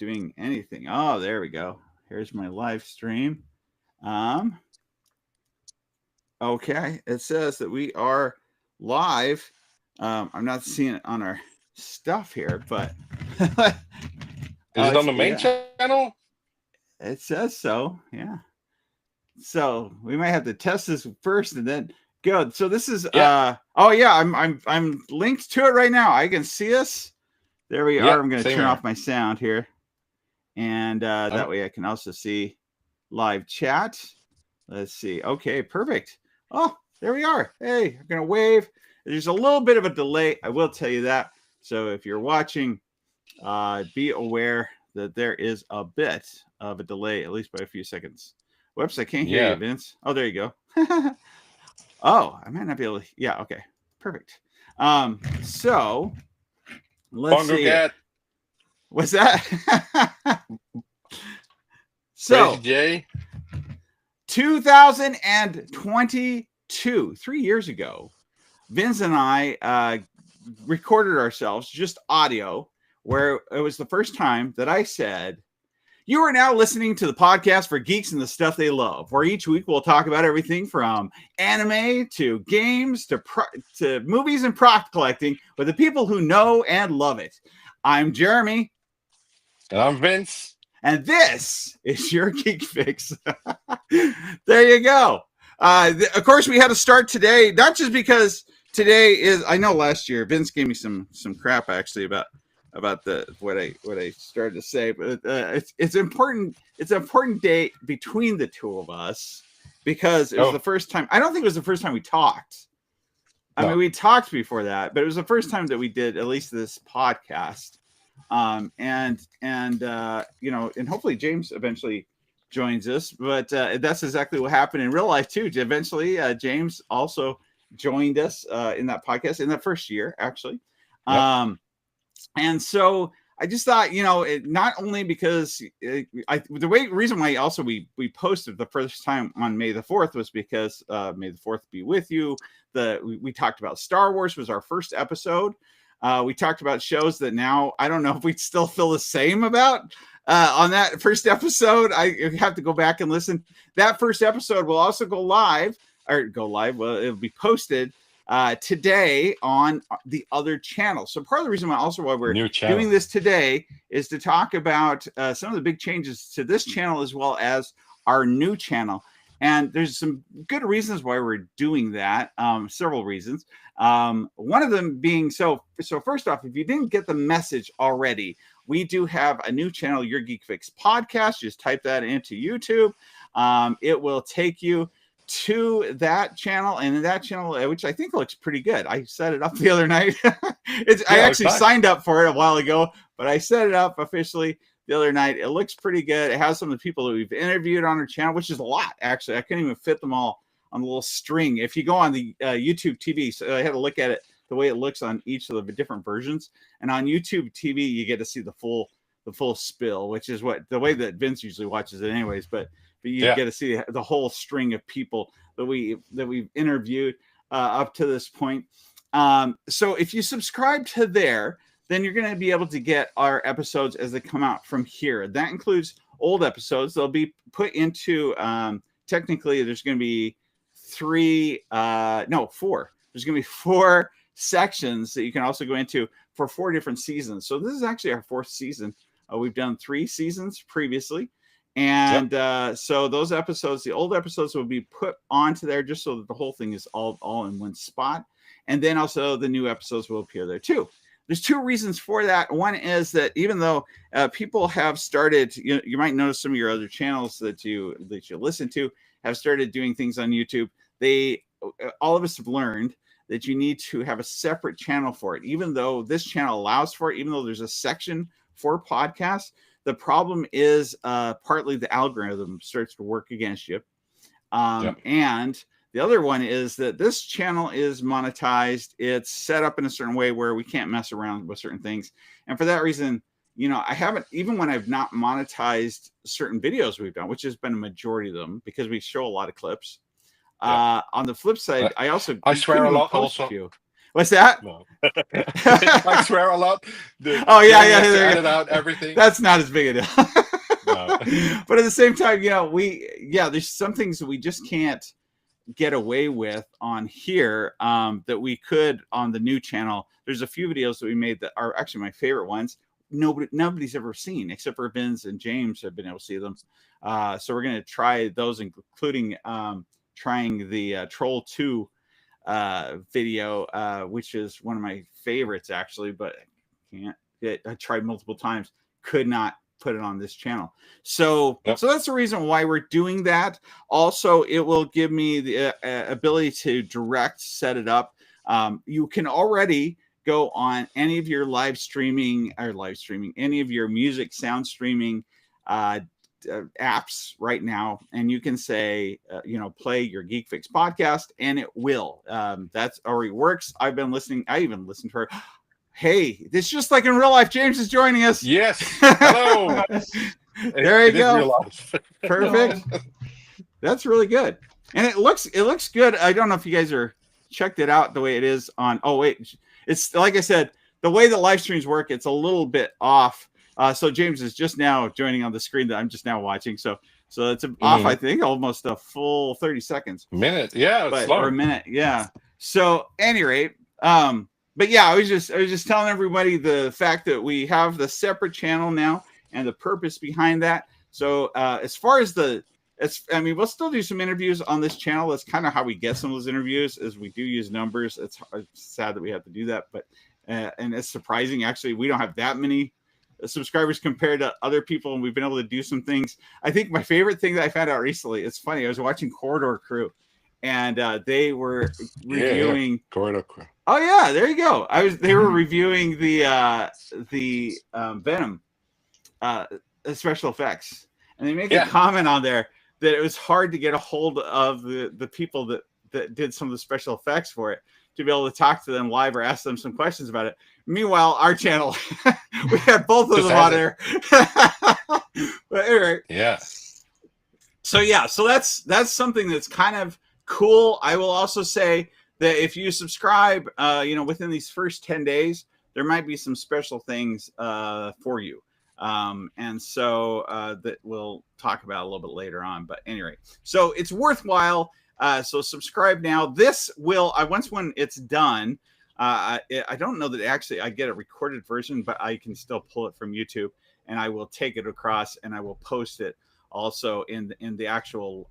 doing anything. Oh, there we go. Here's my live stream. Um, okay, it says that we are live. I'm not seeing it on our stuff here, but Is it on the main yeah, channel? it says so. Yeah. So we might have to test this first and then go. So this is Yeah. oh yeah, I'm linked to it right now. I can see us. There we are. Yep. I'm going to Same turn here. off my sound here, and that way I can also see live chat. Let's see. Okay, perfect. Oh, there we are. Hey, I'm going to wave. There's a little bit of a delay. I will tell you that. So if you're watching, be aware that there is a bit of a delay, at least by a few seconds. Whoops, I can't hear you, Yeah. Vince. Oh, there you go. Oh, I might not be able to. Yeah, okay. Perfect. So let's Bongo see. Cat. What's that? Crazy So J. 2022, 3 years ago, Vince and I recorded ourselves, just audio, where it was the first time that I said, "You are now listening to the podcast for geeks and the stuff they love, where each week we'll talk about everything from anime to games to movies and prop collecting with the people who know and love it." I'm Jeremy. And I'm Vince. And this is your Geek Fix. There you go. Of course, we had to start today, not just because today is. I know last year Vince gave me some crap actually about what I started to say, but it's important. It's an important date between the two of us because it was the first time. I don't think it was the first time we talked. I mean, we talked before that, but it was the first time that we did at least this podcast. And hopefully James eventually joins us, but that's exactly what happened in real life too. Eventually, James also joined us in that podcast in that first year, actually. Yep. And so I just thought, not only because reason why also we posted the first time on May the 4th was because May the 4th be with you. We talked about Star Wars was our first episode. We talked about shows that now I don't know if we still feel the same about on that first episode. I have to go back and listen. That first episode will also go live. Well, it'll be posted today on the other channel. So part of the reason why we're doing this today is to talk about some of the big changes to this channel as well as our new channel. And there's some good reasons why we're doing that. Several reasons. One of them being so first off, if you didn't get the message already, we do have a new channel, Your Geek Fix Podcast. Just type that into YouTube. It will take you to that channel, and in that channel, which I think looks pretty good. I set it up the other night. I actually signed up for it a while ago, but I set it up officially the other night. It looks pretty good. It has some of the people that we've interviewed on our channel, which is a lot, actually. I couldn't even fit them all on the little string. If you go on the YouTube TV, so I had to look at it the way it looks on each of the different versions. And on YouTube TV, you get to see the full spill, which is the way that Vince usually watches it anyways. But you get to see the whole string of people that we've interviewed up to this point. So if you subscribe to there, then you're going to be able to get our episodes as they come out from here. That includes old episodes. They'll be put into, technically, there's going to be four. There's going to be 4 sections that you can also go into for 4 different seasons. So this is actually our 4th season. We've done 3 seasons previously. And so those episodes, the old episodes will be put onto there just so that the whole thing is all in one spot. And then also the new episodes will appear there too. There's 2 reasons for that. One is that even though people have started, you might notice some of your other channels that you listen to have started doing things on YouTube. All of us have learned that you need to have a separate channel for it. Even though this channel allows for it, even though there's a section for podcasts, the problem is partly the algorithm starts to work against you. And the other one is that this channel is monetized. It's set up in a certain way where we can't mess around with certain things. And for that reason, I haven't, even when I've not monetized certain videos we've done, which has been a majority of them because we show a lot of clips. On the flip side, I swear a lot also. What's that? No. I swear a lot. Oh yeah, Getting yeah. us to There you edit go. out everything. That's not as big a deal. No. But at the same time, there's some things that we just can't get away with on here that we could on the new channel. There's a few videos that we made that are actually my favorite ones. Nobody's ever seen except for Vince and James have been able to see them. So we're going to try those, including trying the Troll 2 video, which is one of my favorites actually, but I tried multiple times, could not put it on this channel. So that's the reason why we're doing that. Also, it will give me the ability to set it up. You can already go on any of your any of your music sound streaming apps right now, and you can say play your Geek Fix podcast, and it will. That's already works. I even listened to her. Hey, this is just like in real life. James is joining us. Yes. Hello. There you go. Perfect. That's really good. And it looks good. I don't know if you guys are checked it out the way it is on. Oh, wait. It's like I said, the way the live streams work, it's a little bit off. So James is just now joining on the screen that I'm just now watching. So it's off, I think, almost a full 30 seconds. Minute. Yeah. Or a minute. Yeah. So at any rate, but yeah, I was just telling everybody the fact that we have the separate channel now and the purpose behind that. So as far as we'll still do some interviews on this channel. That's kind of how we get some of those interviews, is we do use numbers. It's sad that we have to do that, but and it's surprising. Actually, we don't have that many subscribers compared to other people, and we've been able to do some things. I think my favorite thing that I found out recently, it's funny. I was watching Corridor Crew, and they were reviewing Corridor Crew. Oh yeah, there you go. They were reviewing the Venom special effects, and they make a comment on there that it was hard to get a hold of the people that did some of the special effects for it, to be able to talk to them live or ask them some questions about it. Meanwhile, our channel, we had both of them on there. But anyway, yeah. So that's something that's kind of cool. I will also say that if you subscribe, within these first 10 days, there might be some special things for you. And so that we'll talk about a little bit later on. But anyway, so it's worthwhile. So subscribe now. This will, when it's done, I don't know that actually I get a recorded version, but I can still pull it from YouTube, and I will take it across and I will post it also in the actual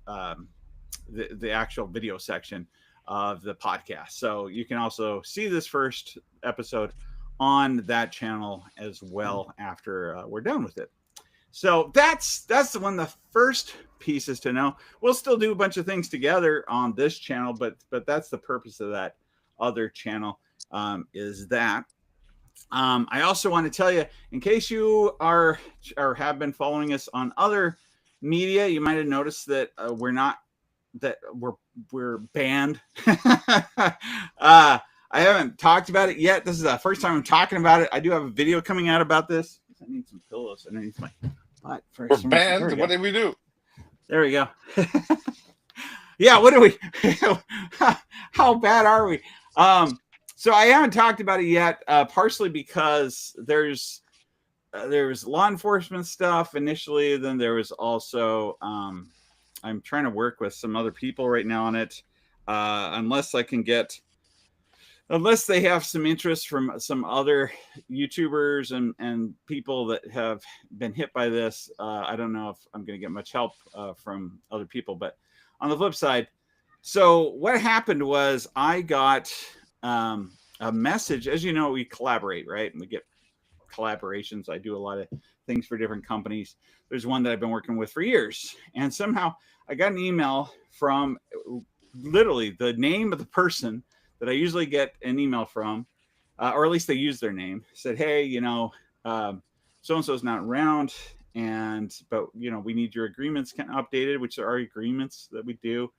the actual video section of the podcast. So you can also see this first episode on that channel as well after we're done with it. So that's one of the first pieces to know. We'll still do a bunch of things together on this channel, but that's the purpose of that other channel, is that. I also want to tell you, in case you are or have been following us on other media, you might have noticed that we're banned. I haven't talked about it yet. This is the first time I'm talking about it. I do have a video coming out about this. I need some pillows underneath my butt. We're banned. What did we do? There we go. Yeah, what do we? How bad are we? So I haven't talked about it yet, partially because there's law enforcement stuff initially. Then there was also I'm trying to work with some other people right now on it. Unless they have some interest from some other YouTubers and people that have been hit by this, I don't know if I'm going to get much help from other people. But on the flip side, so what happened was I got a message. As you know, we collaborate, right? And we get collaborations. I do a lot of things for different companies. There's one that I've been working with for years. And somehow I got an email from literally the name of the person that I usually get an email from, or at least they use their name, said, hey, so-and-so's not around, but we need your agreements kind of updated, which are our agreements that we do.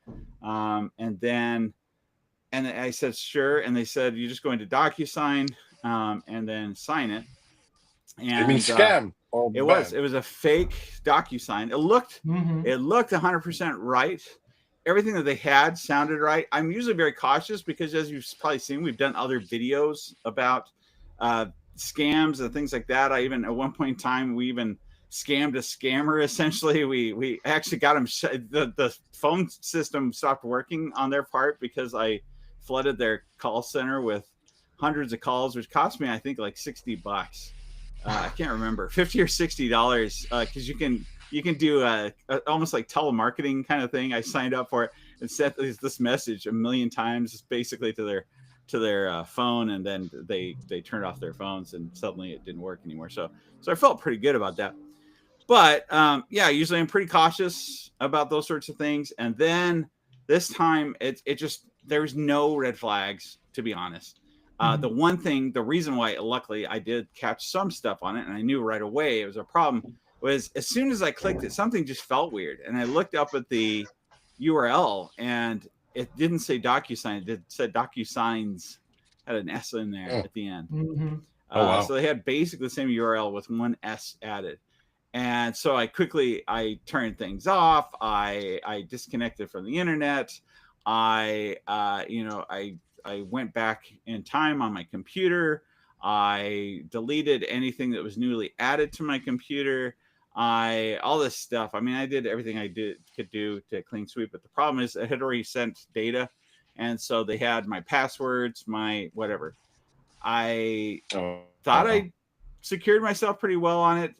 And I said, sure. And they said, you just go into DocuSign and then sign it. And I mean, scam. It was a fake DocuSign. It looked 100% right. everything that they had sounded right. I'm usually very cautious because, as you've probably seen, we've done other videos about scams and things like that. I even at one point in time we even scammed a scammer. Essentially, we actually got him. The phone system stopped working on their part because I flooded their call center with hundreds of calls, which cost me I think like $60. I can't remember, $50 or $60, because you can do almost like telemarketing kind of thing. I signed up for it and sent this message a million times, basically to their phone, and then they turned off their phones, and suddenly it didn't work anymore. So I felt pretty good about that. But yeah, usually I'm pretty cautious about those sorts of things. And then this time, it just there's no red flags, to be honest. The reason why, luckily, I did catch some stuff on it, and I knew right away it was a problem, was as soon as I clicked it, something just felt weird. And I looked up at the URL, and it didn't say DocuSign. It said DocuSigns, had an S in there at the end. Mm-hmm. Oh, wow. So they had basically the same URL with one S added. And so I turned things off. I disconnected from the internet. I went back in time on my computer. I deleted anything that was newly added to my computer. All this stuff. I mean, I did everything I could do to clean sweep. But the problem is, I had already sent data, and so they had my passwords, my whatever. I thought I secured myself pretty well on it.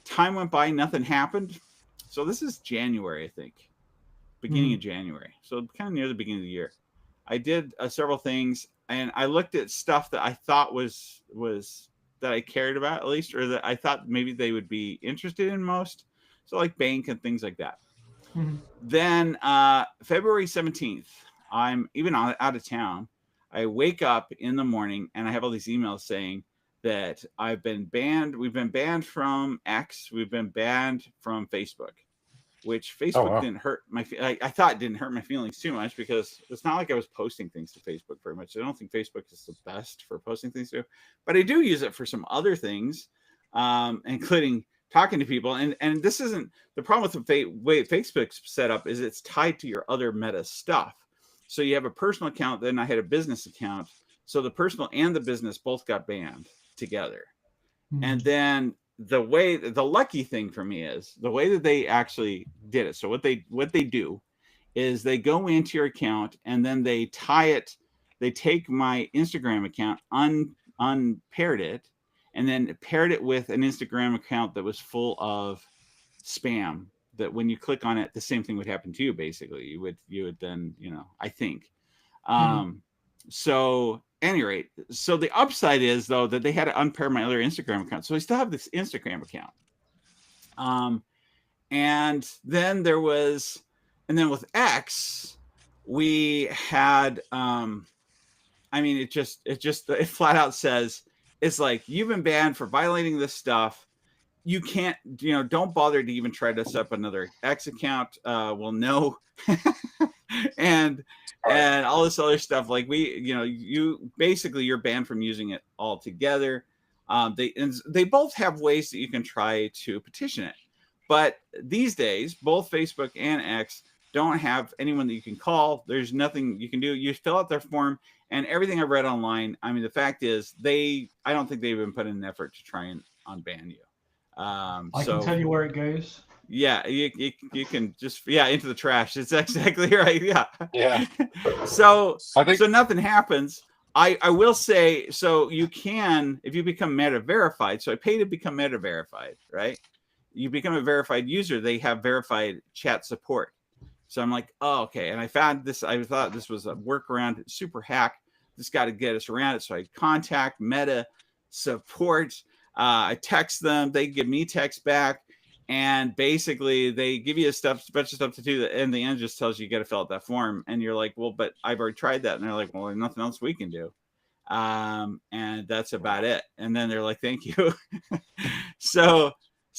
Time went by, nothing happened. So this is January, I think, beginning of January. So kind of near the beginning of the year. I did several things, and I looked at stuff that I thought was that I cared about, at least, or that I thought maybe they would be interested in most. So like bank and things like that. Mm-hmm. Then February 17th, I'm even out of town. I wake up in the morning and I have all these emails saying that I've been banned. We've been banned from X. We've been banned from Facebook, which Facebook didn't hurt my. I thought it didn't hurt my feelings too much because it's not like I was posting things to Facebook very much. I don't think Facebook is the best for posting things to, but I do use it for some other things, including talking to people. And this isn't the problem with the way Facebook's set up is it's tied to your other Meta stuff. So you have a personal account, then I had a business account. So the personal and the business both got banned together. Mm-hmm. And then the lucky thing for me is the way that they actually did it. So what they do is they go into your account and then they tie it. They take my Instagram account, unpaired it, and then paired it with an Instagram account that was full of spam. That when you click on it, the same thing would happen to you. Basically, you would then, I think. So, at any rate, so the upside is though that they had to unpair my other Instagram account, so I still have this Instagram account. And then with X, we had. It flat out says it's like you've been banned for violating this stuff. You can't, don't bother to even try to set up another X account. We'll know. and all this other stuff. Like you're banned from using it altogether. They both have ways that you can try to petition it. But these days, both Facebook and X don't have anyone that you can call. There's nothing you can do. You fill out their form, and everything I've read online, I mean, the fact is I don't think they've even put in an effort to try and unban you. I can tell you where it goes. Yeah, you can just into the trash. It's exactly right. Yeah. So nothing happens. I will say, so you can, if you become Meta verified. So I pay to become Meta verified, right? You become a verified user. They have verified chat support. So I'm like, oh, okay. And I found this. I thought this was a workaround, super hack. This got to get us around it. So I contact Meta support. I text them. They give me text back. And basically, they give you a bunch of stuff to do. And the end just tells you got to fill out that form. And you're like, well, but I've already tried that. And they're like, well, there's nothing else we can do. And that's about it. And then they're like, thank you. So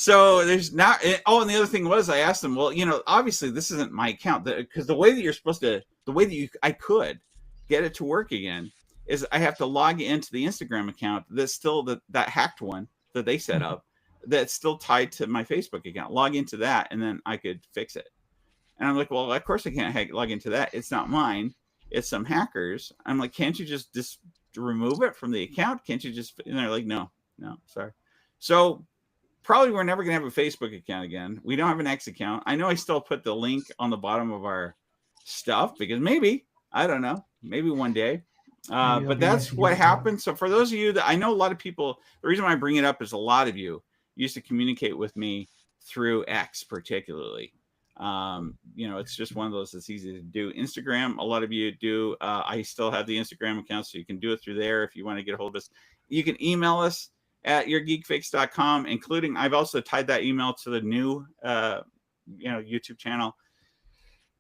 there's not. Oh, and the other thing was, I asked them, well, obviously this isn't my account, because the way that I could get it to work again is I have to log into the Instagram account that's still that hacked one that they set up, that's still tied to my Facebook account. Log into that, and then I could fix it. And I'm like, well, of course I can't log into that. It's not mine. It's some hackers. I'm like, can't you just remove it from the account? Can't you just? And they're like, no, sorry. So probably we're never gonna have a Facebook account again. We don't have an X account. I know I still put the link on the bottom of our stuff because maybe, I don't know, maybe one day. But that's what happened. So for those of you that I know, a lot of people, the reason why I bring it up is a lot of you used to communicate with me through X particularly. It's just one of those that's easy to do. Instagram, a lot of you do. I still have the Instagram account, so you can do it through there if you want to get a hold of us. You can email us at yourgeekfix.com, including I've also tied that email to the new YouTube channel.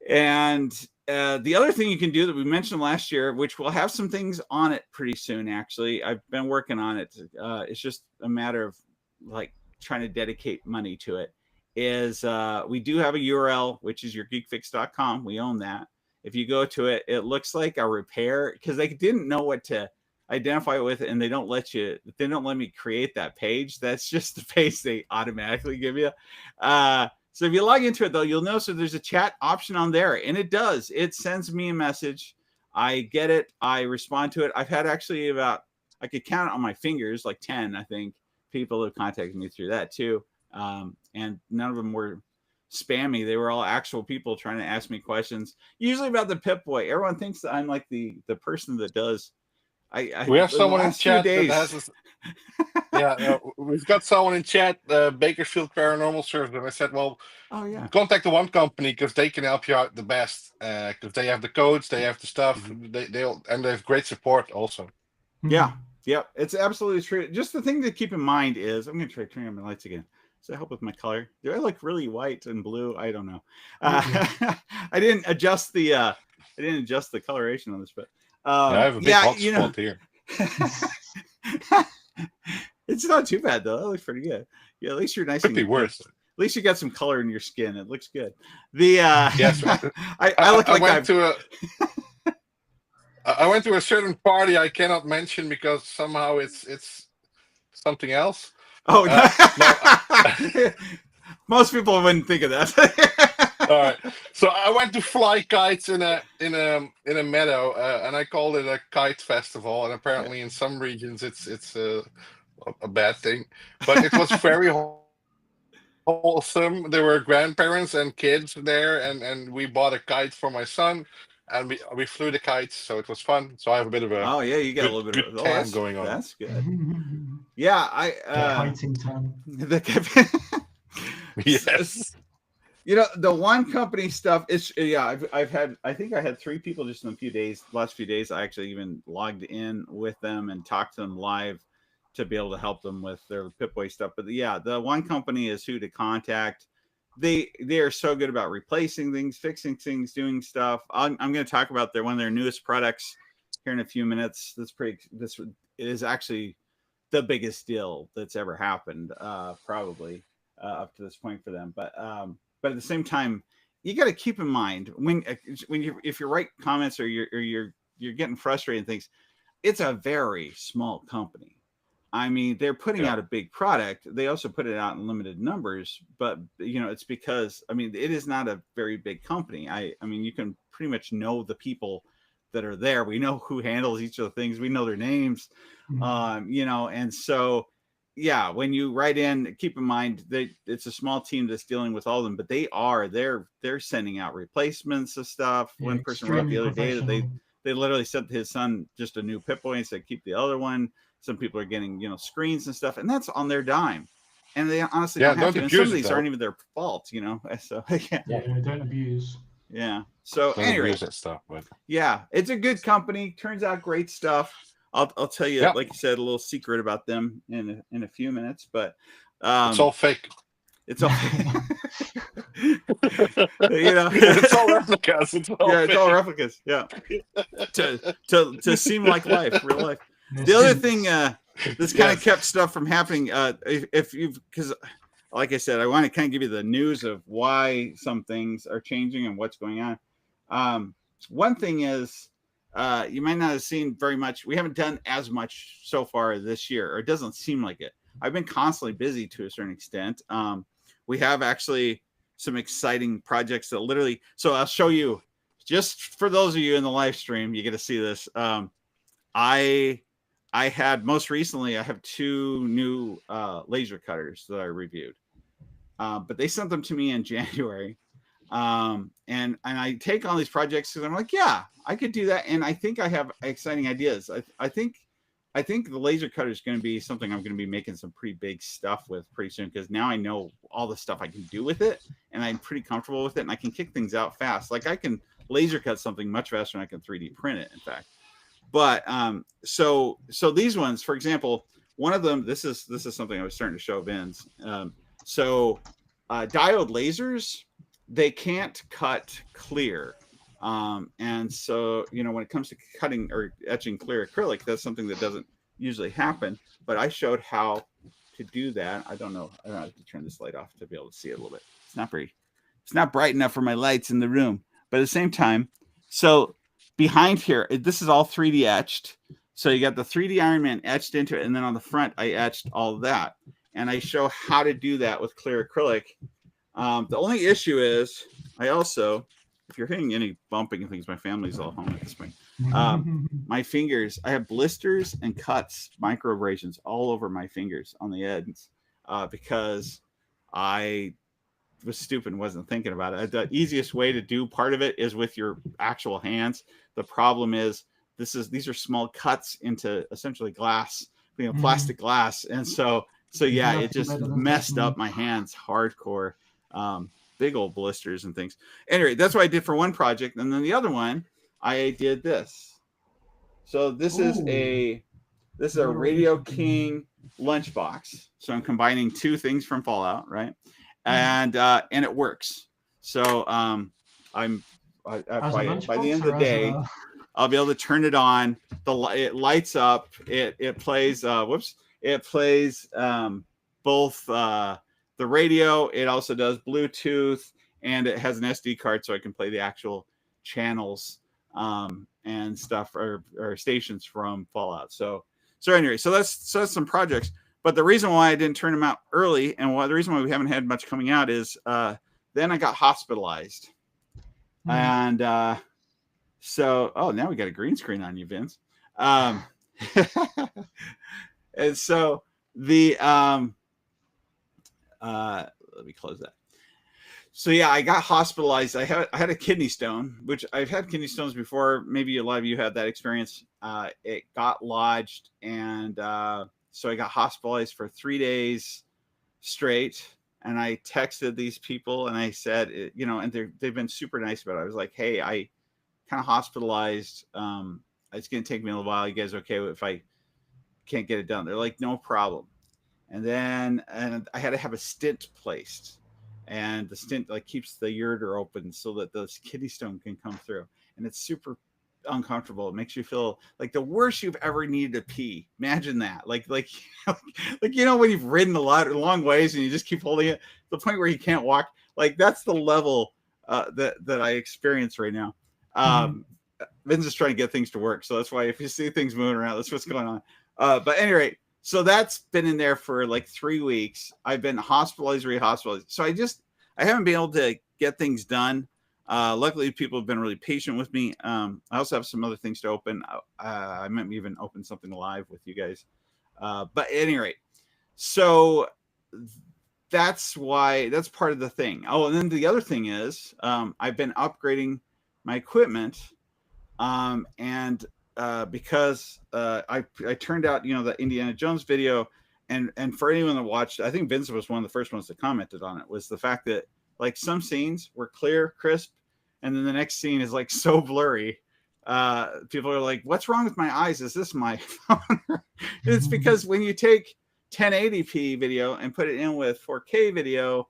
And the other thing you can do that we mentioned last year, which we'll have some things on it pretty soon, actually. I've been working on it. It's just a matter of like trying to dedicate money to it. Is we do have a URL, which is yourgeekfix.com. We own that. If you go to it, it looks like a repair because they didn't know what to identify it with, and they don't let me create that page. That's just the page they automatically give you. So if you log into it, though, you'll notice that there's a chat option on there, and it sends me a message. I get it. I respond to it. I've had actually I could count on my fingers, like 10, I think, people have contacted me through that too. And none of them were spammy. They were all actual people trying to ask me questions, usually about the Pip-Boy. Everyone thinks that I'm like the person that does. We have someone in chat that has we've got someone in chat, Bakersfield Paranormal Service, and I said, well, contact the one company because they can help you out the best because they have the codes, they have the stuff, they have great support also. Yeah, it's absolutely true. Just the thing to keep in mind is, I'm going to try turning on my lights again. Does that help with my color? Do I look really white and blue? I don't know. I didn't adjust the coloration on this, but I have a big hot spot here. It's not too bad though. That looks pretty good. Yeah, at least you're nice. Could be worse. At least you got some color in your skin. It looks good. The yes, I went to a certain party I cannot mention because somehow it's something else. Oh, no. Most people wouldn't think of that. All right. So I went to fly kites in a meadow, and I called it a kite festival. And apparently, in some regions, it's a bad thing. But it was very wholesome. There were grandparents and kids there, and we bought a kite for my son, and we flew the kites, so it was fun. So I have a bit of a you got a little bit of tan going on. That's good. Yeah, kiting tan. Yes. The one company stuff is I think I had 3 people just in a few days, last few days. I actually even logged in with them and talked to them live to be able to help them with their Pip-Boy stuff. But the one company is who to contact. They are so good about replacing things, fixing things, doing stuff. I'm going to talk about one of their newest products here in a few minutes. This is actually the biggest deal that's ever happened, probably up to this point for them. But at the same time, you got to keep in mind if you write comments or you're getting frustrated and things, it's a very small company. I mean, they're putting out a big product. They also put it out in limited numbers, but it's because it is not a very big company. I mean, you can pretty much know the people that are there. We know who handles each of the things. We know their names, and so when you write in, keep in mind that it's a small team that's dealing with all of them, but they're sending out replacements of stuff. One person wrote the other day that they literally sent his son just a new Pip-Boy and said keep the other one. Some people are getting screens and stuff, and that's on their dime, and they honestly don't have to. And some of these aren't even their fault, So don't abuse. Yeah. So anyway, that stuff, but it's a good company. Turns out great stuff. I'll tell you, like you said, a little secret about them in a few minutes, but it's all fake. It's all it's all replicas. It's all replicas. Yeah. to seem like life, real life. The other thing that's kind of kept stuff from happening, because like I said, I want to kind of give you the news of why some things are changing and what's going on. One thing is, you might not have seen very much. We haven't done as much so far this year, or it doesn't seem like it. I've been constantly busy to a certain extent. We have actually some exciting projects that literally. So I'll show you. Just for those of you in the live stream, you get to see this. I had most recently. I have 2 new laser cutters that I reviewed, but they sent them to me in January. And I take on these projects because I'm like, yeah, I could do that, and I think I have exciting ideas. I think the laser cutter is going to be something I'm going to be making some pretty big stuff with pretty soon, because now I know all the stuff I can do with it, and I'm pretty comfortable with it, and I can kick things out fast. Like I can laser cut something much faster than I can 3D print it, in fact. But so these ones, for example, one of them, this is something I was starting to show Vince. Diode lasers, they can't cut clear. And so, when it comes to cutting or etching clear acrylic, that's something that doesn't usually happen. But I showed how to do that. I don't know. I don't have to turn this light off to be able to see it a little bit. It's not bright enough for my lights in the room. But at the same time, so behind here, this is all 3D etched. So you got the 3D Iron Man etched into it. And then on the front, I etched all of that. And I show how to do that with clear acrylic. The only issue is I also, if you're hearing any bumping and things, my family's all home at this point. My fingers, I have blisters and cuts, micro abrasions all over my fingers on the ends because I was stupid and wasn't thinking about it. The easiest way to do part of it is with your actual hands. The problem is these are small cuts into essentially glass, plastic glass, and so yeah, it just messed up my hands hardcore. Big old blisters and things. Anyway, that's what I did for one project, and then the other one I did this. So this is a Radio King lunchbox. So I'm combining 2 things from Fallout, right? And it works. So by the end of the day, I'll be able to turn it on. It lights up. It plays. It plays both the radio. It also does Bluetooth, and it has an SD card, so I can play the actual channels and stuff or stations from Fallout. So anyway, so that's some projects. But the reason why I didn't turn them out early, and the reason why we haven't had much coming out is then I got hospitalized. And so now we got a green screen on you, Vince. And so the let me close that. So yeah, I got hospitalized. I had a kidney stone, which I've had kidney stones before. Maybe a lot of you had that experience. It got lodged, and so I got hospitalized for 3 days straight. And I texted these people, and I said, and they've been super nice about it. I was like, hey, I kind of hospitalized. It's going to take me a little while. You guys okay if I can't get it done? They're like, no problem. And then I had to have a stent placed, and the stent keeps the ureter open so that the kidney stone can come through. And it's super uncomfortable. It makes you feel like the worst you've ever needed to pee. Imagine that. Like when you've ridden a long ways and you just keep holding it to the point where you can't walk. Like that's the level that I experience right now. Vin's just trying to get things to work. So that's why if you see things moving around, that's what's going on. But anyway, so that's been in there for 3 weeks. I've been hospitalized, rehospitalized. So I haven't been able to get things done. Luckily, people have been really patient with me. I also have some other things to open. I might even open something live with you guys. But at any rate, so that's part of the thing. Oh, and then the other thing is I've been upgrading my equipment. And because I turned out, the Indiana Jones video, and for anyone that watched, I think Vince was one of the first ones that commented on it, was the fact that some scenes were clear, crisp, and then the next scene is so blurry. People are like, what's wrong with my eyes? Is this my phone? It's because when you take 1080p video and put it in with 4K video,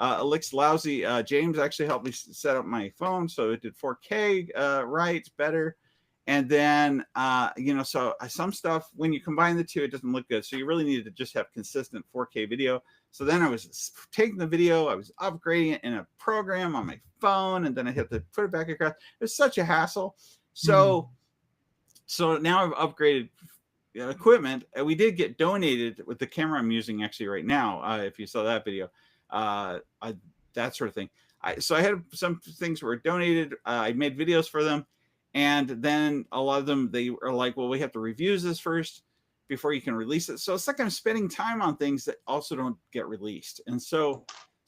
it looks lousy. James actually helped me set up my phone, so it did 4K right, better. And then, so some stuff, when you combine the two, it doesn't look good. So you really needed to just have consistent 4K video. So then I was taking the video, I was upgrading it in a program on my phone, and then I had to put it back across. It was such a hassle. So now I've upgraded equipment. We did get donated with the camera I'm using actually right now. If you saw that video, that sort of thing. So I had some things were donated. I made videos for them, and then a lot of them, they are like, well, we have to review this first before you can release it. So it's like I'm spending time on things that also don't get released. And so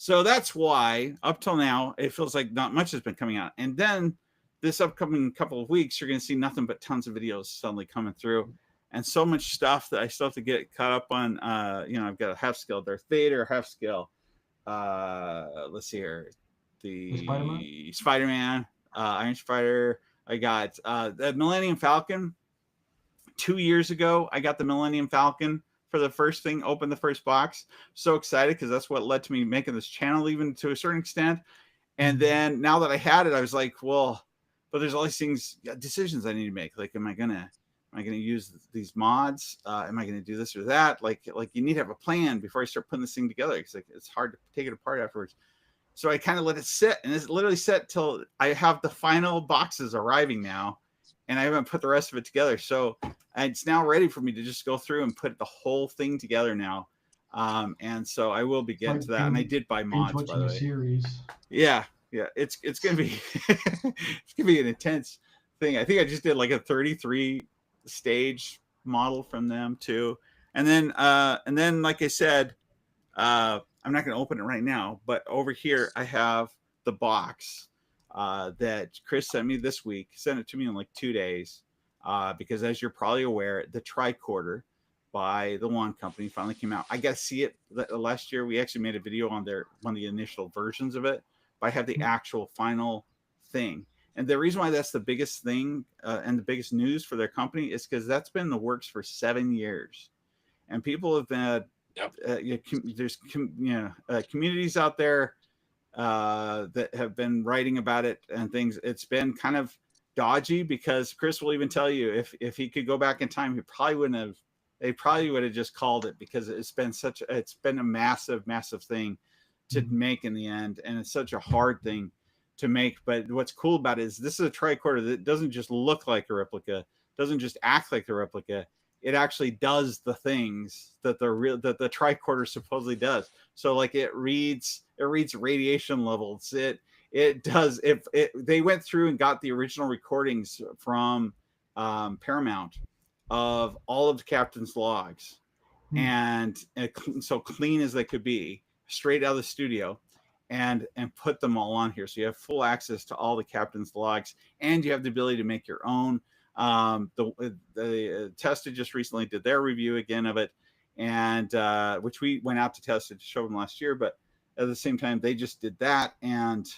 that's why up till now, it feels like not much has been coming out. And then this upcoming couple of weeks, you're going to see nothing but tons of videos suddenly coming through, and so much stuff that I still have to get caught up on. I've got a half scale Darth Vader, half scale. Let's see here. The Spider-Man, Iron Spider. I got the Millennium Falcon. 2 years ago, I got the Millennium Falcon for the first thing, opened the first box. So excited because that's what led to me making this channel, even to a certain extent. And then now that I had it, I was like, well, but there's all these things, decisions I need to make. Like, am I gonna use these mods? Am I gonna do this or that? Like you need to have a plan before I start putting this thing together, because like it's hard to take it apart afterwards. So I kind of let it sit, and it's literally set till I have the final boxes arriving now, and I haven't put the rest of it together. So it's now ready for me to just go through and put the whole thing together now. And so I will be getting to that. And I did buy mods, by the way. Series. Yeah. It's gonna be it's gonna be an intense thing. I think I just did like a 33 stage model from them too. And then like I said, I'm not gonna open it right now, but over here I have the box that Chris sent me this week. Sent it to me in like 2 days, because as you're probably aware, the tricorder by the One Company finally came out. I got to see it last year. We actually made a video on one of the initial versions of it, but I have the actual final thing. And the reason why that's the biggest thing and the biggest news for their company is because that's been in the works for 7 years, and people have been there's communities out there that have been writing about it and things. It's been kind of dodgy, because Chris will even tell you if he could go back in time, he probably wouldn't have. They probably would have just called it, because it's been a massive thing to make in the end, and it's such a hard thing to make. But what's cool about it is this is a tricorder that doesn't just look like a replica, doesn't just act like a replica. It actually does the things that the tricorder supposedly does. So like it reads radiation levels. It does. They went through and got the original recordings from Paramount of all of the captain's logs, and so clean as they could be, straight out of the studio, and put them all on here. So you have full access to all the captain's logs, and you have the ability to make your own. The Tested just recently did their review again of it, and which we went out to test it to show them last year, but at the same time they just did that, and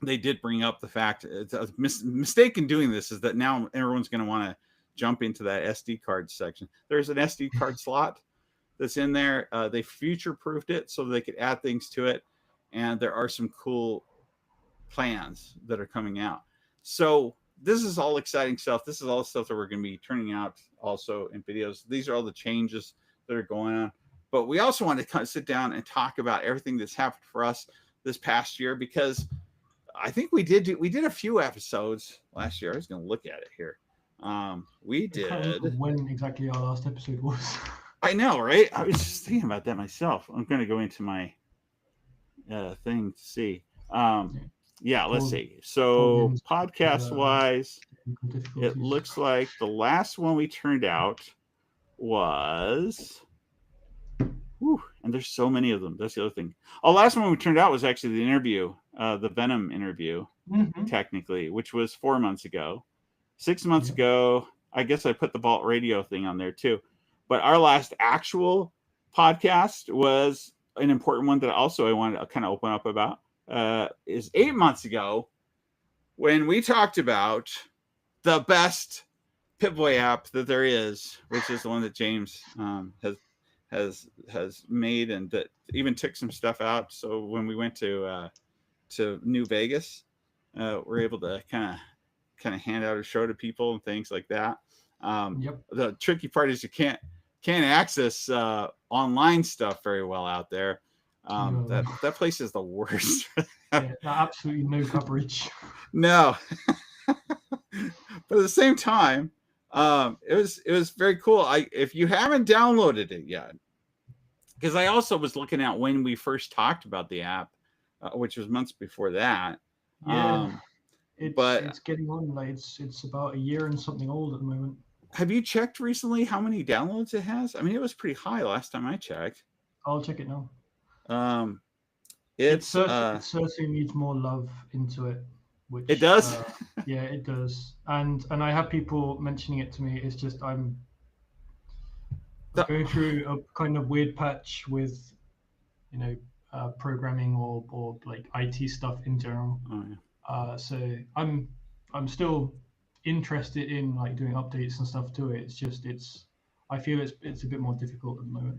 they did bring up the fact, a mistake in doing this is that now everyone's going to want to jump into that SD card section. There's an SD card slot that's in there. They future-proofed it so they could add things to it, and there are some cool plans that are coming out. So this is all exciting stuff. This is all the stuff that we're going to be turning out also in videos. These are all the changes that are going on. But we also want to kind of sit down and talk about everything that's happened for us this past year, because I think we did a few episodes last year. I was going to look at it here. We did. When exactly our last episode was. I know, right? I was just thinking about that myself. I'm going to go into my thing to see. Yeah, let's see. So podcast-wise, it looks like the last one we turned out was... Whew, and there's so many of them. That's the other thing. Oh, last one we turned out was actually the interview, the Venom interview, technically, which was 4 months ago. 6 months ago, I guess I put the Vault Radio thing on there too. But our last actual podcast was an important one that also I wanted to kind of open up about. Is 8 months ago, when we talked about the best Pip-Boy app that there is, which is the one that James has made, and that even took some stuff out. So when we went to New Vegas, we're able to kind of hand out a show to people and things like that. The tricky part is you can't access online stuff very well out there. That place is the worst. Absolutely no coverage. No. But at the same time, it was very cool. If you haven't downloaded it yet, because I also was looking at when we first talked about the app, which was months before that. Yeah, it's getting on. Like it's about a year and something old at the moment. Have you checked recently how many downloads it has? I mean, it was pretty high last time I checked. I'll check it now. It certainly needs more love into it. Which it does. Yeah, it does. And I have people mentioning it to me. It's just I'm going through a kind of weird patch with, programming or like IT stuff in general. Oh, yeah. So I'm still interested in like doing updates and stuff to it. It's just I feel it's a bit more difficult at the moment.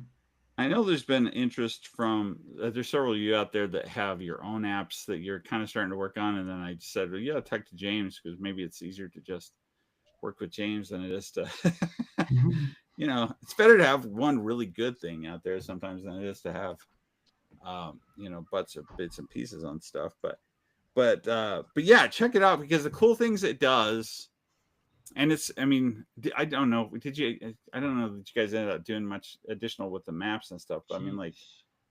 I know there's been interest from there's several of you out there that have your own apps that you're kind of starting to work on, and then I said, well, yeah, talk to James because maybe it's easier to just work with James than it is to, it's better to have one really good thing out there sometimes than it is to have, bits and pieces on stuff. But yeah, check it out because the cool things it does. And I don't know. I don't know that you guys ended up doing much additional with the maps and stuff. But I mean, like,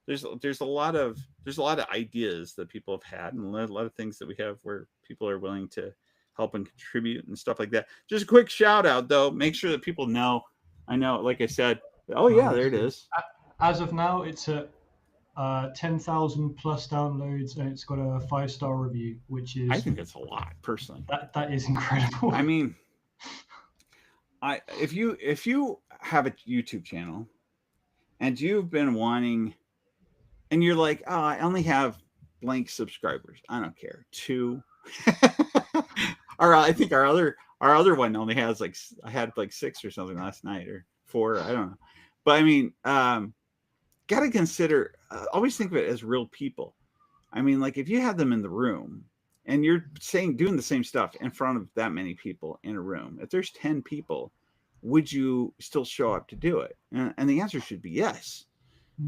there's a lot of ideas that people have had, and a lot of things that we have where people are willing to help and contribute and stuff like that. Just a quick shout out though. Make sure that people know. I know, like I said. Oh yeah, there it is. As of now, it's at 10,000 plus downloads, and it's got a 5-star review, which is. I think that's a lot, personally. That is incredible. I mean. If you have a YouTube channel and you've been wanting, and you're like, oh, I only have blank subscribers. I don't care. 2. Or I think our other one only has I had 6 or something last night, or 4. I don't know. But I mean, got to consider, always think of it as real people. I mean, like if you have them in the room and you're doing the same stuff in front of that many people in a room, if there's 10 people, would you still show up to do it? And the answer should be yes.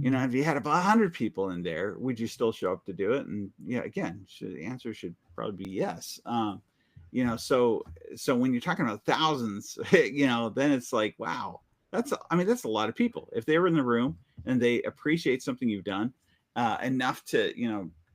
If you had about 100 people in there, would you still show up to do it? And yeah, again, the answer should probably be yes. So when you're talking about thousands, then it's like, wow, that's a lot of people. If they were in the room and they appreciate something you've done enough to,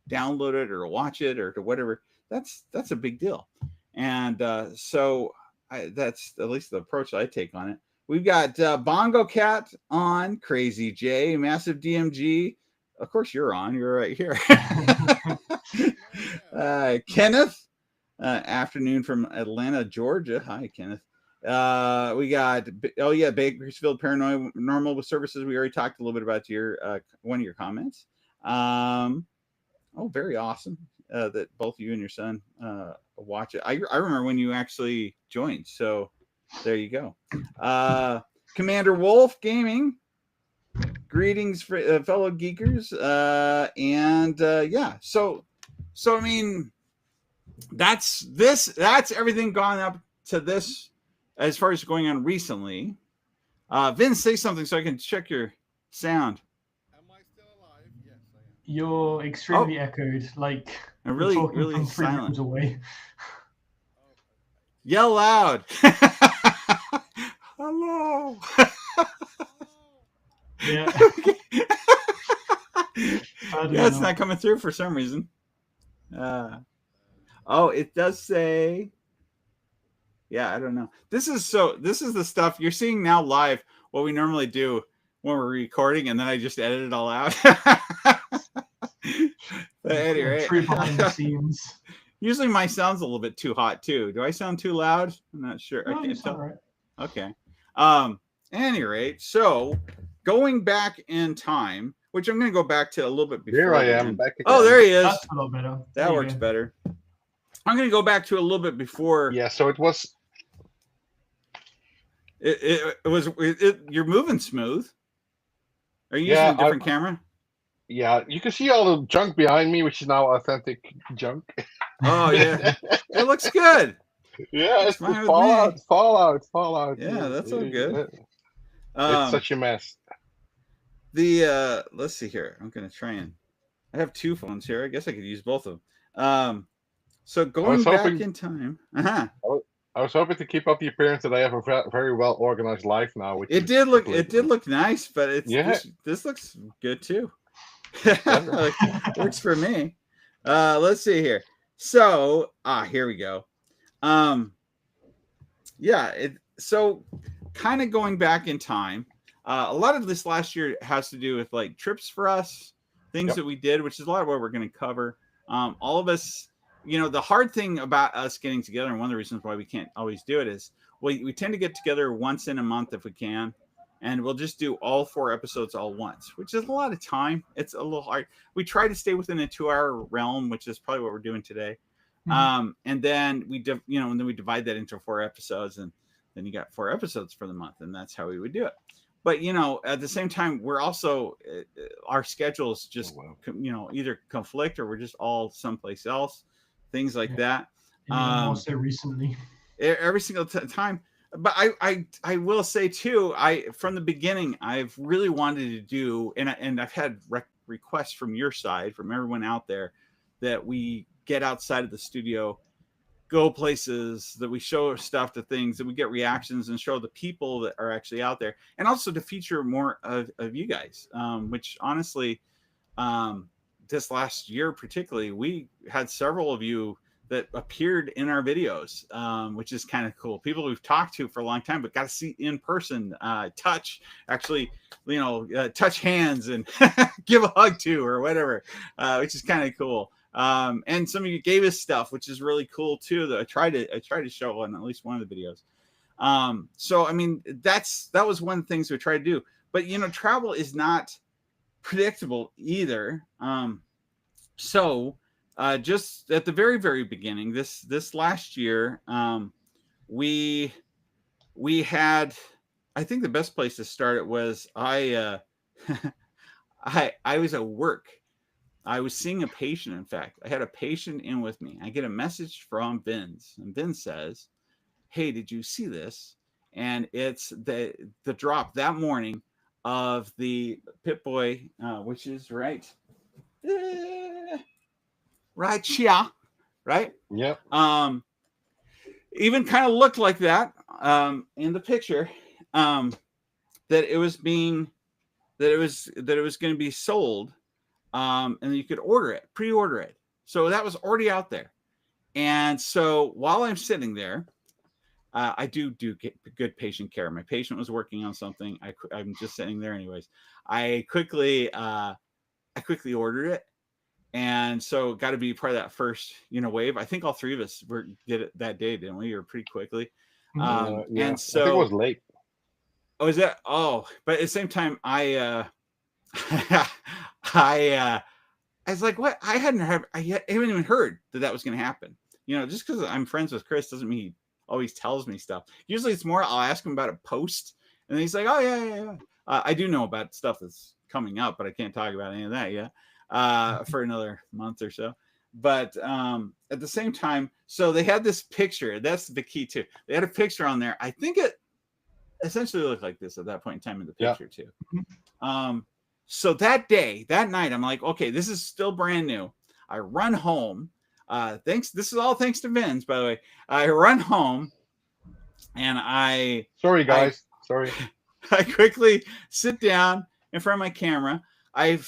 download it or watch it or to whatever, that's a big deal. And that's at least the approach I take on it. We've got Bongo Cat on, Crazy J, Massive DMG. Of course, you're on. You're right here. Kenneth, afternoon from Atlanta, Georgia. Hi, Kenneth. We got Bakersfield Paranormal Services. We already talked a little bit about your one of your comments. Very awesome that both you and your son watch it. I remember when you actually joined, so there you go. Commander Wolf Gaming, greetings for fellow geekers, so I mean, that's everything gone up to this as far as going on recently. Vince, say something so I can check your sound. You're extremely echoed, like I'm really from 3 silent. rooms away. Yell loud. Hello. Yeah. It's not coming through for some reason. It does say. Yeah, I don't know. This is the stuff you're seeing now live. What we normally do when we're recording, and then I just edit it all out. But anyway, true behind the scenes. Usually my sound's a little bit too hot too. Do I sound too loud? I'm not sure. No, I can't tell. right. Okay. Any rate, so going back in time, which I'm going to go back to a little bit before. Here I am back again. Oh, there he is. That's a little better. That works better. I'm going to go back to a little bit before. Yeah. So it was. You're moving smooth. Are you using a different camera? Yeah, you can see all the junk behind me, which is now authentic junk. Oh yeah, it looks good. Yeah, it's Fallout. Yeah, that's all good. It's such a mess. Let's see here. I'm gonna try and. I have 2 phones here. I guess I could use both of them. So going back in time. I was hoping to keep up the appearance that I have a very well organized life now. It did look nice, but this looks good too. Works for me. Let's see here. So, here we go. So kind of going back in time, a lot of this last year has to do with like trips for us, things that we did, which is a lot of what we're going to cover. All of us, the hard thing about us getting together, and one of the reasons why we can't always do it is we tend to get together once in a month if we can, and we'll just do all 4 episodes all once, which is a lot of time. It's a little hard. We try to stay within a 2-hour realm, which is probably what we're doing today. And then we divide that into 4 episodes, and then you got 4 episodes for the month, and that's how we would do it. But at the same time, we're also our schedules just either conflict or we're just all someplace else, things like that. More so recently, every single time. But I will say too, from the beginning I've really wanted to do, and I've had requests from your side, from everyone out there, that we get outside of the studio, go places, that we show stuff to things, that we get reactions and show the people that are actually out there, and also to feature more of you guys, which honestly, this last year particularly, we had several of you that appeared in our videos, which is kind of cool. People we've talked to for a long time, but got to see in person, touch hands and give a hug to or whatever, which is kind of cool. And some of you gave us stuff, which is really cool too, that I try to show on at least one of the videos. So I mean, that was one of the things we tried to do, but travel is not predictable either. So just at the very, very beginning, this last year, we had, I think the best place to start it was I was at work. I was seeing a patient. In fact, I had a patient in with me. I get a message from Vince, and Vince says, "Hey, did you see this?" And it's the drop that morning of the Pip-Boy, which is right here, right? Yep. Even kind of looked like that in the picture. That it was going to be sold. And you could pre-order it. So that was already out there. And so while I'm sitting there, I do get good patient care. My patient was working on something. I'm just sitting there anyways. I quickly ordered it. And so got to be part of that first, wave. I think all 3 of us did it that day, didn't we? Or pretty quickly. Yeah. And so I think it was late. Oh, is that? Oh, but at the same time, I was like, what? I haven't even heard that was going to happen. Just because I'm friends with Chris doesn't mean he always tells me stuff. Usually it's more, I'll ask him about a post, and then he's like, oh, yeah. I do know about stuff that's coming up, but I can't talk about any of that yet for another month or so. But at the same time, so they had this picture. That's the key, too. They had a picture on there. I think it essentially looked like this at that point in time in the picture, too. So that night, I'm like, okay, this is still brand new. I run home. This is all thanks to Vince, by the way. I run home and sorry, guys. Sorry. I quickly sit down in front of my camera. I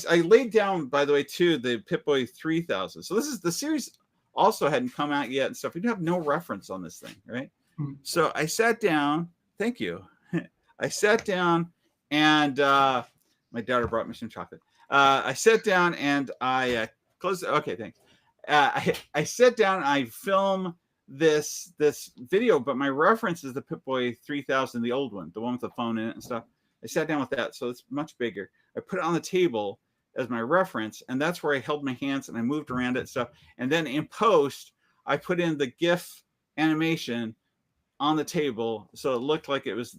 laid down, by the way, too, the Pip-Boy 3000. So the series also hadn't come out yet and stuff. We have no reference on this thing, right? So I sat down. Thank you. I sat down and my daughter brought me some chocolate. I sat down and I closed. Okay, thanks. I sat down and I film this video, but my reference is the Pip-Boy 3000, the old one, the one with the phone in it and stuff. I sat down with that, so it's much bigger. I put it on the table as my reference, and that's where I held my hands and I moved around it and stuff. And then in post, I put in the GIF animation on the table, so it looked like it was,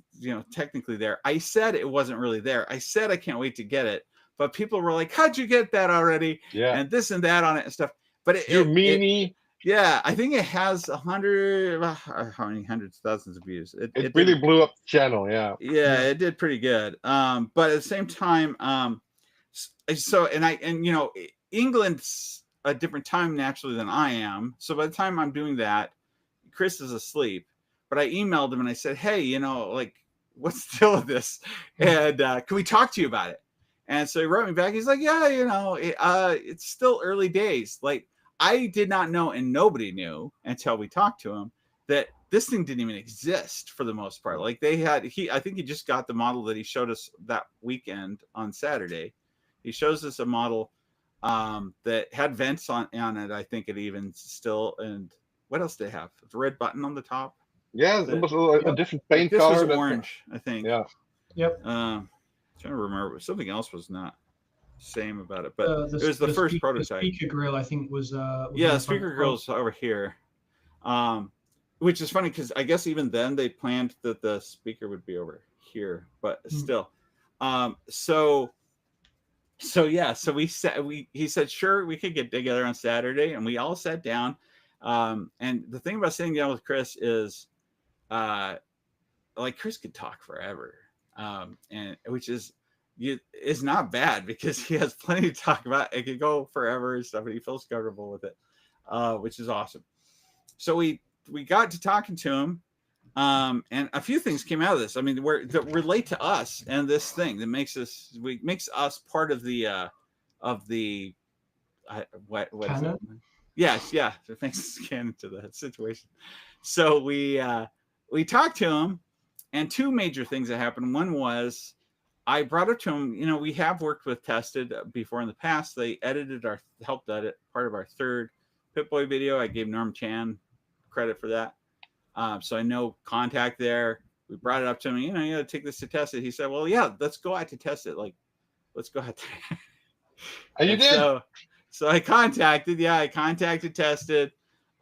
technically there. I said it wasn't really there. I said I can't wait to get it, but people were like, "How'd you get that already?" Yeah, and this and that on it and stuff. But yeah, I think it has 100, how many hundreds, thousands of views. It really blew up the channel. Yeah, it did pretty good. But at the same time, England's a different time naturally than I am. So by the time I'm doing that, Chris is asleep. But I emailed him and I said, "Hey, what's the deal with this? And can we talk to you about it?" And so he wrote me back. He's like, yeah, it's still early days. Like, I did not know, and nobody knew until we talked to him, that this thing didn't even exist for the most part. Like, I think he just got the model that he showed us that weekend on Saturday. He shows us a model that had vents on it. I think it even still, and what else did they have? The red button on the top. Yeah, it was a different paint this color. Was orange, I think. Yeah. Yep. Trying to remember, something else was not same about it, but it was the first prototype. The speaker grill, I think, was yeah, speaker grill's over here. Which is funny because I guess even then they planned that the speaker would be over here, but still. So he said sure, we could get together on Saturday, and we all sat down. And the thing about sitting down with Chris is, like, Chris could talk forever, and which is not bad because he has plenty to talk about. It could go forever and stuff, and he feels comfortable with it, which is awesome. So we got to talking to him, and a few things came out of this. I mean, that relate to us and this thing that makes us part of the what is it? Yes, yeah, it makes us canon to the situation. So we talked to him, and two major things that happened. One was I brought up to him, we have worked with Tested before in the past. They helped edit part of our third Pip-Boy video. I gave Norm Chan credit for that. So I know contact there. We brought it up to him, you got to take this to test it. He said, well, yeah, let's go out to test it. Like, let's go out. And you did? So I contacted Tested.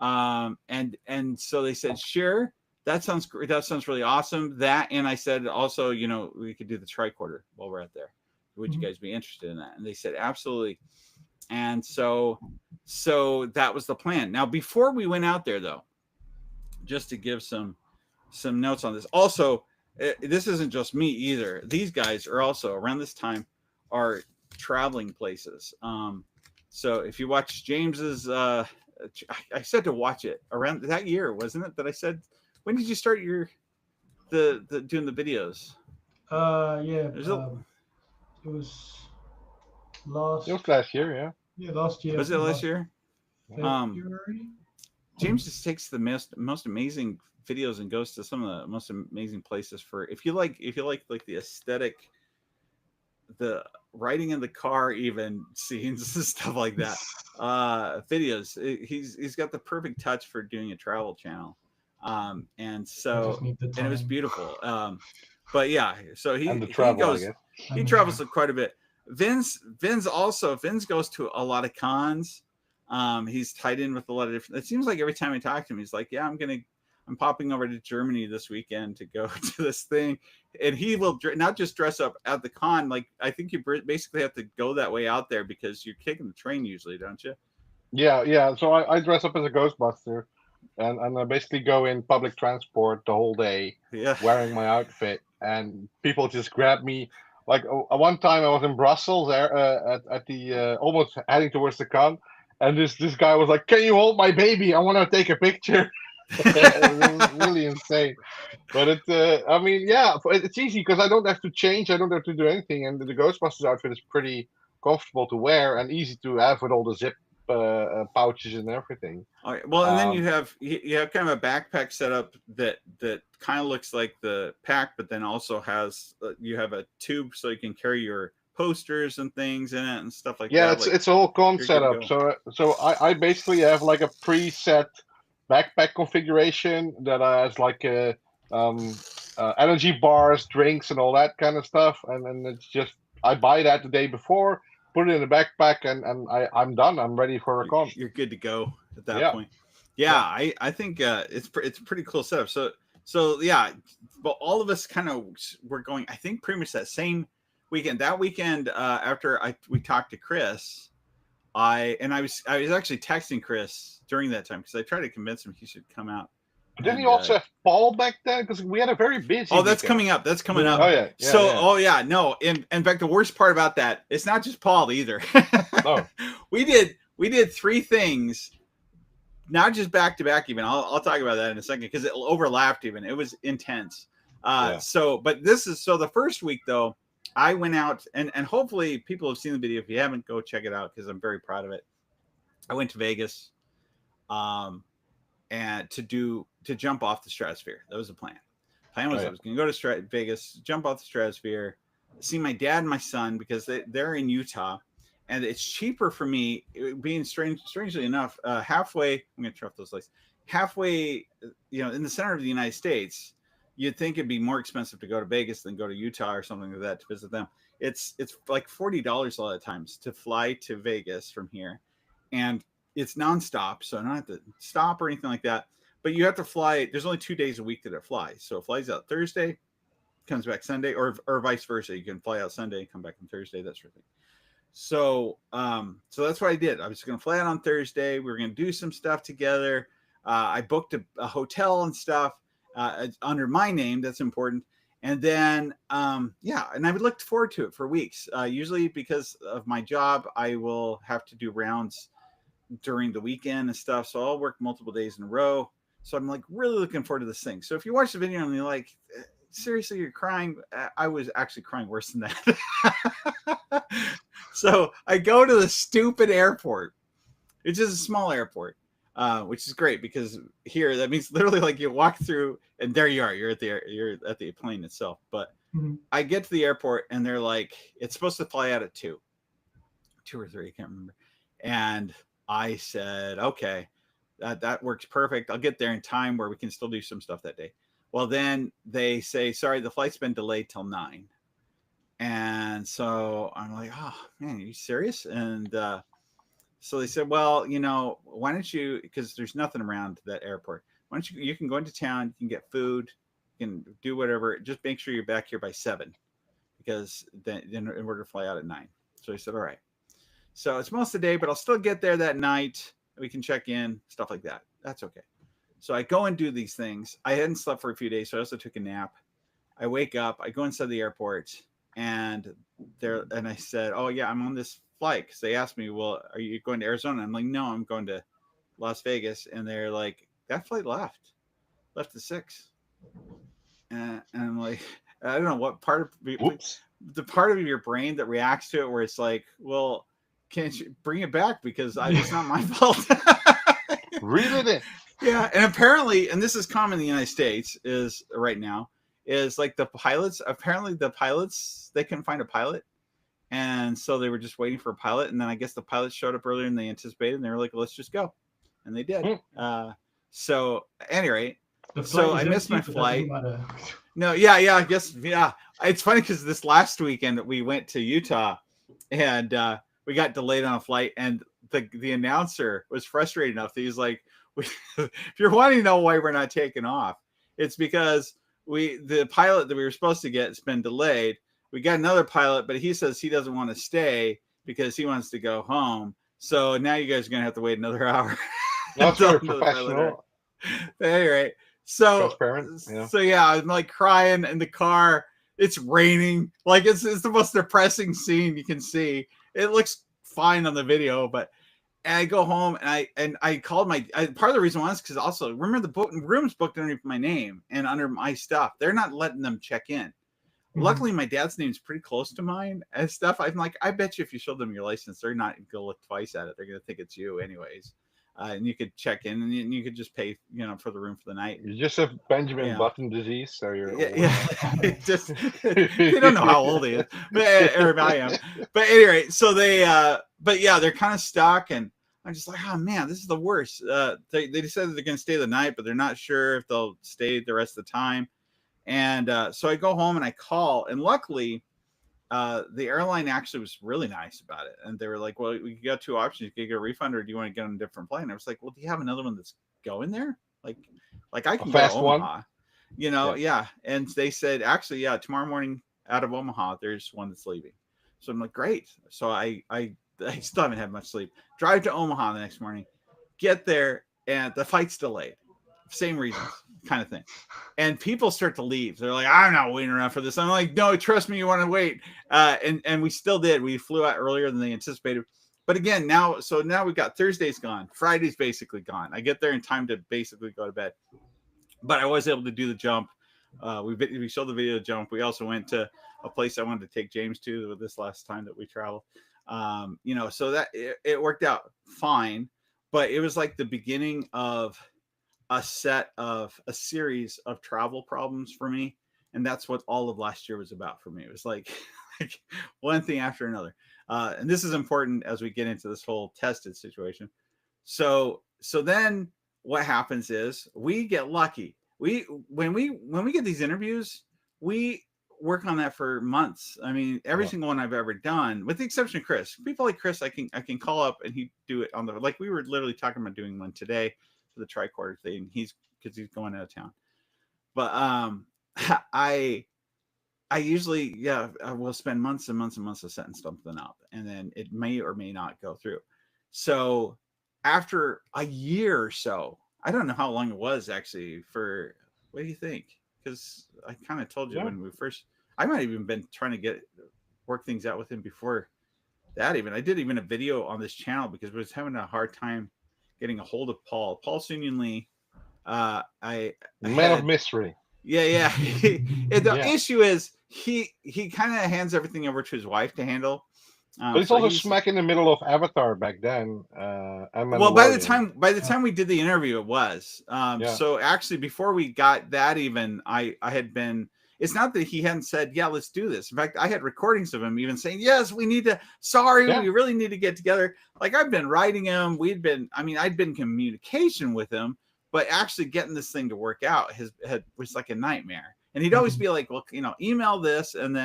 And so they said, sure, that sounds great. That sounds really awesome. That, and I said, also, we could do the tricorder while we're out there. Would you guys be interested in that? And they said, absolutely. And so that was the plan. Now, before we went out there, though, just to give some notes on this. Also, this isn't just me either. These guys are also around this time are traveling places. So if you watch James's, I said to watch it around that year, wasn't it? That I said, when did you start doing the videos? Yeah. It was last year, yeah. Yeah, last year. Was it last year? February? James just takes the most amazing videos and goes to some of the most amazing places for if you like like the aesthetic, the riding in the car, even scenes and stuff like that. Videos. He's got the perfect touch for doing a travel channel. And it was beautiful. But yeah, so he travels quite a bit. Vince goes to a lot of cons. He's tied in with a lot of different. It seems like every time I talk to him, he's like, "Yeah, I'm popping over to Germany this weekend to go to this thing," and he will not just dress up at the con. Like, I think you basically have to go that way out there because you're kicking the train usually, don't you? Yeah. So I dress up as a Ghostbuster, and I basically go in public transport the whole day, wearing my outfit, and people just grab me. Like one time I was in Brussels there at the almost heading towards the con. And this guy was like, "Can you hold my baby? I want to take a picture." It was really insane. But it's easy because I don't have to change. I don't have to do anything. And the Ghostbusters outfit is pretty comfortable to wear and easy to have with all the zip pouches and everything. All right. Well, and then you have kind of a backpack setup that kind of looks like the pack, but then also has you have a tube so you can carry your posters and things in it and stuff like that. Yeah, it's a whole con setup. So I basically have like a preset backpack configuration that has like energy bars, drinks, and all that kind of stuff. And then it's just I buy that the day before, put it in the backpack, and I'm done. I'm ready for a con. You're good to go at that point. Yeah. I think it's a pretty cool setup. So yeah, but all of us kind of were going. I think pretty much that same weekend. That weekend, after we talked to Chris, I was actually texting Chris during that time because I tried to convince him he should come out. But didn't you also have Paul back then? Because we had a very busy. Oh, that's coming up. That's coming up. Oh yeah. No. In fact, the worst part about that, it's not just Paul either. Oh. We did three things, not just back to back. Even I'll talk about that in a second because it overlapped. Even it was intense. But the first week though. I went out and hopefully people have seen the video. If you haven't, go check it out because I'm very proud of it. I went to Vegas, and to jump off the stratosphere. That was the plan. Plan was I was going to go to Vegas, jump off the stratosphere, see my dad and my son because they're in Utah, and it's cheaper for me. Being strangely enough, halfway. I'm going to turn off those lights. Halfway, in the center of the United States, you'd think it'd be more expensive to go to Vegas than go to Utah or something like that to visit them. It's like $40 a lot of times to fly to Vegas from here, and it's nonstop, so I don't have to stop or anything like that. But you have to fly. There's only 2 days a week that it flies. So it flies out Thursday, comes back Sunday, or vice versa. You can fly out Sunday, come back on Thursday, that sort of thing. So so that's what I did. I was going to fly out on Thursday. We were going to do some stuff together. I booked a hotel and stuff under my name. That's important. And then, and I would look forward to it for weeks. Usually because of my job, I will have to do rounds during the weekend and stuff. So I'll work multiple days in a row. So I'm like really looking forward to this thing. So if you watch the video and you're like, seriously, you're crying, I was actually crying worse than that. So I go to the stupid airport. It's just a small airport, which is great because here that means literally like you walk through and there you are. You're at the plane itself. But I get to the airport and they're like, it's supposed to fly out at 2 or 3, I can't remember. And I said, okay, that works perfect. I'll get there in time where we can still do some stuff that day. Well, then they say, sorry, the flight's been delayed till 9. And so I'm like, oh man, are you serious? And so they said, well, why don't you, because there's nothing around that airport. Why don't you can go into town, you can get food, you can do whatever. Just make sure you're back here by 7 because then in order to fly out at 9. So I said, all right. So it's most of the day, but I'll still get there that night. We can check in, stuff like that. That's okay. So I go and do these things. I hadn't slept for a few days, so I also took a nap. I wake up, I go inside the airport, and I said, oh yeah, I'm on this flight. Because they asked me, well, are you going to Arizona? I'm like, no, I'm going to Las Vegas. And they're like, that flight left at 6. And I'm like, I don't know what part of the part of your brain that reacts to it where it's like, well, can't you bring it back because it's not my fault. Really? Yeah, and apparently, and this is common in the United States is right now, is like the pilots, apparently the pilots, they couldn't find a pilot. And so they were just waiting for a pilot. And then I guess the pilot showed up earlier than they anticipated. And they were like, let's just go. And they did. So at any rate, so I missed my flight. No, yeah, I guess, yeah. It's funny because this last weekend we went to Utah and we got delayed on a flight. And the announcer was frustrated enough that he's like, if you're wanting to know why we're not taking off, it's because the pilot that we were supposed to get has been delayed. We got another pilot, but he says he doesn't want to stay because he wants to go home. So now you guys are going to have to wait another hour. That's very professional. Anyway, so yeah, I'm like crying in the car. It's raining. Like it's the most depressing scene you can see. It looks fine on the video, but I go home and I called part of the reason was because also remember the room's booked underneath my name and under my stuff. They're not letting them check in. Luckily, my dad's name's pretty close to mine and stuff. I'm like, I bet you if you show them your license, they're not going to look twice at it. They're going to think it's you anyways. And you could check in and you could just pay, for the room for the night. You just have Benjamin Button disease, so you're just they don't know how old he is, or I am. But anyway, so they're kind of stuck, and I'm just like, oh man, this is the worst. They decided they're going to stay the night, but they're not sure if they'll stay the rest of the time. And so I go home and I call, and luckily, the airline actually was really nice about it. And they were like, well, we got 2 options. You can get a refund or do you want to get on a different plane? I was like, well, do you have another one that's going there? Like I can go to Omaha, Yeah. And they said, actually, yeah, tomorrow morning out of Omaha, there's one that's leaving. So I'm like, great. So I still haven't had much sleep. Drive to Omaha the next morning, get there, and the flight's delayed. Same reasons, kind of thing. And people start to leave. They're like, I'm not waiting around for this. I'm like, no, trust me, you want to wait. And we still did. We flew out earlier than they anticipated. But again, now we've got Thursday's gone. Friday's basically gone. I get there in time to basically go to bed. But I was able to do the jump. We showed the video of the jump. We also went to a place I wanted to take James to this last time that we traveled. So that it worked out fine, but it was like the beginning of a series of travel problems for me. And that's what all of last year was about for me. It was like one thing after another. And this is important as we get into this whole tested situation. So then what happens is we get lucky. When we get these interviews, we work on that for months. I mean, every single one I've ever done, with the exception of Chris. People like Chris, I can call up and he do it on the, like we were literally talking about doing one today for the tricorder thing. Because he's going out of town. But I usually I will spend months and months and months of setting something up, and then it may or may not go through. So after a year or so, I don't know how long it was actually for. What do you think? Because I kind of told you when we first. I might have even been trying to work things out with him before that. I did a video on this channel because I was having a hard time getting a hold of Paul Sunyan Lee. Man of mystery. Yeah. The issue is he kind of hands everything over to his wife to handle. But he's also smack in the middle of Avatar back then. Well, by the time we did the interview, it was. So actually, before we got that, even I had been. It's not that he hadn't said, "Yeah, let's do this." In fact, I had recordings of him even saying, "Yes, we need to. We really need to get together." Like I've been writing him. I'd been in communication with him. But actually getting this thing to work out was like a nightmare. And he'd always be like, well, email this and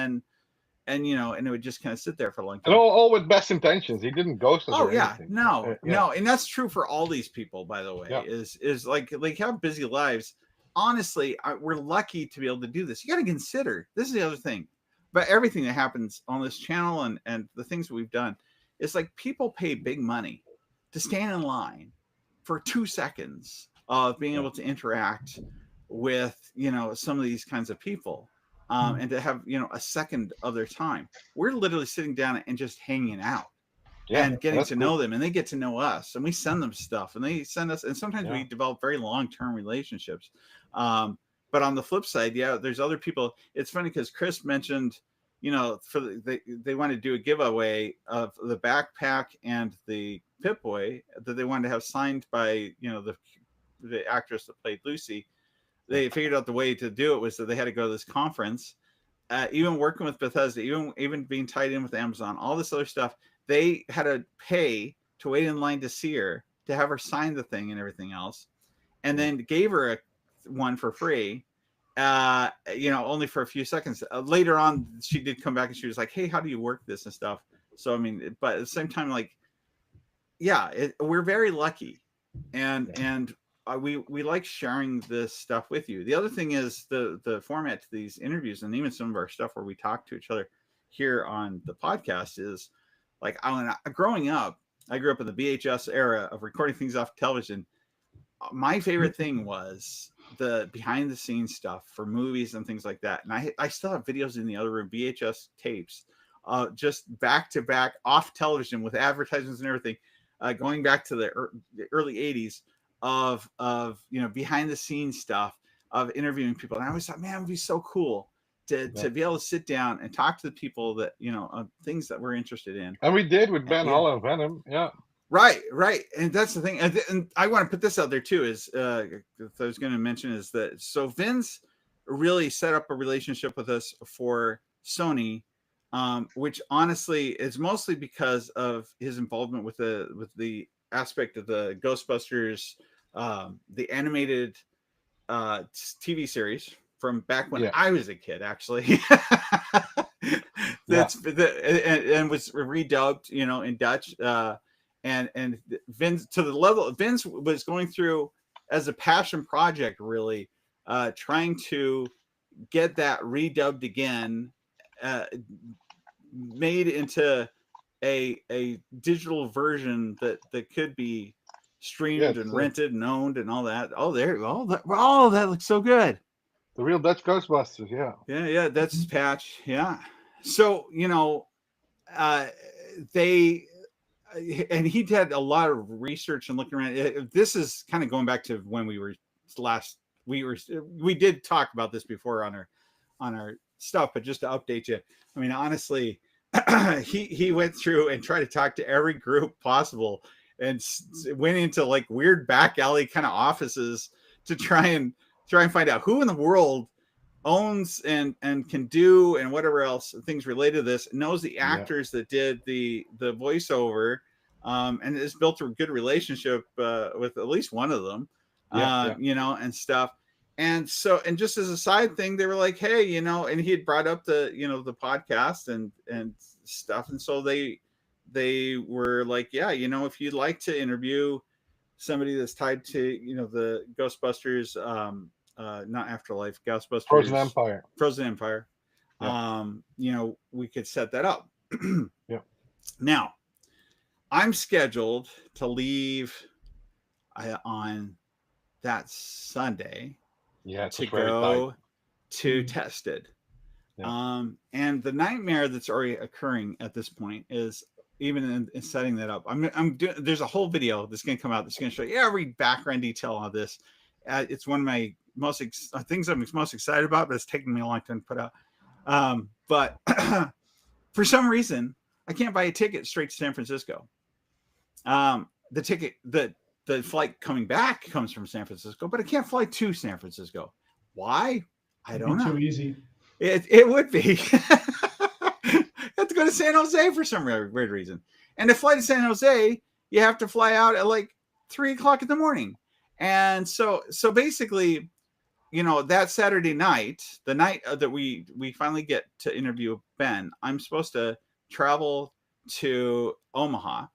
it would just kind of sit there for a long time. And all with best intentions. He didn't ghost us. Anything. No. And that's true for all these people, by the way, is like have busy lives. Honestly, we're lucky to be able to do this. You got to consider, this is the other thing, but everything that happens on this channel and the things that we've done, is like people pay big money to stand in line for 2 seconds of being able to interact with, some of these kinds of people, and to have, a second of their time. We're literally sitting down and just hanging out and getting to know them, and they get to know us, and we send them stuff and they send us, and sometimes we develop very long-term relationships. But on the flip side, there's other people. It's funny because Chris mentioned, they want to do a giveaway of the backpack and the Pip-Boy that they wanted to have signed by, the actress that played Lucy. They figured out the way to do it was that they had to go to this conference, even working with Bethesda, even being tied in with Amazon, all this other stuff. They had to pay to wait in line to see her, to have her sign the thing and everything else, and then gave her one for free, only for a few seconds. Later on, she did come back and she was like, "Hey, how do you work this and stuff?" So, but at the same time, like, we're very lucky, and we like sharing this stuff with you. The other thing is the format to these interviews, and even some of our stuff where we talk to each other here on the podcast, is like, growing up, I grew up in the VHS era of recording things off television. My favorite thing was the behind the scenes stuff for movies and things like that. And I still have videos in the other room, VHS tapes, just back to back off television with advertisements and everything, going back to the early 80s. Of behind the scenes stuff of interviewing people, and I always thought, man, it would be so cool to be able to sit down and talk to the people that things that we're interested in. And we did with Ben Hall and Venom, right, and that's the thing. And I want to put this out there too, is I was going to mention is that so Vince really set up a relationship with us for Sony, which honestly is mostly because of his involvement with the aspect of the Ghostbusters, the animated TV series from back when I was a kid, actually. And was redubbed, in Dutch. And Vince, to the level Vince was going through as a passion project, really trying to get that redubbed again, made into a digital version that could be streamed and rented and owned and all that. That looks so good. The real Dutch Ghostbusters, yeah, that's his patch. So they and he had a lot of research and looking around. This is kind of going back to when we did talk about this before on our stuff, but just to update you, I mean, honestly, he went through and tried to talk to every group possible and went into like weird back alley kind of offices to try and find out who in the world owns and can do and whatever else things related to this, knows the actors that did the voiceover, and has built a good relationship with at least one of them, you know, and stuff. And so, and just as a side thing, they were like, hey, you know, and he had brought up the, you know, the podcast and stuff. And so they were like, yeah, you know, if you'd like to interview somebody that's tied to, you know, the Ghostbusters, not Afterlife, Ghostbusters, Frozen Empire, you know, we could set that up. Now, I'm scheduled to leave on that Sunday to go to Tested. And the nightmare that's already occurring at this point is even in setting that up. I'm doing. There's a whole video that's going to come out that's going to show you every background detail on this. It's one of my things I'm most excited about, but it's taken me a long time to put out. But for some reason, I can't buy a ticket straight to San Francisco. The ticket the flight coming back comes from San Francisco, but I can't fly to San Francisco. Why? I don't know. Too easy. It would be. You have to go to San Jose for some weird reason. And to fly to San Jose, you have to fly out at like 3:00 in the morning. And so basically, you know, that Saturday night, the night that we finally get to interview Ben, I'm supposed to travel to Omaha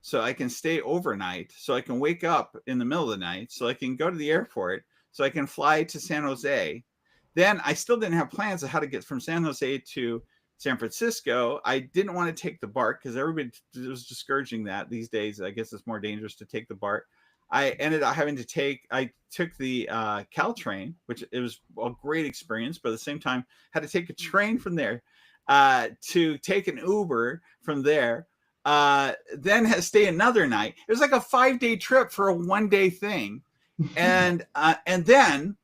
so I can stay overnight, so I can wake up in the middle of the night, so I can go to the airport, so I can fly to San Jose. Then I still didn't have plans of how to get from San Jose to San Francisco. I didn't want to take the BART because everybody was discouraging that these days. I guess it's more dangerous to take the BART. I ended up having to I took the Caltrain, which it was a great experience, but at the same time had to take a train from there to take an Uber from there. Then stay another night. It was like a 5-day trip for a 1-day thing. And then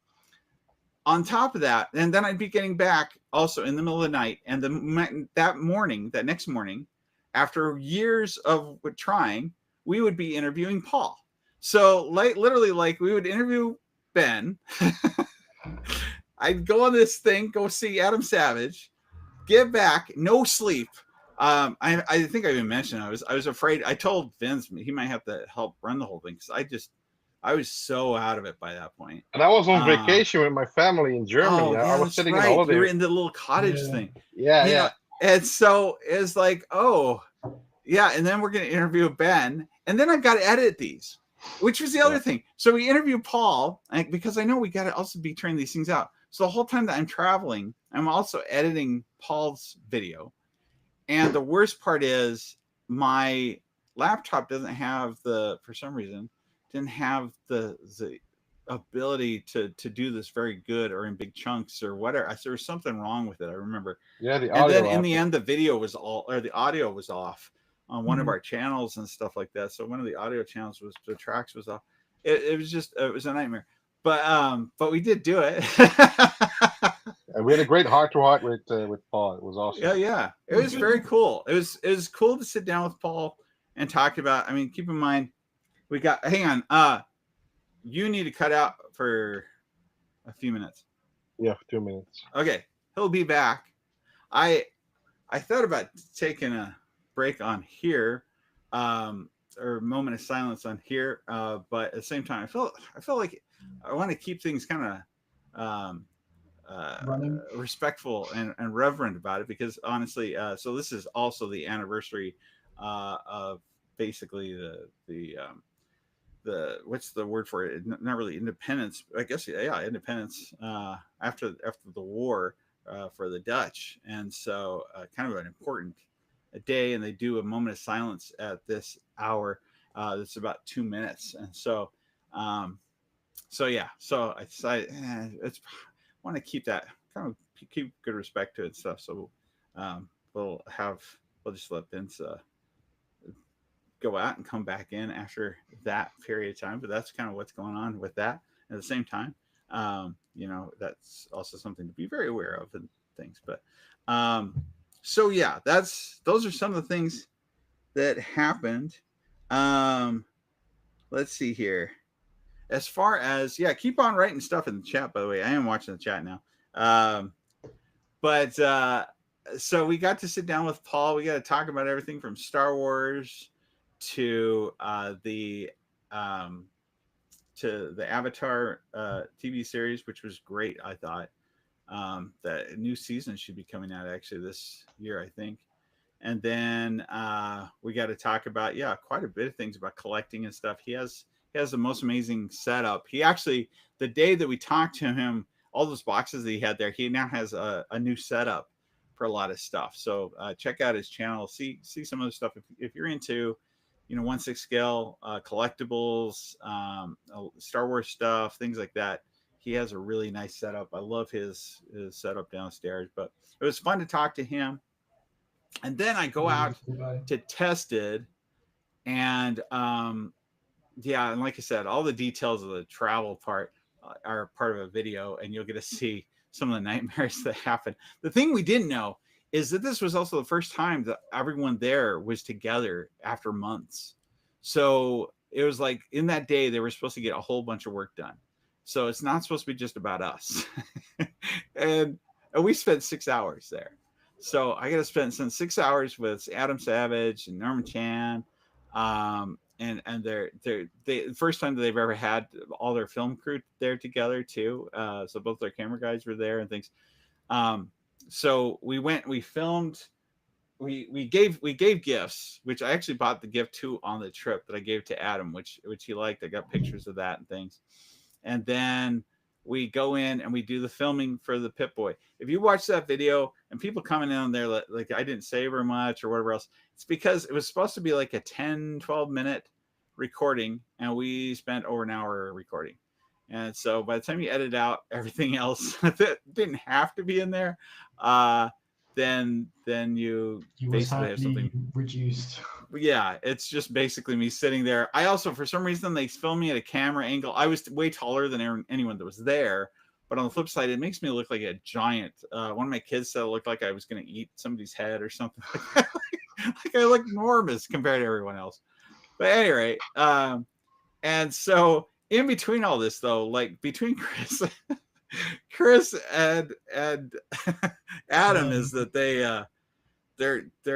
on top of that, and then I'd be getting back also in the middle of the night. And that next morning, after years of trying, we would be interviewing Paul. So literally we would interview Ben. I'd go on this thing, go see Adam Savage, get back, no sleep. I think I even mentioned I was afraid. I told Vince he might have to help run the whole thing because I was so out of it by that point. And I was on vacation with my family in Germany. I was sitting in holiday. You were in the little cottage thing. Yeah, you know, and so it's like, oh, yeah. And then we're going to interview Ben. And then I've got to edit these, which was the other thing. So we interview Paul because I know we got to also be turning these things out. So the whole time that I'm traveling, I'm also editing Paul's video. And the worst part is my laptop doesn't have for some reason, didn't have the ability to do this very good or in big chunks or whatever. There was something wrong with it. I remember. Yeah, the audio. And then in the end, the audio was off on one of our channels and stuff like that. So one of the audio channels the tracks was off. It was a nightmare. But we did do it. And we had a great heart-to-heart with Paul. It was awesome. Yeah. It was very cool. It was cool to sit down with Paul and talk about. I mean, keep in mind, hang on. You need to cut out for a few minutes. Yeah, 2 minutes. Okay. He'll be back. I thought about taking a break on here, or a moment of silence on here. But at the same time, I felt like I want to keep things kind of respectful and reverent about it, because honestly, so this is also the anniversary of basically the what's the word for it? Not really independence, I guess. Yeah, independence after the war for the Dutch, and so kind of an important day. And they do a moment of silence at this hour. That's about 2 minutes, and so yeah. So I decided want to keep that kind of keep good respect to it and stuff. So we'll just let Vince go out and come back in after that period of time. But that's kind of what's going on with that. At the same time, that's also something to be very aware of, and things. But so yeah, those are some of the things that happened. Let's see here. As far as keep on writing stuff in the chat. By the way, I am watching the chat now. But so we got to sit down with Paul. We got to talk about everything from Star Wars to the Avatar TV series, which was great. I thought that new season should be coming out actually this year, I think. And then we got to talk about quite a bit of things about collecting and stuff. He has the most amazing setup. He actually, the day that we talked to him, all those boxes that he had there, he now has a new setup for a lot of stuff. So check out his channel, see some of the stuff if you're into 1/6 scale collectibles, Star Wars stuff, things like that. He has a really nice setup. I love his setup downstairs. But it was fun to talk to him. And then I go out to Tested, and and like I said, all the details of the travel part are part of a video, and you'll get to see some of the nightmares that happen. The thing we didn't know is that this was also the first time that everyone there was together after months. So it was like in that day, they were supposed to get a whole bunch of work done. So it's not supposed to be just about us. and we spent 6 hours there. So I got to spend some 6 hours with Adam Savage and Norman Chan. And they're the first time that they've ever had all their film crew there together too. So both their camera guys were there and things. So we filmed, we gave gifts, which I actually bought the gift too on the trip that I gave to Adam, which he liked. I got pictures of that and things. And then we go in and we do the filming for the Pip-Boy. If you watch that video and people coming in on there like I didn't say very much or whatever else, it's because it was supposed to be like a 10-12 minute recording, and we spent over an hour recording. And so by the time you edit out everything else that didn't have to be in there, then you basically have something reduced. Yeah, it's just basically me sitting there. I also, for some reason, they filmed me at a camera angle. I was way taller than anyone that was there, but on the flip side, it makes me look like a giant. One of my kids said it looked like I was going to eat somebody's head or something like that. Like I look enormous compared to everyone else. But at any rate, and so in between all this, though, like between Chris and Adam, is that they're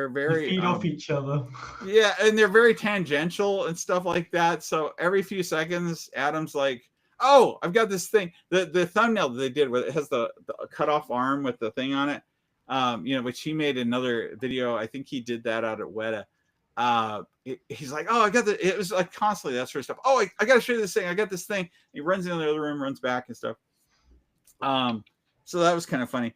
very feed off each other. Yeah, and they're very tangential and stuff like that. So every few seconds, Adam's like, "Oh, I've got this thing." The thumbnail that they did where it has the cut off arm with the thing on it, which he made another video. I think he did that out at Weta. He's like, "Oh, I got the." It was like constantly that sort of stuff. "Oh, I got to show you this thing. I got this thing." He runs into the other room, runs back and stuff. So that was kind of funny.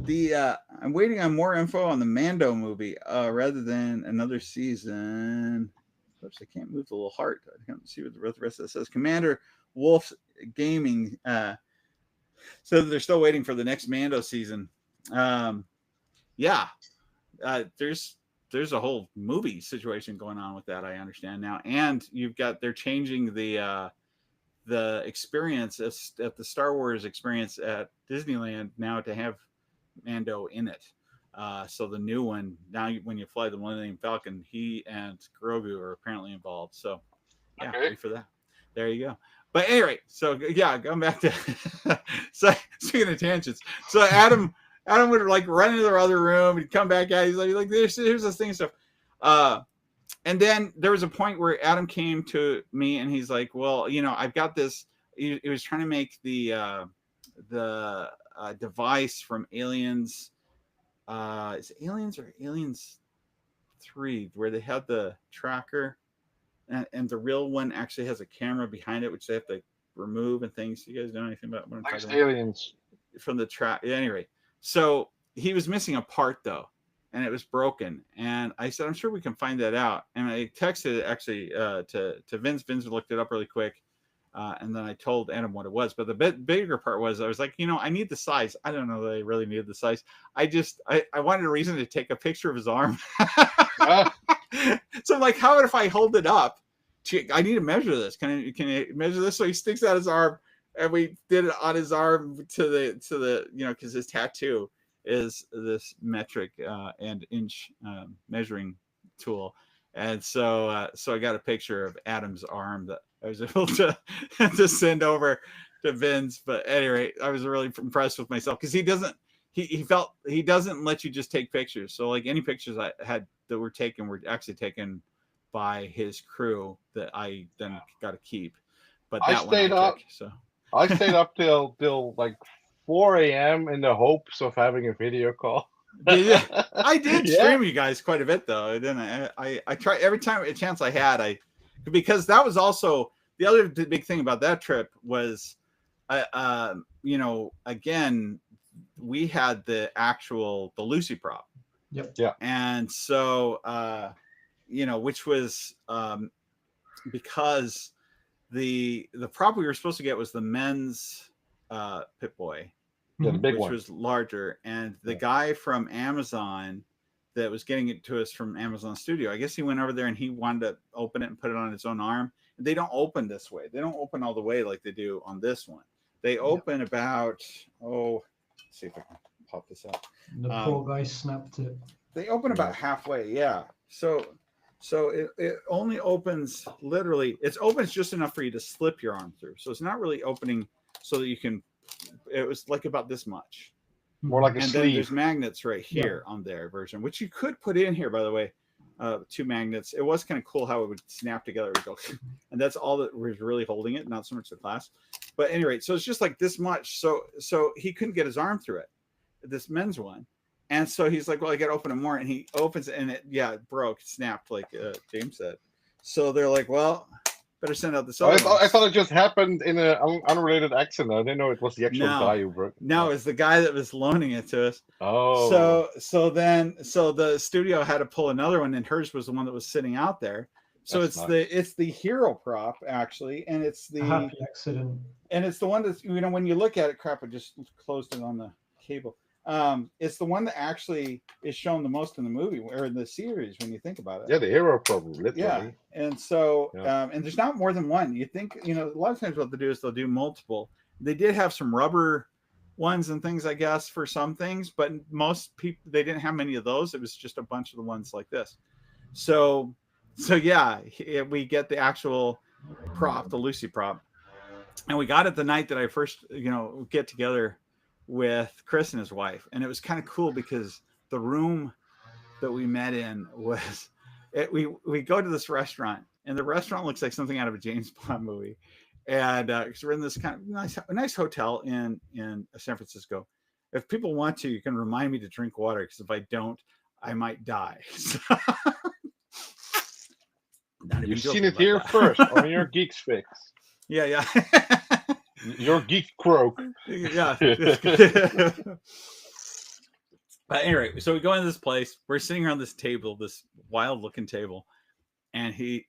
I'm waiting on more info on the Mando movie rather than another season. Oops, I can't move the little heart. I can't see what the rest of it says. Commander Wolf Gaming. So they're still waiting for the next Mando season. There's a whole movie situation going on with that, I understand now. And they're changing the experience at the Star Wars experience at Disneyland now to have Mando in it. So the new one, now when you fly the Millennium Falcon, he and Grogu are apparently involved. So wait for that. There you go. But anyway, so going back to so speaking of tangents. So Adam would like run into the other room, he'd come back out, he's like here's this thing and stuff. And then there was a point where Adam came to me and he's like, "Well, I've got this." He was trying to make the device from Aliens. Is it Aliens or Aliens 3, where they had the tracker, and the real one actually has a camera behind it, which they have to remove and things. You guys know anything about what I'm talking about? Aliens from the track. Anyway, so he was missing a part though, and it was broken. And I said, "I'm sure we can find that out." And I texted it actually to Vince. Vince looked it up really quick. And then I told Adam what it was. But the bigger part was, I was like, I need the size. I don't know that I really needed the size. I wanted a reason to take a picture of his arm. So I'm like, how about if I hold it up? I need to measure this. Can you measure this? So he sticks out his arm, and we did it on his arm to the because his tattoo is this metric and inch measuring tool. And so I got a picture of Adam's arm that I was able to send over to Vince. But at any rate, I was really impressed with myself because he doesn't let you just take pictures. So like any pictures I had that were taken were actually taken by his crew that I then got to keep. But that I stayed up till like 4 a.m. in the hopes of having a video call. Yeah, I did stream you guys quite a bit though. I try every time a chance I had. Because that was also the other big thing about that trip was, again, we had the Lucy prop. Yep. Yeah. And so, which was because the prop we were supposed to get was the men's Pip-Boy. Yeah, the big which one. was larger. And the guy from Amazon that was getting it to us from Amazon Studio, I guess he went over there and he wanted to open it and put it on his own arm. They don't open this way. They don't open all the way like they do on this one. They open about, let's see if I can pop this up. The poor guy snapped it. They open about halfway, yeah. So it only opens literally, it opens just enough for you to slip your arm through. So it's not really opening so that you can, it was like about this much. More like a sleeve. Then there's magnets right here on their version, which you could put in here, by the way. 2 magnets. It was kind of cool how it would snap together. And that's all that was really holding it, not so much the glass. But at any rate, so it's just like this much. So he couldn't get his arm through it, this men's one. And so he's like, well, I got to open it more. And he opens it and it broke, snapped, like James said. So they're like, well, better send out this other I thought it just happened in an unrelated accident. I didn't know it was the actual guy who broke it. No, it's the guy that was loaning it to us. Oh. So the studio had to pull another one, and hers was the one that was sitting out there. So it's the hero prop actually, and it's the happy accident. And it's the one that's, when you look at it, crap, I just closed it on the cable. It's the one that actually is shown the most in the movie or in the series when you think about it. Yeah, the hero problem, literally. Yeah, and so and there's not more than one. You think, a lot of times what they do is they'll do multiple. They did have some rubber ones and things, I guess, for some things, but most people, they didn't have many of those. It was just a bunch of the ones like this. So yeah, we get the actual prop, the Lucy prop, and we got it the night that I first, get together with Chris and his wife. And it was kind of cool because the room that we met in was, we go to this restaurant, and the restaurant looks like something out of a James Bond movie. And because we're in this kind of nice hotel in San Francisco. If people want to, you can remind me to drink water, because if I don't, I might die. You've seen it here first on your Geek's Fix. Yeah. Your Geek Croak. Yeah. But anyway, so we go into this place. We're sitting around this table, this wild looking table. And he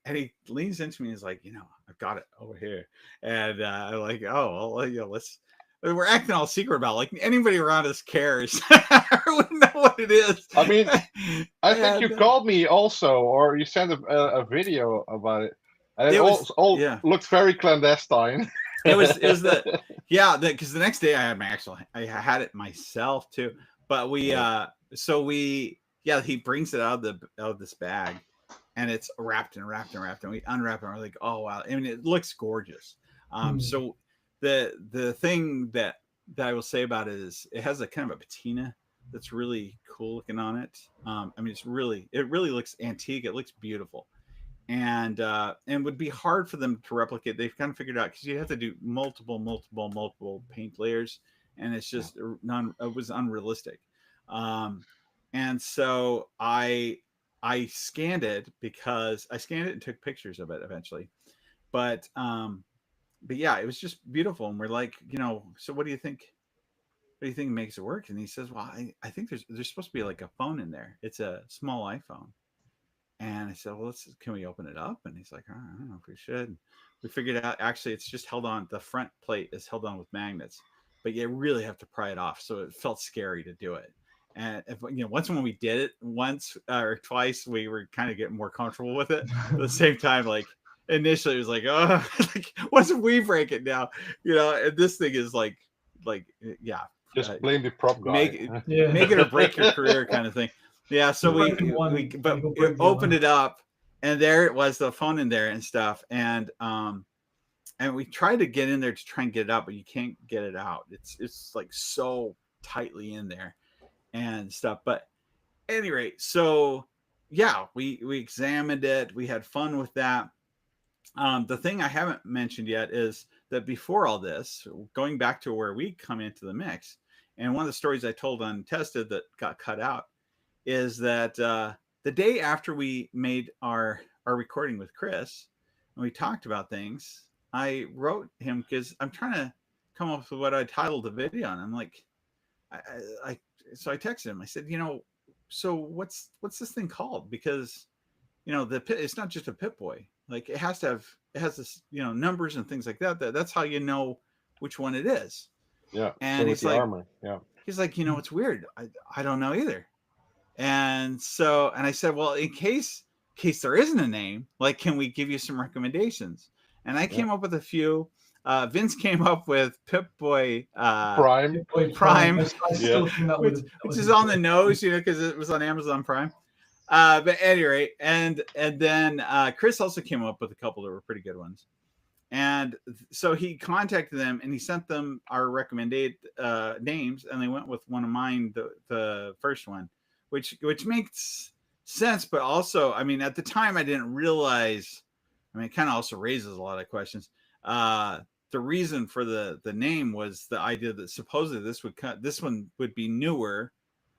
leans into me and he's like, I've got it over here. And I'm like, oh, well, let's. We're acting all secret about it. Like anybody around us cares. I wouldn't know what it is. I mean, I think you called me also, or you sent a video about it. And it all looked very clandestine. It was because the next day I had it myself too. But he brings it out of this bag, and it's wrapped and we unwrap it and we're like, oh wow. I mean, it looks gorgeous. So the thing that I will say about it is it has a kind of a patina that's really cool looking on it. I mean, it really looks antique. It looks beautiful. And would be hard for them to replicate. They've kind of figured out, because you have to do multiple paint layers, and it's just it was unrealistic. And so I scanned it, because I scanned it and took pictures of it eventually. But yeah, it was just beautiful. And we're like, so what do you think? What do you think makes it work? And he says, well, I think there's supposed to be like a phone in there. It's a small iPhone. And I said, well, can we open it up? And he's like, I don't know if we should. We figured out, actually, it's just held on. The front plate is held on with magnets, but you really have to pry it off. So it felt scary to do it. And once when we did it once or twice, we were kind of getting more comfortable with it. At the same time, like initially it was like, oh, like, what if we break it now? And this thing is like, just blame the prop guy. Make it or break your career kind of thing. Yeah, so we opened it up, and there it was, the phone in there and stuff, and we tried to get in there to try and get it out, but you can't get it out. It's like so tightly in there and stuff. But at any rate, so yeah, we examined it. We had fun with that. The thing I haven't mentioned yet is that before all this, going back to where we come into the mix, and one of the stories I told on Tested that got cut out is that the day after we made our recording with Chris, and we talked about things, I wrote him because I'm trying to come up with what I titled the video, and I'm like, so I texted him. I said, so what's this thing called? Because it's not just a Pip-Boy. Like it has this, numbers and things like that. That's how you know which one it is. Yeah. And he's like, armor. Yeah. He's like, it's weird. I don't know either. And I said, well, in case there isn't a name, like, can we give you some recommendations? And I came up with a few. Vince came up with Pip-Boy Prime, which is on the nose, because it was on Amazon Prime. But at any rate, and then Chris also came up with a couple that were pretty good ones. And so he contacted them and he sent them our recommended names, and they went with one of mine, the first one, which makes sense. But also, I mean, at the time I didn't realize, it kind of also raises a lot of questions. The reason for the name was the idea that supposedly this one would be newer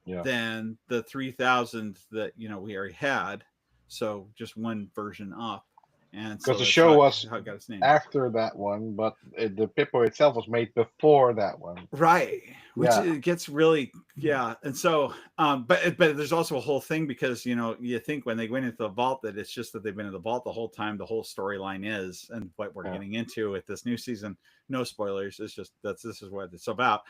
than the 3000 that we already had, so just one version up. And because the show was after that one, but the Pip-Boy itself was made before that one, right? Which it gets really and so but there's also a whole thing, because you think when they went into the vault that it's just that they've been in the vault the whole time. The whole storyline is, and what we're getting into with this new season, no spoilers, it's just this is what it's about,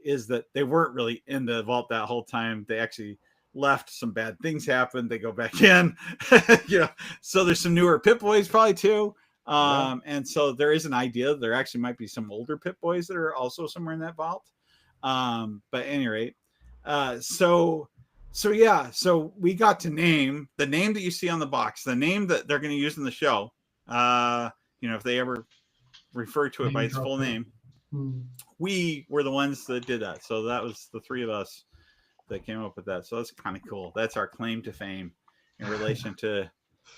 is that they weren't really in the vault that whole time. They actually left, some bad things happened, they go back in. So there's some newer Pip-Boys probably too, and so there is an idea there actually might be some older Pip-Boys that are also somewhere in that vault. But at any rate, so we got to name the name that you see on the box, the name that they're going to use in the show, if they ever refer to it by its full name. We were the ones that did that, so that was the three of us that came up with that. So that's kind of cool. That's our claim to fame in relation to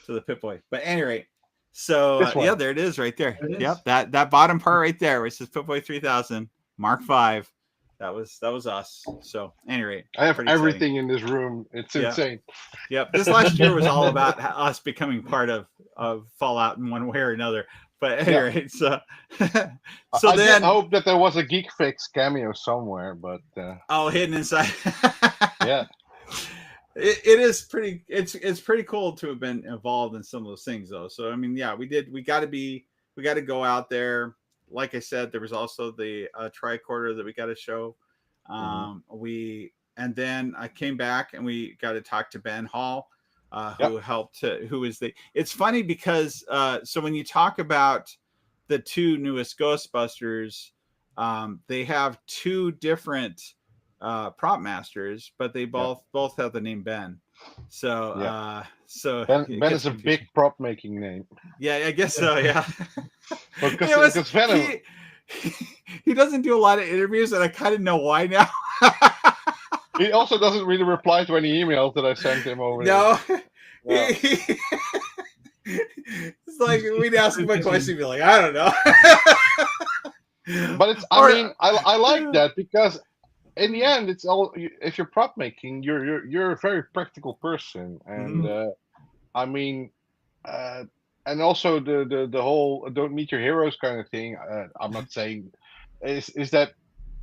the Pip-Boy. But at any rate, so there it is right there. Yep, that bottom part right there, which says Pip-Boy 3000 Mark V. That was us. So at any rate, I have everything in this room. It's insane. Yep. This last year was all about us becoming part of Fallout in one way or another. But at any rate, so I did hope that there was a Geek Fix cameo somewhere, but hidden inside. Yeah. It is pretty. It's pretty cool to have been involved in some of those things, though. So I mean, we got to go out there. Like I said, there was also the tricorder that we got to show. And then I came back and we got to talk to Ben Hall, who helped. It's funny because so when you talk about the two newest Ghostbusters, they have two different prop masters, but they both have the name Ben. So so Ben is a big prop making name. Yeah, I guess so. Yeah. Because Venom, he doesn't do a lot of interviews, and I kind of know why now. He also doesn't really reply to any emails that I sent him over. No. It's like we'd ask him a question, he'd be like, I don't know. But I like that, because in the end, it's all, if you're prop making, you're a very practical person, and and also the whole don't meet your heroes kind of thing. I'm not saying is that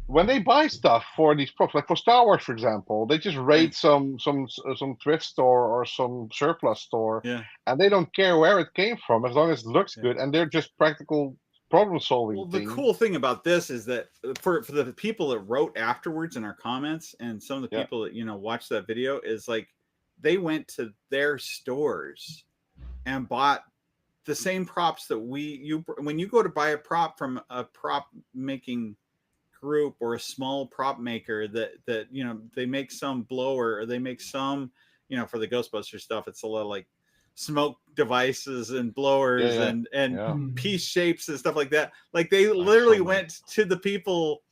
when they buy stuff for these props, like for Star Wars, for example, they just raid some thrift store or some surplus store, and they don't care where it came from as long as it looks good, and they're just practical problem solving. Well, the cool thing about this is that for the people that wrote afterwards in our comments, and some of the people that watched that video, is like they went to their stores and bought the same props that when you go to buy a prop from a prop making group or a small prop maker that you know, they make some blower or they make some, you know, for the Ghostbusters stuff, it's a lot of like smoke devices and blowers and piece shapes and stuff like that. Like they literally went to the people.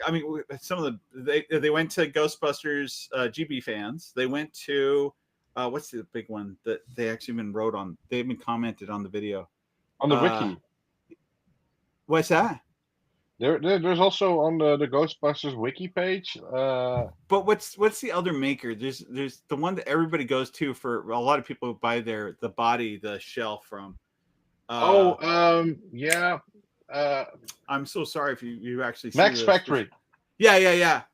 I mean, some of they went to Ghostbusters GB fans. They went to what's the big one that they actually even wrote on? They even commented on the video on the wiki. What's that? There's also on the Ghostbusters wiki page. But what's the other maker? There's the one that everybody goes to for a lot of people who buy the shell from. Yeah. I'm so sorry if you actually see Max Factory. Yeah.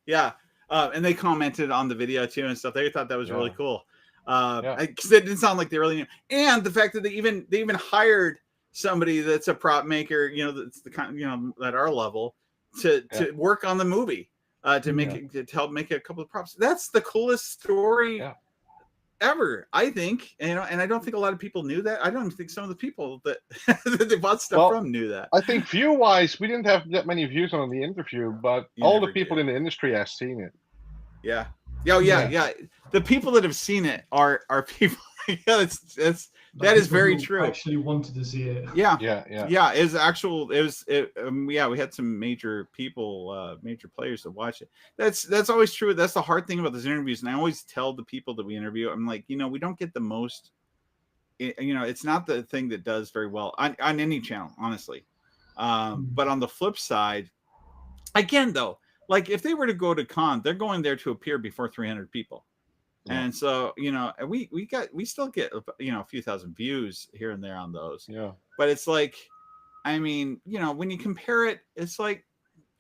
And they commented on the video too and stuff. They thought that was really cool. Because it didn't sound like they really knew. And the fact that they even hired somebody that's a prop maker, you know, that's the kind, you know, at our level to work on the movie, to make it, to help make a couple of props. That's the coolest story ever, I think. And, you know, and I don't think a lot of people knew that. I don't think some of the people that, that they bought stuff from knew that. I think view-wise, we didn't have that many views on the interview, but all the people in the industry have seen it. Yeah. The people that have seen it are people. That is very true. Actually wanted to see it. Yeah. We had some major people, major players that watch it. That's always true. That's the hard thing about those interviews. And I always tell the people that we interview, I'm like, you know, we don't get the most, you know, it's not the thing that does very well on any channel, honestly. But on the flip side, again, though, like if they were to go to con, they're going there to appear before 300 people. And so, you know, we still get, you know, a few thousand views here and there on those. Yeah. But it's like, I mean, you know, when you compare it, it's like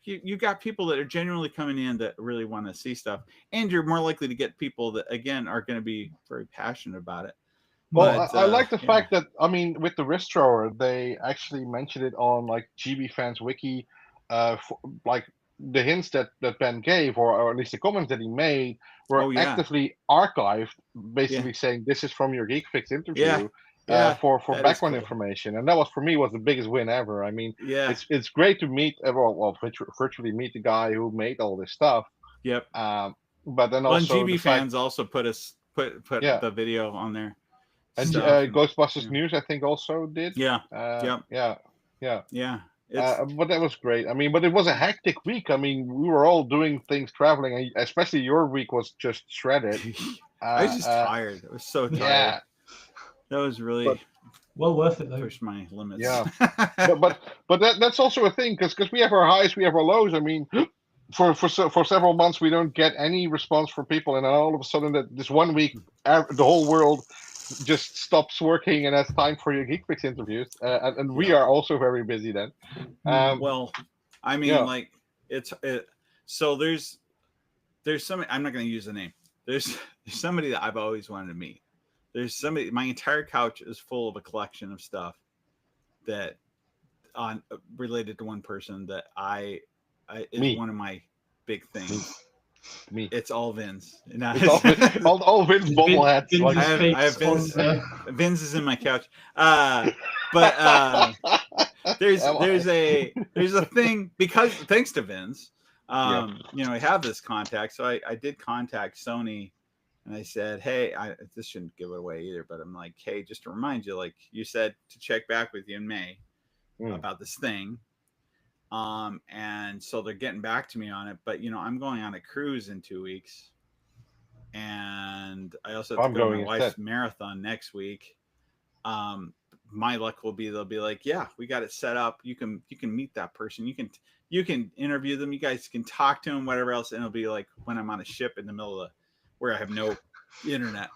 you got people that are genuinely coming in that really want to see stuff. And you're more likely to get people that, again, are going to be very passionate about it. Well, I like the fact that, I mean, with the wrist thrower, they actually mentioned it on like GB Fans Wiki, like the hints that Ben gave, or at least the comments that he made, were actively archived, basically saying this is from your Geek Fix interview for background information. And that was, for me, was the biggest win ever. I mean, it's great to meet, virtually meet the guy who made all this stuff. Yep. But then also GB Fans also put the video on there. And Ghostbusters News, I think, also did. Yeah. But that was great. I mean, but it was a hectic week. I mean, we were all doing things, traveling, and especially your week was just shredded. I was just tired. I was so tired. Yeah. That was really well worth it, though. Push my limits. Yeah. but that's also a thing, because we have our highs, we have our lows. I mean, for several months we don't get any response from people, and then all of a sudden that this one week the whole world just stops working and has time for your Geek Fix interviews, and we are also very busy then. Well, I mean, like so there's somebody, I'm not going to use the name. There's somebody that I've always wanted to meet. There's somebody. My entire couch is full of a collection of stuff that related to one person that is one of my big things. Me. It's all Vin's. It's all Vin's bobbleheads. Like, I have Vin's. Vin's is in my couch. But there's a thing, because thanks to Vin's, you know, I have this contact. So I did contact Sony, and I said, hey, this shouldn't give it away either, but I'm like, hey, just to remind you, like you said, to check back with you in May about this thing. And so they're getting back to me on it, but you know, I'm going on a cruise in 2 weeks, and I also have to go to my wife's marathon next week. My luck will be, they'll be like, yeah, we got it set up. You can meet that person. You can interview them. You guys can talk to them, whatever else. And it'll be like when I'm on a ship in the middle of where I have no internet.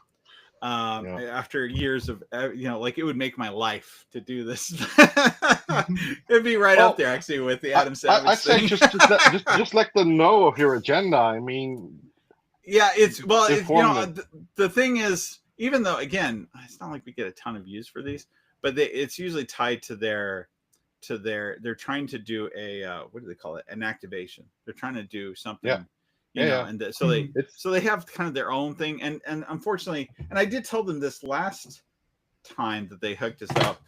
After years of, you know, like it would make my life to do this. It'd be right up there actually with the Adam Savage thing. I say just let them know of your agenda. I mean, yeah, you know, the thing is, even though, again, it's not like we get a ton of views for these, but it's usually tied to they're trying to do a what do they call it, an activation. They're trying to do something. You know, and so they have kind of their own thing, and unfortunately, and I did tell them this last time that they hooked us up.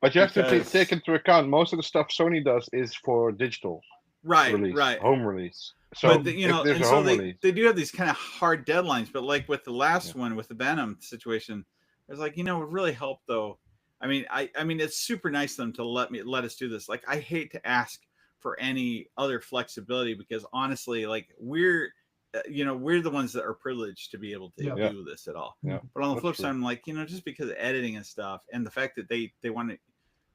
But you have to take into account, most of the stuff Sony does is for digital. home release. So but and so they do have these kind of hard deadlines. But like with the last one with the Venom situation, I was like, it would really help though. I mean, it's super nice of them to let us do this. Like, I hate to ask for any other flexibility because honestly, like we're the ones that are privileged to be able to do this at all. Yeah. But on the flip side, I'm like, just because of editing and stuff, and the fact that they want to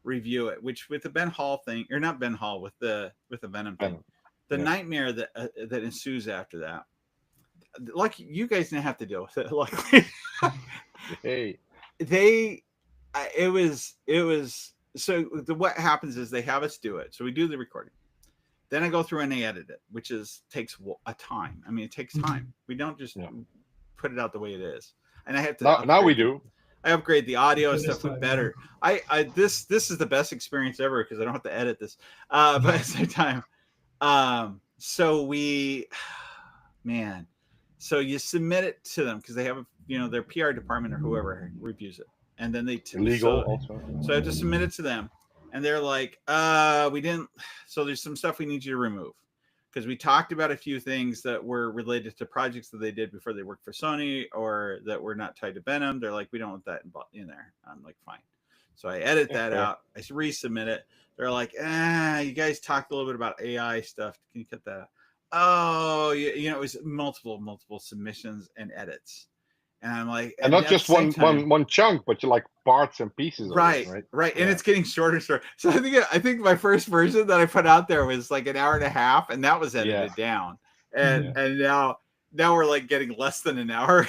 review it, which with the Ben Hall thing, or not Ben Hall, with the Venom thing, the nightmare that ensues after that, like you guys didn't have to deal with it. Luckily, it was so what happens is they have us do it. So we do the recording. Then I go through and I edit it, which takes a time. I mean, it takes time. We don't just put it out the way it is. And I have to. Now we do. I upgrade the audio and stuff with better. This is the best experience ever because I don't have to edit this. But at the same time, so you submit it to them because they have their PR department or whoever reviews it, and then they legal also. So I have to submit it to them, and they're like, we didn't. So there's some stuff we need you to remove because we talked about a few things that were related to projects that they did before they worked for Sony or that were not tied to Venom. They're like, we don't want that in there. I'm like, fine. So I edit that out. I resubmit it. They're like, you guys talked a little bit about AI stuff. Can you cut that out? Oh, it was multiple submissions and edits. And I'm like, and not just one chunk, but you like parts and pieces. Right. And it's getting shorter and shorter. So I think my first version that I put out there was like an hour and a half, and that was edited down. And now we're like getting less than an hour,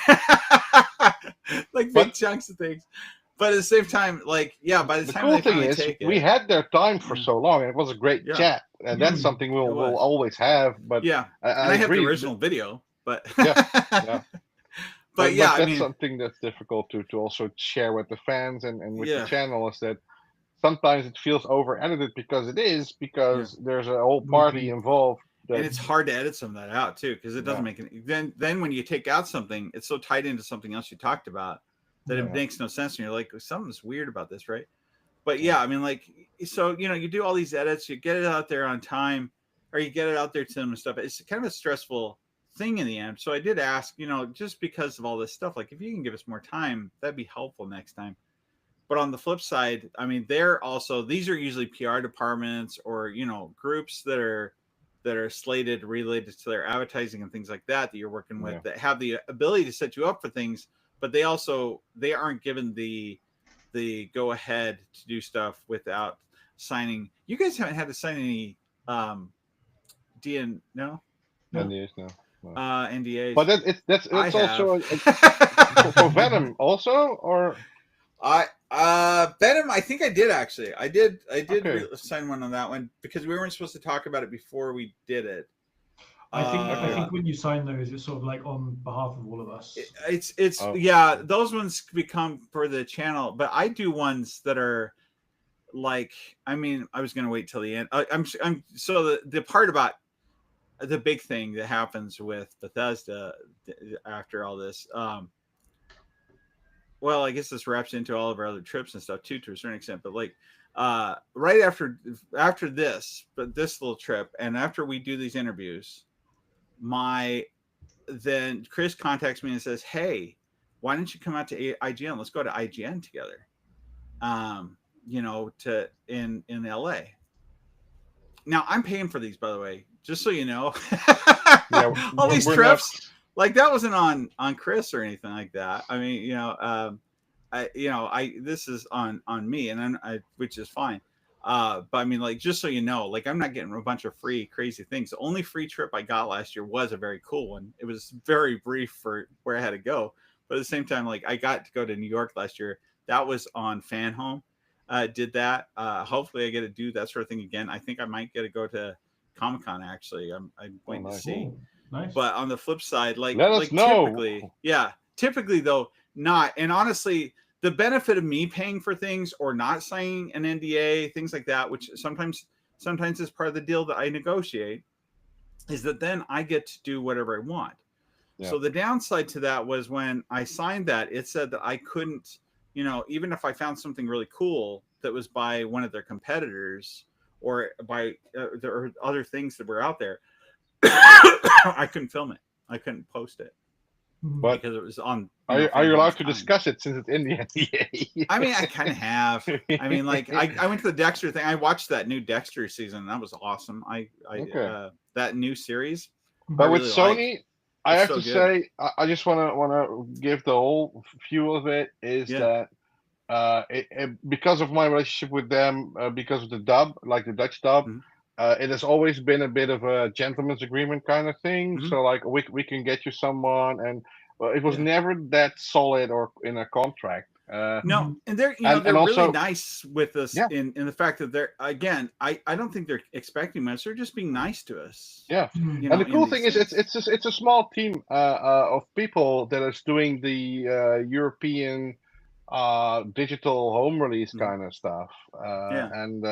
like big chunks of things. But at the same time, like, by the time cool thing is, we had their time for so long, and it was a great chat, and that's something we'll always have. But and I have the original video, but But that's something that's difficult to also share with the fans and with the channel is that sometimes it feels over edited because there's a whole party involved. And it's hard to edit some of that out too because it doesn't make any. Then when you take out something, it's so tied into something else you talked about that it makes no sense. And you're like, something's weird about this, right? But I mean, like, so you do all these edits, you get it out there on time, or you get it out there to them and stuff. It's kind of a stressful thing in the end. So I did ask, just because of all this stuff, like if you can give us more time, that'd be helpful next time. But on the flip side, I mean, these are usually PR departments or groups that are slated related to their advertising and things like that you're working with that have the ability to set you up for things, but they aren't given the go ahead to do stuff without signing. You guys haven't had to sign any NDAs, no. NDAs, but that's also for Venom also, or Venom. I think I did actually. I did sign one on that one because we weren't supposed to talk about it before we did it. I think when you sign those, it's sort of like on behalf of all of us. Those ones become for the channel, but I do ones that are like. I mean, I was going to wait till the end. I'm so the part about the big thing that happens with Bethesda after all this, well, I guess this wraps into all of our other trips and stuff too, to a certain extent. But like, right after this little trip, and after we do these interviews, then Chris contacts me and says, "Hey, why don't you come out to IGN? Let's go to IGN together." In LA. Now I'm paying for these, by the way, just so you know. All these trips, like that wasn't on Chris or anything like that. I mean, this is on me, and which is fine. But I mean, like, just so you know, like I'm not getting a bunch of free crazy things. The only free trip I got last year was a very cool one. It was very brief for where I had to go, but at the same time, like I got to go to New York last year. That was on Fan Home. Did that. Hopefully I get to do that sort of thing again. I think I might get to go to Comic-Con actually. I'm waiting to see. Nice. But on the flip side, like know. typically though not. And honestly, the benefit of me paying for things or not signing an NDA, things like that, which sometimes is part of the deal that I negotiate, is that then I get to do whatever I want. Yeah. So the downside to that was when I signed that, it said that I couldn't, even if I found something really cool that was by one of their competitors or by there are other things that were out there, I couldn't film it. I couldn't post it. But because it was on. Are you allowed to discuss it since it's in the NDA? I mean, I kind of have. I mean, like I went to the Dexter thing. I watched that new Dexter season. And that was awesome. That new series. But with Sony, I have to say, I just want to give the whole view of it is that because of my relationship with them, because of the dub, like the Dutch dub. It has always been a bit of a gentleman's agreement kind of thing. So like we can get you someone, and it was never that solid or in a contract. No, and they're they're also, really nice with us in the fact that they're again. I don't think they're expecting much. They're just being nice to us. Yeah, and the cool thing is it's a small team of people that is doing the European digital home release kind of stuff. And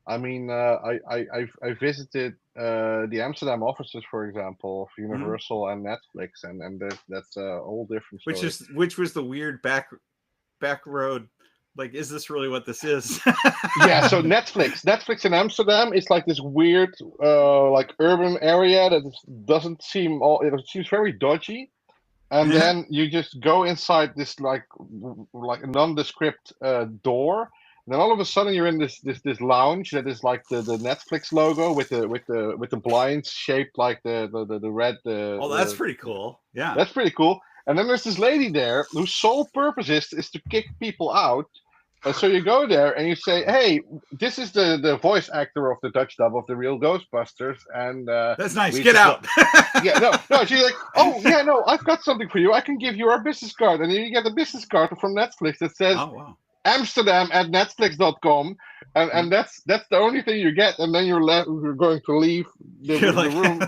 I mean, I visited the Amsterdam offices, for example, of Universal and Netflix, and that's a whole different story. Which was the weird back road. Like, is this really what this is? Yeah. So Netflix in Amsterdam is like this weird, like urban area that doesn't seem it seems very dodgy. And then you just go inside this like a nondescript door. And then all of a sudden you're in this lounge that is like the Netflix logo with the blinds shaped like the red. That's pretty cool. Yeah, that's pretty cool. And then there's this lady there whose sole purpose is to kick people out. And so you go there and you say, "Hey, this is the voice actor of the Dutch dub of the real Ghostbusters," and that's nice. Get out. No. She's like, "Oh yeah, no, I've got something for you. I can give you our business card," and then you get a business card from Netflix that says. Oh, wow. Amsterdam@netflix.com, and that's the only thing you get, and then you're going to leave the room,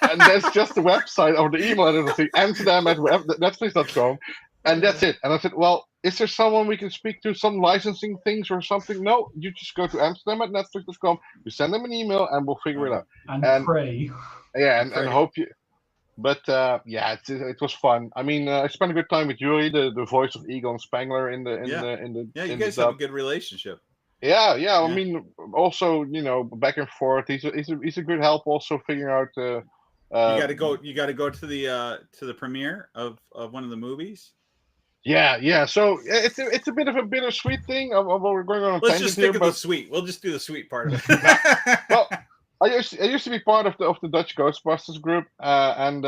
and that's just the website or the email address, Amsterdam@netflix.com, and that's it. And I said, well, is there someone we can speak to, some licensing things or something? No, you just go to Amsterdam@netflix.com, you send them an email, and we'll figure it out. And pray. Yeah, and hope you. But it was fun. I mean, I spent a good time with Yuri, the voice of Egon Spengler in the. You guys have a good relationship. Yeah. I mean, also back and forth. He's a good help. Also figuring out. You got to go. You got to go to the premiere of one of the movies. Yeah. So it's a bit of a bittersweet thing. We're going on. Let's just stick with the sweet. We'll just do the sweet part of it. Well. I used to be part of the Dutch Ghostbusters group, and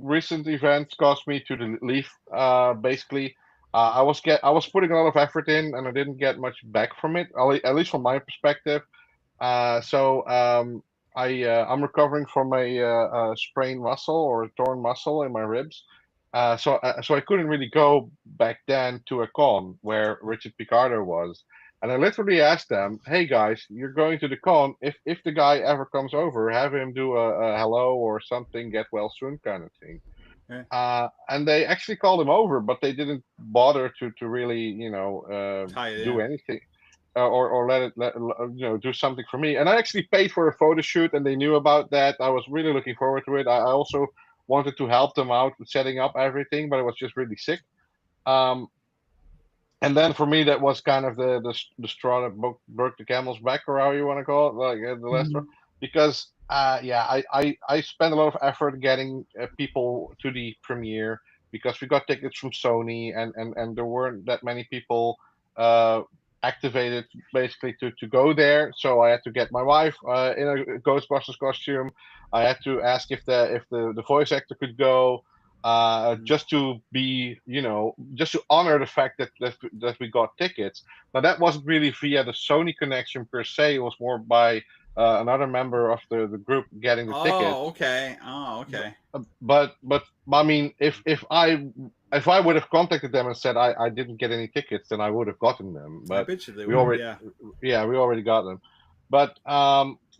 recent events caused me to leave. Basically, I was putting a lot of effort in, and I didn't get much back from it, at least from my perspective. So I'm recovering from a sprained muscle or a torn muscle in my ribs. So I couldn't really go back then to a con where Richard Picardo was. And I literally asked them, "Hey guys, you're going to the con. If the guy ever comes over, have him do a hello or something, get well soon kind of thing." Yeah. And they actually called him over, but they didn't bother to really do anything or let do something for me. And I actually paid for a photo shoot, and they knew about that. I was really looking forward to it. I also wanted to help them out with setting up everything, but I was just really sick. And then for me, that was kind of the straw that broke the camel's back, or how you want to call it, like the last straw. Because I spent a lot of effort getting people to the premiere because we got tickets from Sony, and there weren't that many people activated basically to go there. So I had to get my wife in a Ghostbusters costume. I had to ask if the voice actor could go. Just to be, just to honor the fact that we got tickets. Now that wasn't really via the Sony connection per se. It was more by another member of the group getting the ticket. Oh, okay. But I mean, if I would have contacted them and said I didn't get any tickets, then I would have gotten them. But I bet you they would. We already got them. But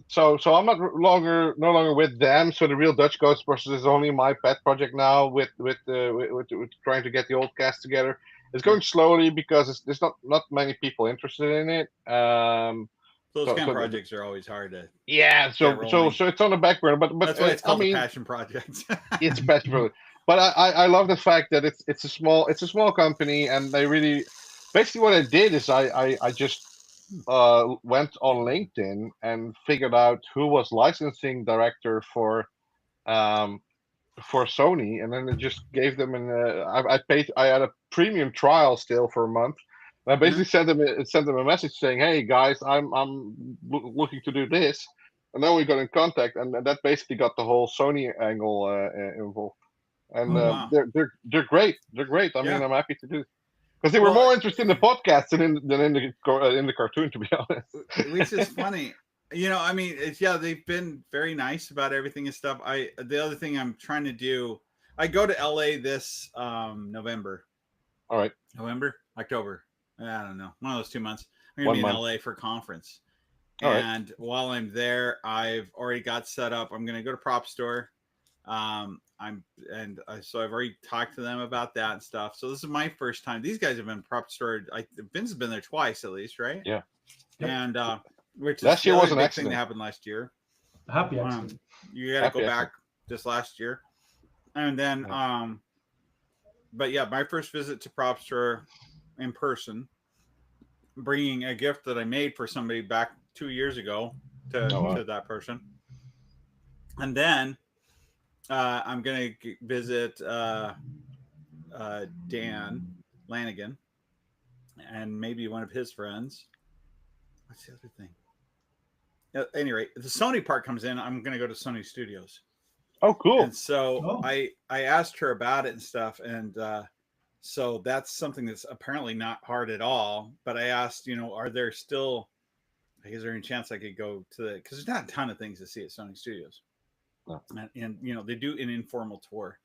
so I'm no longer with them. So the real Dutch Ghostbusters is only my pet project now. With trying to get the old cast together. It's going slowly because there's not many people interested in it. Those kind of projects are always hard to. Yeah, so it's on the back burner, but that's why it's called a passion project. It's a passion project. But I love the fact that it's a small company, and they really basically what I did is I just went on LinkedIn and figured out who was licensing director for Sony, and then it just gave them I had a premium trial still for a month. And I basically sent them a message saying, "Hey guys, I'm looking to do this," and then we got in contact, and that basically got the whole Sony angle involved. And they're great. They're great. I mean, I'm happy to do. Because they were more interested in the podcast than in the cartoon, to be honest. Which is funny. I mean, they've been very nice about everything and stuff. The other thing I'm trying to do, I go to LA this November. All right. October. I don't know. One of those 2 months. I'm going to be in LA for a conference. And while I'm there, I've already got set up. I'm going to go to Prop Store. So I've already talked to them about that and stuff. So this is my first time. These guys have been Prop Store. Vince has been there twice at least, right? Yeah. And which last year was an big thing that happened last year. Happy accident. You got to go back just last year, and then but yeah, my first visit to Prop Store in person, bringing a gift that I made for somebody back 2 years ago to that person, and then I'm gonna visit Dan Lanigan and maybe one of his friends. What's the other thing? At any rate, the Sony part comes in. I'm going to go to Sony Studios. Oh, cool. And so I asked her about it and stuff. And so that's something that's apparently not hard at all. But I asked, are there still, is there any chance I could go to because there's not a ton of things to see at Sony Studios. No. And they do an informal tour.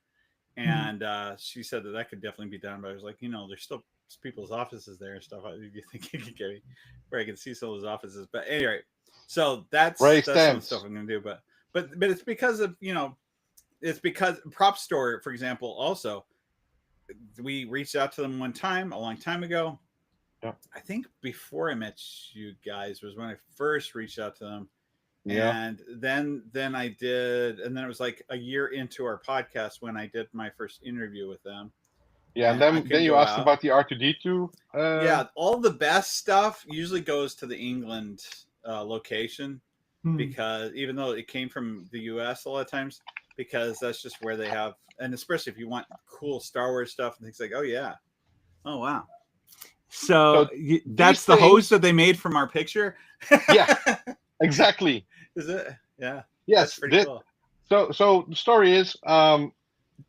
And she said that could definitely be done. But I was like, there's still people's offices there and stuff. You think you could get me where I can see some of those offices? But anyway, so that's some stuff I'm going to do. But it's because of it's because Prop Store, for example, also we reached out to them one time a long time ago. Yeah. I think before I met you guys was when I first reached out to them. Yeah. And then I did, and then it was like a year into our podcast when I did my first interview with them. Yeah, and then you asked about the R2D2. Yeah, all the best stuff usually goes to the England location because even though it came from the US a lot of times, because that's just where they have, and especially if you want cool Star Wars stuff and things like, oh wow. So that's the hose that they made from our picture. Yeah, exactly. Is it? Yeah. Yes. Cool. So the story is,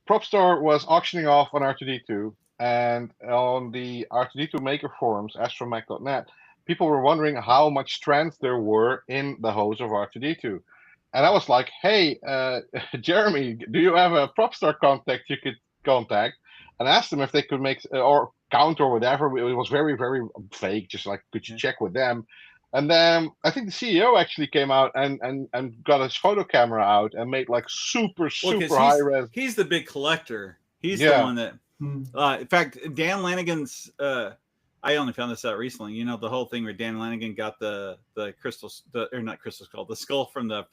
Prop Store was auctioning off on R2D2, and on the R2D2 maker forums, astromech.net, people were wondering how much strength there were in the hose of R2D2. And I was like, hey, Jeremy, do you have a Prop Store contact you could contact? And asked them if they could make, or count or whatever. It was very, very vague, just like, could you check with them? And then I think the CEO actually came out and got his photo camera out and made like super high res. He's the big collector. He's the one that. In fact, Dan Lanigan's. I only found this out recently. The whole thing where Dan Lanigan got the crystals, or not crystal skull, the skull from the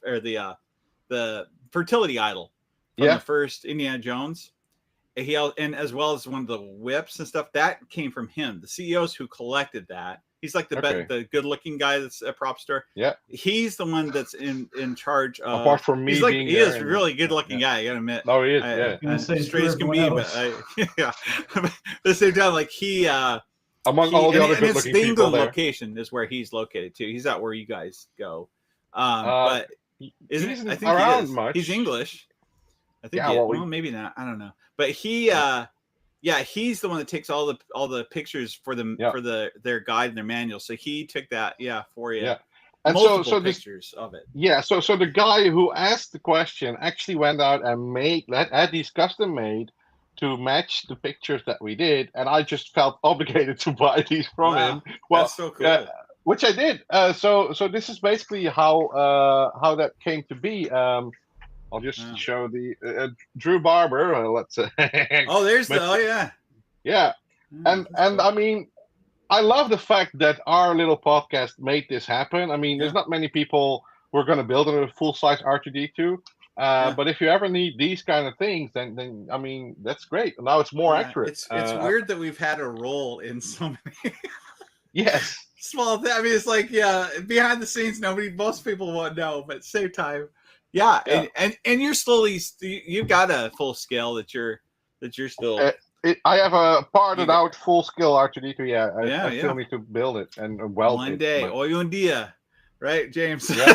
fertility idol from the first Indiana Jones. And as well as one of the whips and stuff that came from him. The CEOs who collected that. He's like the good-looking guy that's at Prop Store. Yeah, he's the one that's in charge of. Apart from me, he is a really good-looking guy. I gotta admit. Oh, he is. Straight as can be, but at the same time, like among all the other good-looking people, the England location is where he's located too. He's out where you guys go, but isn't I think around much. He's English. I think. Well, maybe not. I don't know, but he. He's the one that takes all the pictures for them for their guide and their manual. So he took that, for you. Yeah, and multiple pictures of it. Yeah, so the guy who asked the question actually went out and had these custom made to match the pictures that we did, and I just felt obligated to buy these from him. Well, that's so cool. Which I did. So this is basically how that came to be. I'll just show the Drew Barber. Let's. There's yeah, and I mean, I love the fact that our little podcast made this happen. I mean, there's not many people who are going to build a full-size R2D2. But if you ever need these kind of things, then I mean, that's great. Now it's more accurate. It's weird that we've had a role in so many. Yes. small thing. I mean, it's like, yeah, behind the scenes, most people won't know, but at the same time, yeah. And you're slowly, you've got a full scale that you're still. I have a parted out full scale R2D2. Yeah, I still need to build it and weld one day. Hoy un día, right, James? Yeah.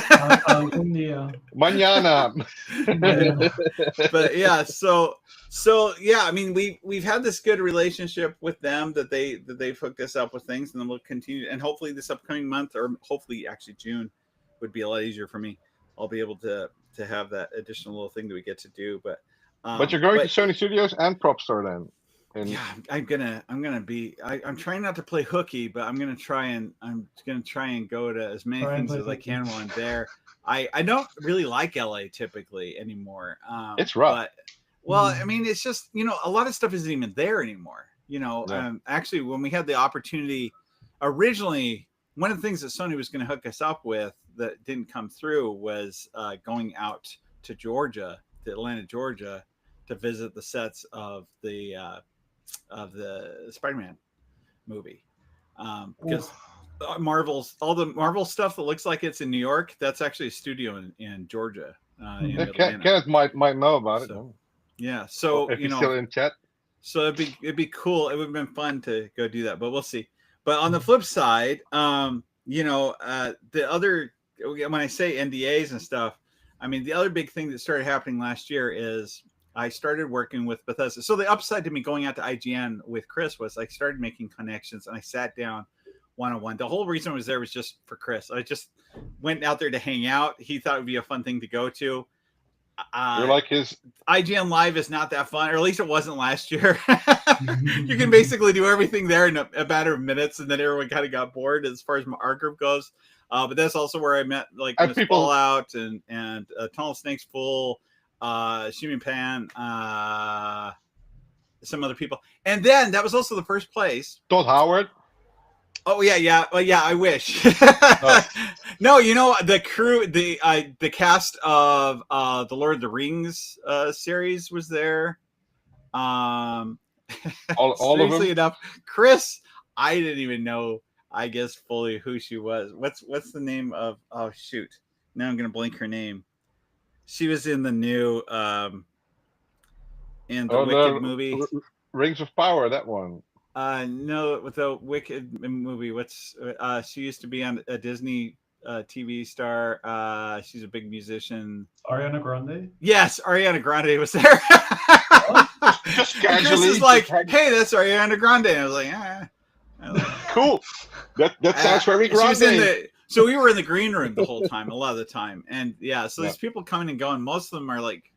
Mañana. But yeah, so yeah, I mean, we've had this good relationship with them that they've hooked us up with things, and then we'll continue. And hopefully, this upcoming month, or hopefully actually June, would be a lot easier for me. I'll be able to have that additional little thing that we get to do. But you're going to Sony Studios and Prop Store then. Yeah, I'm gonna be. I'm trying not to play hooky, but I'm gonna try and go to as many things as I can while I'm there. I don't really like LA typically anymore. It's rough. But, I mean, it's just, a lot of stuff isn't even there anymore. Actually, when we had the opportunity, originally, one of the things that Sony was going to hook us up with that didn't come through was going out to Georgia, to Atlanta, Georgia, to visit the sets of the Spider-Man movie, because all the Marvel stuff that looks like it's in New York, that's actually a studio in Georgia. Kenneth might know about it. Yeah, so if he's still in chat. So it'd be cool. It would have been fun to go do that, but we'll see. But on the flip side, the other, when I say NDAs and stuff, I mean, the other big thing that started happening last year is I started working with Bethesda. So the upside to me going out to IGN with Chris was I started making connections, and I sat down one-on-one. The whole reason I was there was just for Chris. I just went out there to hang out. He thought it would be a fun thing to go to. You're like his IGN Live is not that fun, or at least it wasn't last year. You can basically do everything there in a matter of minutes, and then everyone kind of got bored as far as our group goes. But that's also where I met Fallout and Tunnel Snakes Full, Shimin Pan, some other people, and then that was also the first place. Todd Howard. Oh yeah. Well, yeah. I wish. No, the crew, the cast of the Lord of the Rings series was there. All of them. Enough, Chris, I didn't even know. I guess fully who she was. What's the name of? Oh shoot! Now I'm gonna blank her name. She was in the new Wicked movie. Rings of Power. That one. No, with the Wicked movie. She used to be on a Disney TV star. She's a big musician. Ariana Grande? Yes, Ariana Grande was there. Just casually. Chris is like, hey, that's Ariana Grande. And I was like, cool. That sounds very Grande. So we were in the green room the whole time, a lot of the time. And so these people coming and going, most of them are like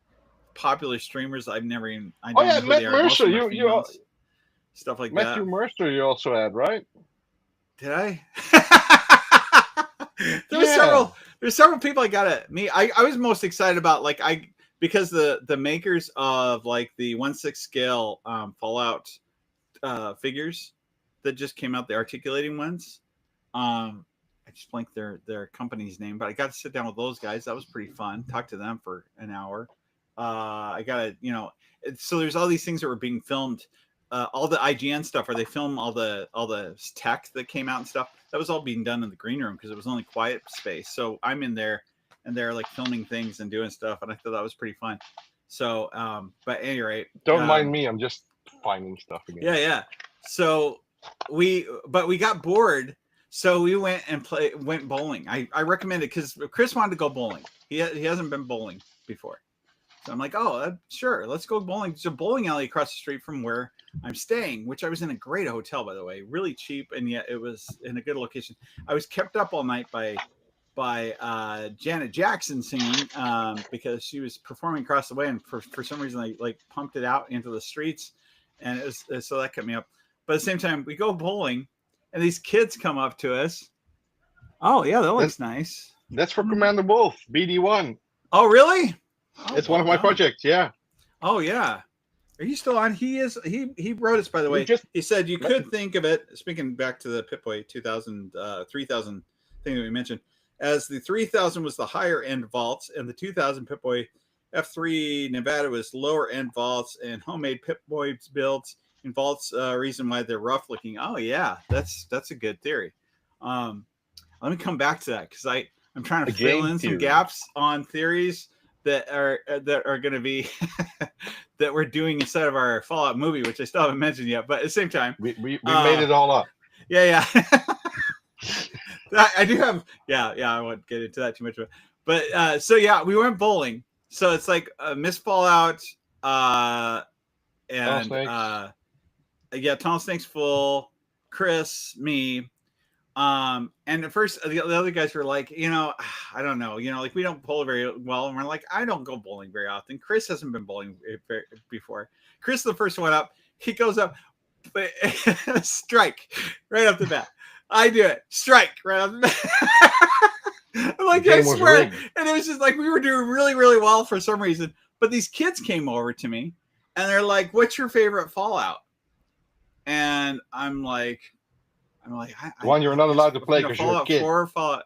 popular streamers I've never even. I don't know who Matt they are. Mercer, you stuff like Matthew that. Mercer, you also had, right? Did I? There's several people I gotta meet. I was most excited about because the makers of like the 1/6 scale Fallout figures that just came out, the articulating ones. I just blanked their company's name, but I got to sit down with those guys. That was pretty fun. Talk to them for an hour. I gotta, so there's all these things that were being filmed. All the IGN stuff, where they film all the tech that came out and stuff, that was all being done in the green room because it was only quiet space. So I'm in there, and they're like filming things and doing stuff, and I thought that was pretty fun. So, but at any rate, don't mind me. I'm just finding stuff again. Yeah. So we got bored, so we went bowling. I recommend it because Chris wanted to go bowling. He hasn't been bowling before. So I'm like, sure, let's go bowling. There's a bowling alley across the street from where I'm staying, which I was in a great hotel, by the way, really cheap, and yet it was in a good location. I was kept up all night by Janet Jackson singing because she was performing across the way, and for some reason I like pumped it out into the streets, and it was so that kept me up. But at the same time, we go bowling, and these kids come up to us. Oh yeah, that looks nice. That's for Commander Wolf, BD1. Oh really? It's one of my projects, yeah. Oh yeah. Are you still on? He wrote us, by the way. He said you could think of it, speaking back to the Pip-Boy 3000 thing that we mentioned, as the 3000 was the higher end vaults, and the 2000 Pip-Boy F3 Nevada was lower end vaults, and homemade Pip-Boy builds in vaults reason why they're rough looking. Oh yeah, that's a good theory. Let me come back to that because I'm trying to fill in some gaps on theories that are going to be that we're doing instead of our Fallout movie, which I still haven't mentioned yet. But at the same time, we made it all up. Yeah. I do have. Yeah. I won't get into that too much. But so yeah, we went bowling. So it's like Miss Fallout, and Tunnel Snakes full, Chris, me. And at first the other guys were like, I don't know, like we don't bowl very well. And we're like, I don't go bowling very often. Chris hasn't been bowling before. Chris, the first one up, he goes up, strike right off the bat. I do it, strike right off the bat. I'm like, I swear. And it was just like, we were doing really, really well for some reason. But these kids came over to me and they're like, what's your favorite Fallout? And I'm like, one you're not allowed to play because you're a kid. Fallout.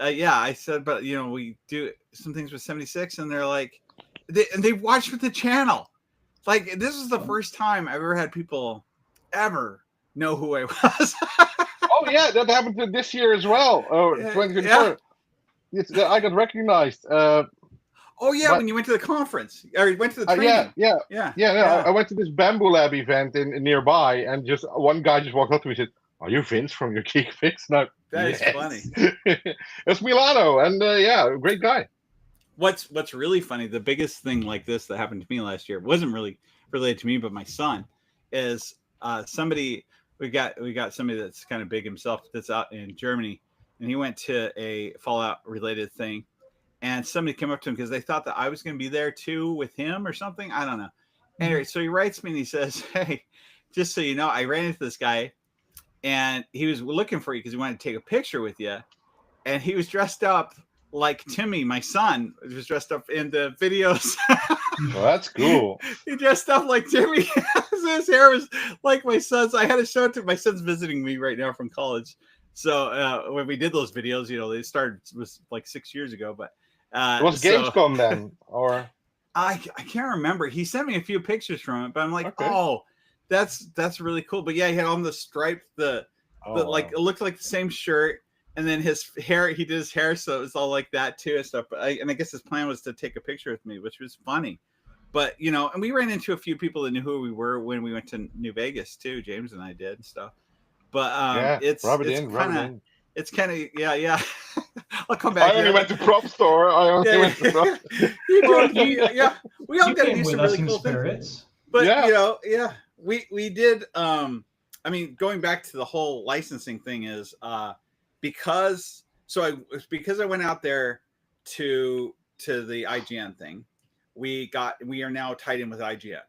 Yeah, I said, but we do some things with 76, and they're like, they watch with the channel. Like, this is the first time I've ever had people ever know who I was. Oh yeah, that happened this year as well. Oh, 2024. Yeah. I got recognized. When you went to the conference, or you went to the training. Yeah. I went to this Bamboo Lab event in nearby, and just one guy just walked up to me and said, "Are you Vince from your Geek Fix?" No, that is funny. It's Milano, and great guy. What's really funny, the biggest thing like this that happened to me last year wasn't really related to me, but my son is somebody. We got somebody that's kind of big himself that's out in Germany, and he went to a Fallout related thing, and somebody came up to him because they thought that I was going to be there too with him or something. I don't know. Anyway, so he writes me and he says, "Hey, just so you know, I ran into this guy. And he was looking for you because he wanted to take a picture with you. And he was dressed up like Timmy, my son, was dressed up in the videos." Well, that's cool. He dressed up like Timmy. His hair was like my son's. I had to show it to my son's visiting me right now from college. So when we did those videos, they started, it was like 6 years ago. But it was Gamescom then, or I can't remember. He sent me a few pictures from it, but I'm like, okay. That's really cool. But yeah, he had on the stripe, like it looked like the same shirt, and then his hair, he did his hair, so it was all like that too and stuff. But I guess his plan was to take a picture with me, which was funny. But and we ran into a few people that knew who we were when we went to New Vegas too. James and I did and stuff. But it's kind of yeah. I'll come back. I only went to Prop Store. Went to Prop. We all got to do some really cool things. But we did. Going back to the whole licensing thing is because I went out there to the IGN thing. We are now tied in with IGN.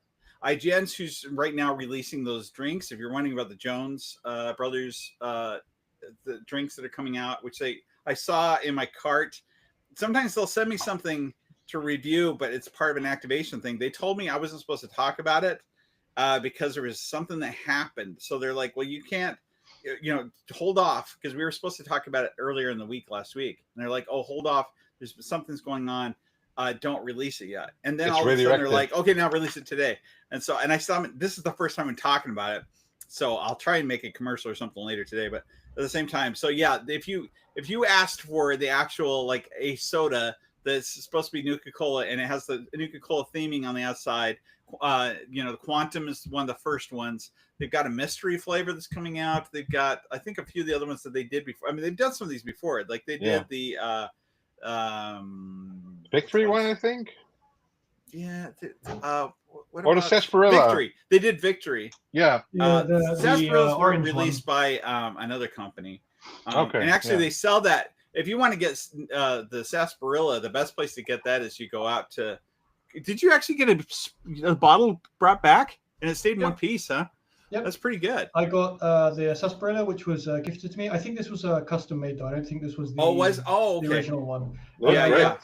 IGN's who's right now releasing those drinks. If you're wondering about the Jones brothers, the drinks that are coming out, which I saw in my cart. Sometimes they'll send me something to review, but it's part of an activation thing. They told me I wasn't supposed to talk about it because there was something that happened. So they're like, well, you can't, hold off, because we were supposed to talk about it earlier in the week last week. And they're like, oh, hold off. There's something's going on. Don't release it yet. And then all of a sudden they're like, okay, now release it today. And I saw this is the first time I'm talking about it. So I'll try and make a commercial or something later today. But at the same time, so yeah, if you asked for the actual, like, a soda that's supposed to be Nuka-Cola and it has the Nuka-Cola theming on the outside, the Quantum is one of the first ones. They've got a mystery flavor that's coming out. They've got, I think, a few of the other ones that they did before. I mean, they've done some of these before. Like they did the Victory one, I think. Yeah. What or the Sarsaparilla. Victory. They did Victory. Yeah. The Sarsaparillas were released by another company. Okay. And actually, they sell that. If you want to get the sarsaparilla, the best place to get that is you go out to. Did you actually get a bottle brought back and it stayed in one piece, huh? Yep. That's pretty good. I got the sarsaparilla, which was gifted to me. I think this was custom made though. I don't think this was the the original one. Yeah.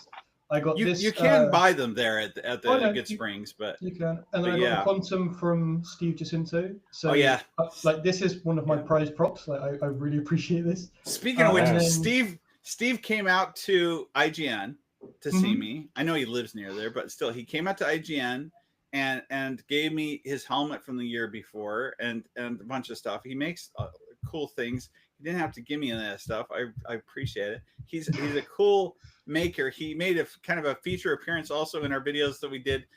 I got this. You can buy them there at the Good Springs, but you can. And then I got the Quantum from Steve Jacinto. So like this is one of my prized props. Like I really appreciate this. Speaking of which, Steve came out to IGN to see me. I know he lives near there, but still, he came out to IGN and gave me his helmet from the year before and a bunch of stuff. He makes cool things. He didn't have to give me any of that stuff. I appreciate it. He's a cool maker. He made a kind of a feature appearance also in our videos that we did.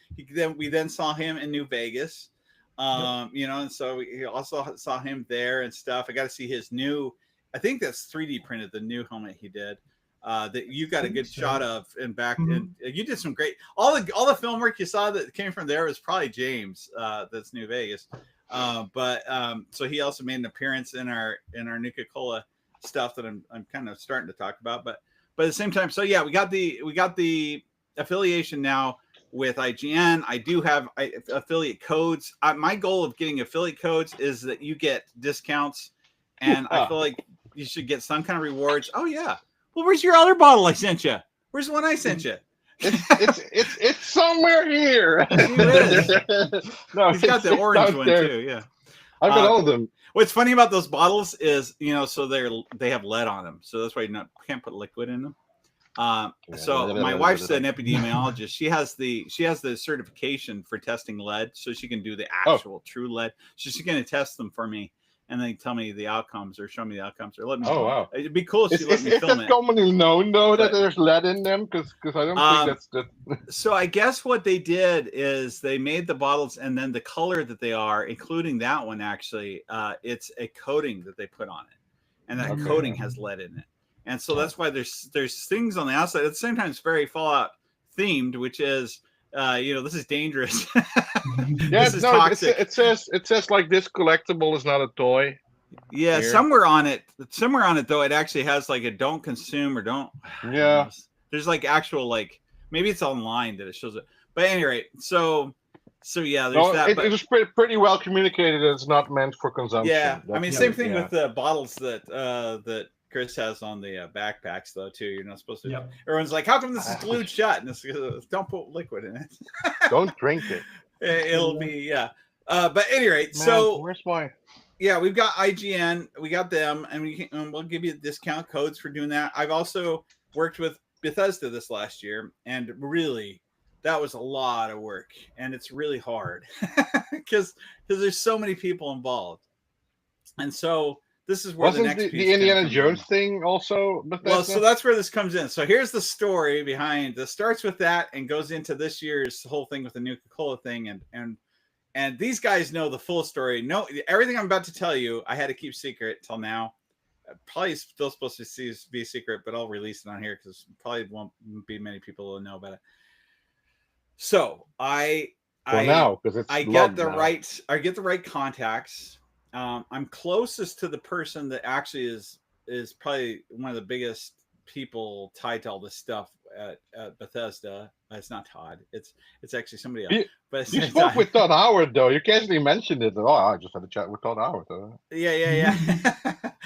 We then saw him in New Vegas. You know, and so we also saw him there and stuff. I got to see his new, I think that's 3D printed, the new helmet he did. That you got a good shot of in back, and you did some great. All the film work you saw that came from there was probably James. That's New Vegas, so he also made an appearance in our Nuka-Cola stuff that I'm kind of starting to talk about. But at the same time, so yeah, we got the affiliation now with IGN. I do have affiliate codes. My goal of getting affiliate codes is that you get discounts, and I feel like you should get some kind of rewards. Oh yeah. Well, where's your other bottle I sent you? Where's the one I sent you? It's somewhere here. No, he's got the orange one there. too. Yeah, I've got all of them. What's funny about those bottles is, you know, so they have lead on them, so that's why you can't put liquid in them. So my wife's an epidemiologist. She has the certification for testing lead, so she can do the actual true lead. So she's going to test them for me, and then tell me the outcomes or show me the outcomes or let me. Oh wow! It'd be cool if she let me film it. Is it commonly known though that there's lead in them? Because I don't think that's the. So I guess what they did is they made the bottles, and then the color that they are, including that one actually, it's a coating that they put on it, and that coating has lead in it. And so that's why there's things on the outside. At the same time, it's very Fallout themed, which is, you know, this is dangerous. Yeah, this is toxic. It says like this collectible is not a toy. Yeah, here. somewhere on it though, it actually has like a don't consume or don't. Yeah. There's like actual like maybe it's online that it shows it. But at any rate, so yeah, there's that. It was pretty well communicated. It's not meant for consumption. Yeah, I mean, same thing with the bottles that Chris has on the backpacks though too. You're not supposed to. Yep. Everyone's like, "How come this is glued shut?" And it's, don't put liquid in it. Don't drink it. It'll be But at any rate, so where's my? Yeah, we've got IGN. We got them, and we'll give you discount codes for doing that. I've also worked with Bethesda this last year, and really, that was a lot of work, and it's really hard because there's so many people involved, and so. This is where wasn't the next the Indiana Jones thing also? Well, so that's where this comes in. So here's the story behind this. Starts with that and goes into this year's whole thing with the Nuka-Cola thing, and these guys know the full story. No, everything I'm about to tell you, I had to keep secret till now. Probably still supposed to be secret, but I'll release it on here because probably won't be many people who know about it. So I get the right contacts. I'm closest to the person that actually is probably one of the biggest people tied to all this stuff at Bethesda. It's not Todd. It's actually somebody else. But you spoke with Todd Howard though. You casually mentioned it. Oh, I just had a chat with Todd Howard. Yeah.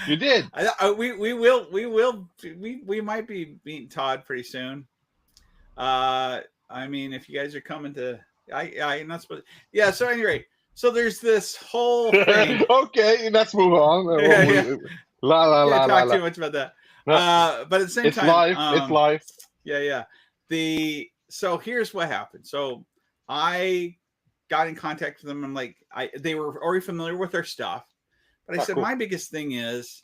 You did. We might be meeting Todd pretty soon. I mean, if you guys are coming to, I'm not supposed. Yeah. So anyway. So there's this whole thing. Okay, let's move on. Yeah. Can't talk too much about that. No, but at the same it's time, it's live. Yeah. So here's what happened. So I got in contact with them. I'm like, they were already familiar with their stuff, but I said, my biggest thing is,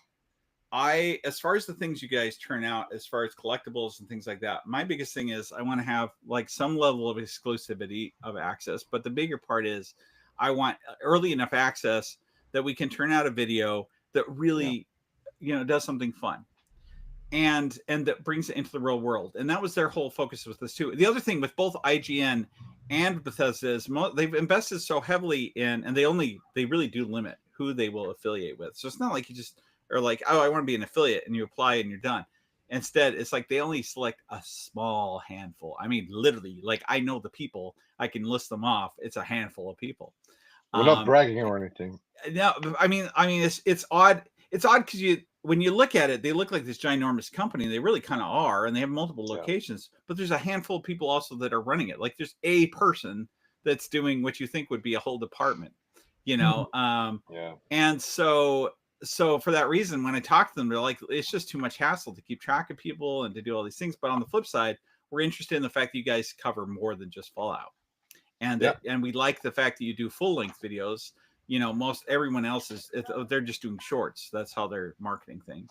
as far as the things you guys turn out, as far as collectibles and things like that, my biggest thing is I want to have like some level of exclusivity of access. But the bigger part is, I want early enough access that we can turn out a video that really, does something fun, and that brings it into the real world. And that was their whole focus with this too. The other thing with both IGN and Bethesda is they've invested so heavily in, and they really do limit who they will affiliate with. So it's not like you just are like, oh, I want to be an affiliate, and you apply and you're done. Instead, it's like they only select a small handful. I mean, literally, like I know the people. I can list them off. It's a handful of people. We're not bragging or anything. No, I mean, it's odd. It's odd because when you look at it, they look like this ginormous company. They really kind of are, and they have multiple locations. But there's a handful of people also that are running it. Like there's a person that's doing what you think would be a whole department. And so for that reason, when I talk to them, they're like, it's just too much hassle to keep track of people and to do all these things. But on the flip side, we're interested in the fact that you guys cover more than just Fallout. And we like the fact that you do full-length videos most everyone else they're just doing shorts. That's how they're marketing things.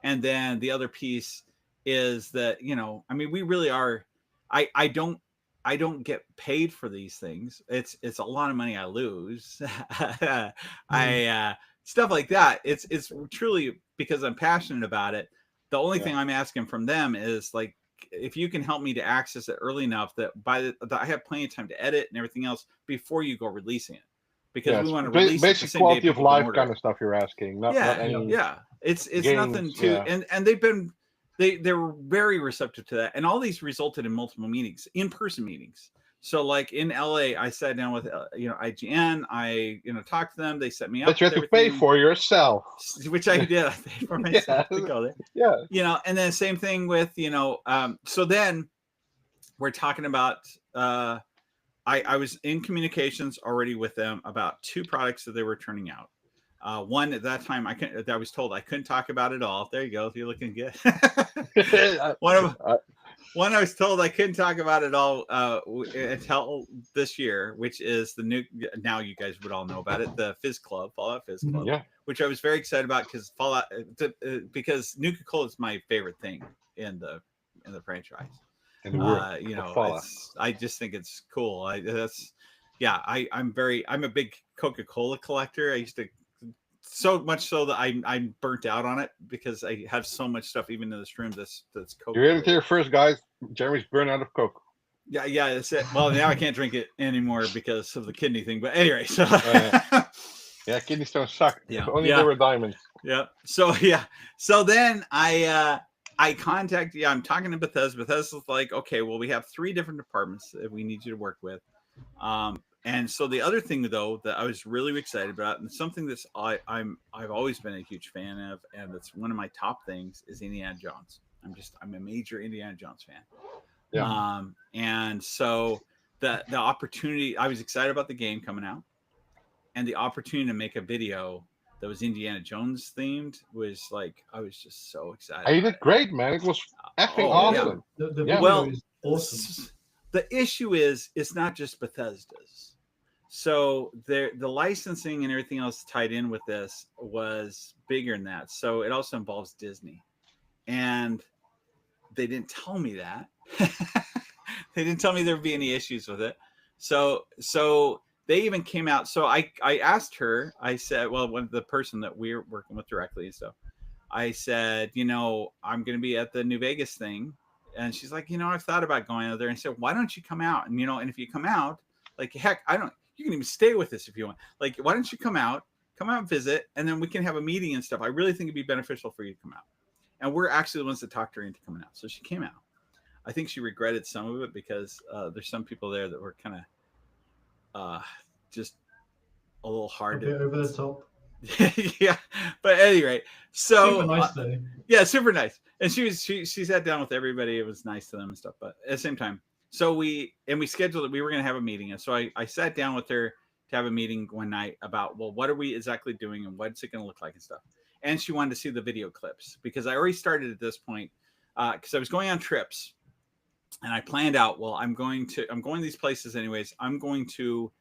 And then the other piece is that, we really are, I don't get paid for these things. It's a lot of money I lose. Stuff like that. It's truly because I'm passionate about it. The only thing I'm asking from them is like, if you can help me to access it early enough that I have plenty of time to edit and everything else before you go releasing it, because we want to release basic it the quality same day of life kind of stuff you're asking. Not any It's games, nothing to and they were very receptive to that, and all these resulted in multiple meetings, in-person meetings. So like in LA, I sat down with IGN. I talked to them. They set me up. But you have to pay for yourself, which I did. I paid for myself to go there. Yeah. And then same thing with so then we're talking about. I was in communications already with them about 2 products that they were turning out. One at that time I was told I couldn't talk about it all. There you go. You're looking good. One I was told I couldn't talk about it all until this year, which is the new. Now you guys would all know about it, the Fallout Fizz Club, which I was very excited about because Nuka-Cola is my favorite thing in the franchise. I just think it's cool. I'm a big Coca-Cola collector. I used to, so much so that I'm burnt out on it because I have so much stuff even in this room that's Coke. You're in here first, guys. Jeremy's burned out of Coke. Yeah, that's it. Well, now I can't drink it anymore because of the kidney thing. But anyway, so kidney stones suck. Yeah, if only they were diamonds. Yeah. So then I contact. I'm talking to Bethesda. Bethesda's like, okay, well, we have 3 different departments that we need you to work with. And so the other thing though that I was really excited about, and something that's I've always been a huge fan of, and that's one of my top things, is Indiana Jones. I'm a major Indiana Jones fan. Yeah. And so the opportunity, I was excited about the game coming out, and the opportunity to make a video that was Indiana Jones themed was like, I was just so excited. You did great, man. It was effing awesome. Yeah. The video is awesome. The issue is it's not just Bethesda's. So the licensing and everything else tied in with this was bigger than that. So it also involves Disney. And they didn't tell me that. They didn't tell me there would be any issues with it. So they even came out. So I asked her, I said, well, when the person that we're working with directly and stuff, I said, I'm going to be at the New Vegas thing. And she's like, I've thought about going out there. And I said, why don't you come out? And, and if you come out, like, heck, you can even stay with us if you want. Like, why don't you come out and visit, and then we can have a meeting and stuff. I really think it'd be beneficial for you to come out. And we're actually the ones that talked her into coming out. So she came out. I think she regretted some of it because there's some people there that were kind of just a little hard. A bit over the top. Yeah, but at any rate, so super nice though. Yeah, super nice. And she sat down with everybody. It was nice to them and stuff. But at the same time, so we scheduled it. We were going to have a meeting, and so I sat down with her to have a meeting one night about, well, what are we exactly doing and what's it going to look like and stuff. And she wanted to see the video clips because I already started at this point because I was going on trips, and I planned out, well, I'm going these places anyways. I'm going to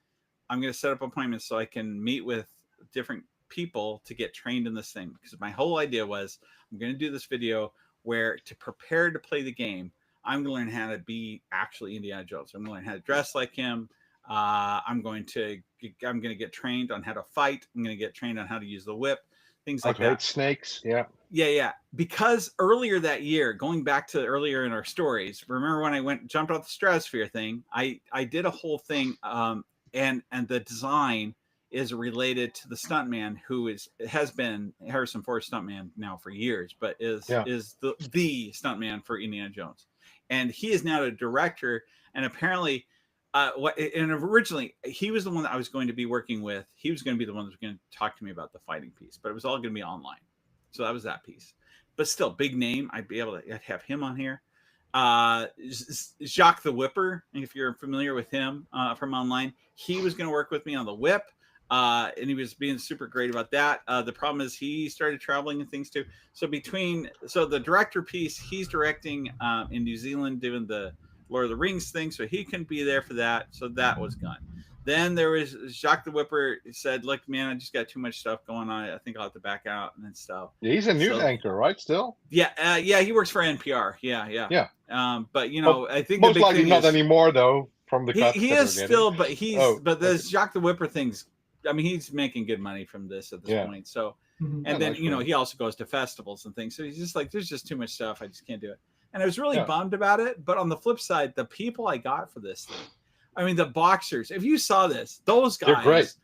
set up appointments so I can meet with different people to get trained in this thing, because my whole idea was I'm going to do this video where, to prepare to play the game, I'm going to learn how to be actually Indiana Jones. I'm going to learn how to dress like him. I'm going to get trained on how to fight. I'm going to get trained on how to use the whip, things like that. Snakes, yeah. Yeah. Because earlier that year, going back to earlier in our stories, remember when I jumped off the stratosphere thing? I did a whole thing, and the design is related to the stuntman who has been Harrison Ford's stuntman now for years, but is the stuntman for Indiana Jones. And he is now a director, and apparently originally he was the one that I was going to be working with. He was going to be the one that was going to talk to me about the fighting piece, but it was all going to be online. So that was that piece. But still, big name. I'd have him on here. Jacques the Whipper, if you're familiar with him from online, he was going to work with me on the whip. And he was being super great about that. The problem is he started traveling and things too. So the director piece, he's directing in New Zealand, doing the Lord of the Rings thing. So he couldn't be there for that. So that was gone. Then there was Jacques the Whipper said, "Look, man, I just got too much stuff going on. I think I'll have to back out and stuff." Yeah, he's a news anchor, right? Still. Yeah, he works for NPR. Yeah. But I think most likely not anymore, though. From the he is still, but the Jacques the Whipper things. I mean, he's making good money from this at this point. So, and then he also goes to festivals and things. So he's just like, there's just too much stuff. I just can't do it. And I was really bummed about it. But on the flip side, the people I got for this thing, I mean, the boxers, if you saw this, those guys, they're great.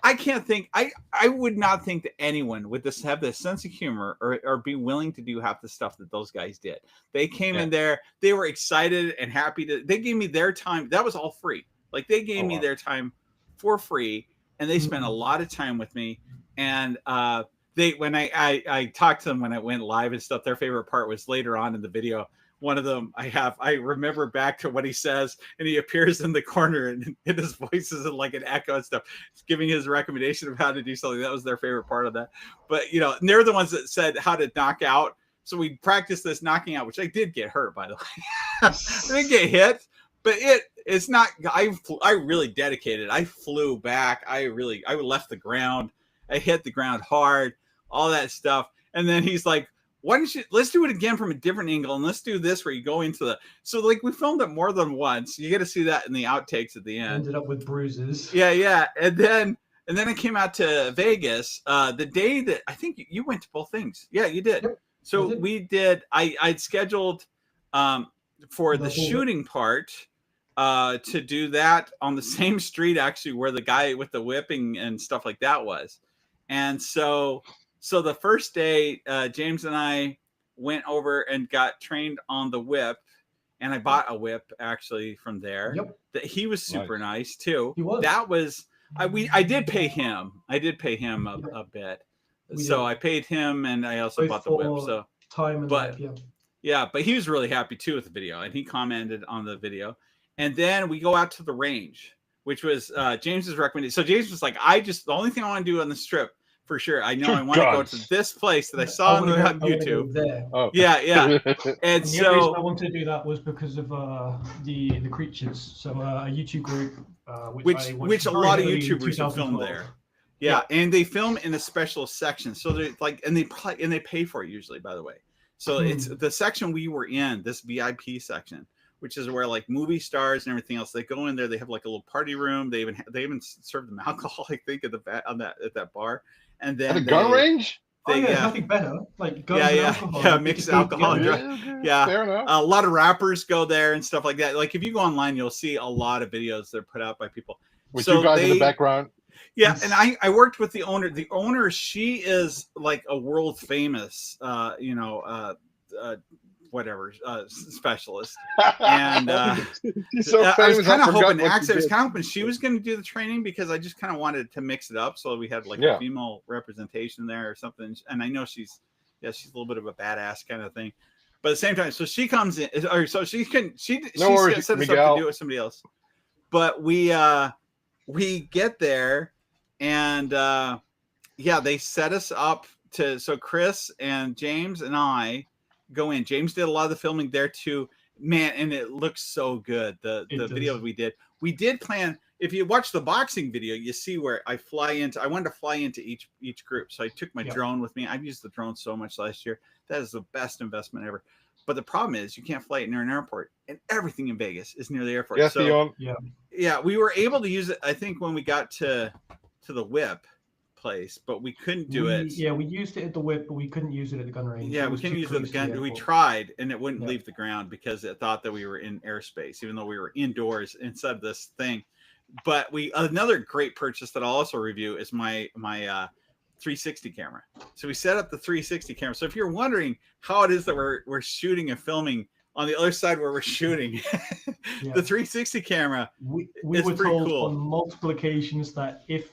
I can't think, I would not think that anyone would have this sense of humor or be willing to do half the stuff that those guys did. They came in there, they were excited and happy they gave me their time. That was all free. Like they gave me their time for free, and they spent a lot of time with me. And when I talked to them when I went live and stuff, their favorite part was later on in the video. One of them I remember back to what he says, and he appears in the corner and his voice is like an echo and stuff. He's giving his recommendation of how to do something. That was their favorite part of that. But and they're the ones that said how to knock out. So we practiced this knocking out, which I did get hurt, by the way. I didn't get hit, but it's not. I really dedicated. I flew back. I left the ground. I hit the ground hard. All that stuff, and then he's like, why don't you let's do it again from a different angle, and let's do this where you go into so like we filmed it more than once. You get to see that in the outtakes at the end. Ended up with bruises. Yeah. And then I came out to Vegas the day that I think you went to both things. Yeah, you did. Yep, so we did. I'd scheduled for the shooting part to do that on the same street actually where the guy with the whipping and stuff like that was, and so the first day, James and I went over and got trained on the whip, and I bought a whip actually from there. Yep. That he was super nice too. He was. That was I did pay him. I did pay him a bit. So I paid him, and I also bought the whip. So time and life, but he was really happy too with the video, and he commented on the video. And then we go out to the range, which was James's recommendation. So James was like, the only thing I want to do on the strip. For sure. I know I want to go to this place that I saw on YouTube. Oh. Yeah. And the reason I wanted to do that was because of the creatures. So a YouTube group which a lot of YouTubers have filmed there. Yeah, and they film in a special section. So they're like, and they pay for it usually, by the way. So it's the section we were in, this VIP section, which is where like movie stars and everything else, they go in there. They have like a little party room. They even serve them alcohol, I think, at that bar. And then at the gun range. Nothing better. Like guns and alcohol. Mixed alcohol and drugs. Yeah, fair enough. A lot of rappers go there and stuff like that. Like if you go online, you'll see a lot of videos that are put out by people. With you guys in the background. Yeah, and I worked with the owner. The owner, she is like a world famous, specialist. And she's so famous. I was kind of hoping she was going to do the training because I just kind of wanted to mix it up so we had like a female representation there or something. And I know she's a little bit of a badass kind of thing, but at the same time, so she comes in, or so she set us up to do it with somebody else. But we get there, and they set us up so Chris and James and I go in. James did a lot of the filming there too, man, and it looks so good. The videos we did plan. If you watch the boxing video, you see where I wanted to fly into each group, so I took my drone with me. I've used the drone so much last year. That is the best investment ever. But the problem is you can't fly it near an airport, and everything in Vegas is near the airport. Yes, so we were able to use it, I think, when we got to the whip place, but we couldn't do it. Yeah, we used it at the whip, but we couldn't use it at the gun range. Yeah, we couldn't use it at the gun. We tried, and it wouldn't leave the ground because it thought that we were in airspace, even though we were indoors inside this thing. But another great purchase that I'll also review is my 360 camera. So we set up the 360 camera. So if you're wondering how it is that we're shooting and filming on the other side where we're shooting, the 360 camera, we were told on multiple occasions that if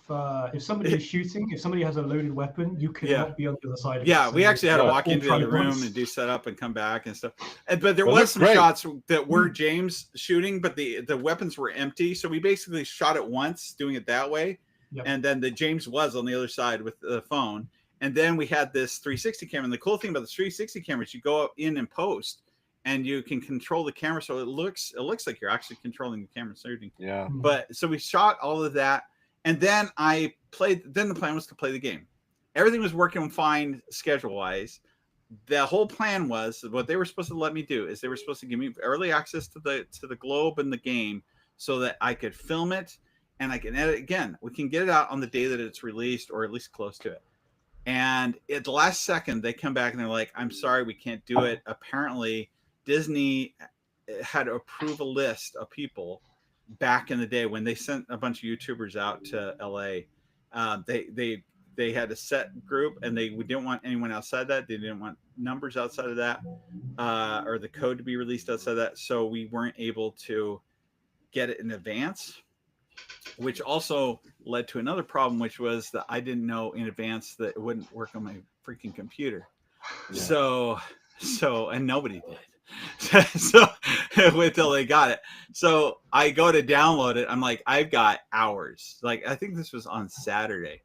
somebody is shooting, if somebody has a loaded weapon, you cannot be on the other side of it. So we actually had to walk into the room and do setup and come back and stuff. But there was some shots that were James shooting, but the weapons were empty. So we basically shot it once, doing it that way. Yep. And then the James was on the other side with the phone. And then we had this 360 camera. And the cool thing about the 360 camera is you go in and post, and you can control the camera, so it looks like you're actually controlling the camera. Yeah. But so we shot all of that, and then I played. Then the plan was to play the game. Everything was working fine schedule wise. The whole plan was what they were supposed to let me do is they were supposed to give me early access to the globe and the game so that I could film it and I can edit it. Again, we can get it out on the day that it's released or at least close to it. And at the last second, they come back and they're like, I'm sorry, we can't do it. Apparently, Disney had to approve a list of people back in the day when they sent a bunch of YouTubers out to LA. They had a set group, and we didn't want anyone outside that. They didn't want numbers outside of that, or the code to be released outside of that. So we weren't able to get it in advance, which also led to another problem, which was that I didn't know in advance that it wouldn't work on my freaking computer. Yeah. So, and nobody did. So until they got it. So I go to download it. I'm like, I've got hours. Like, I think this was on Saturday.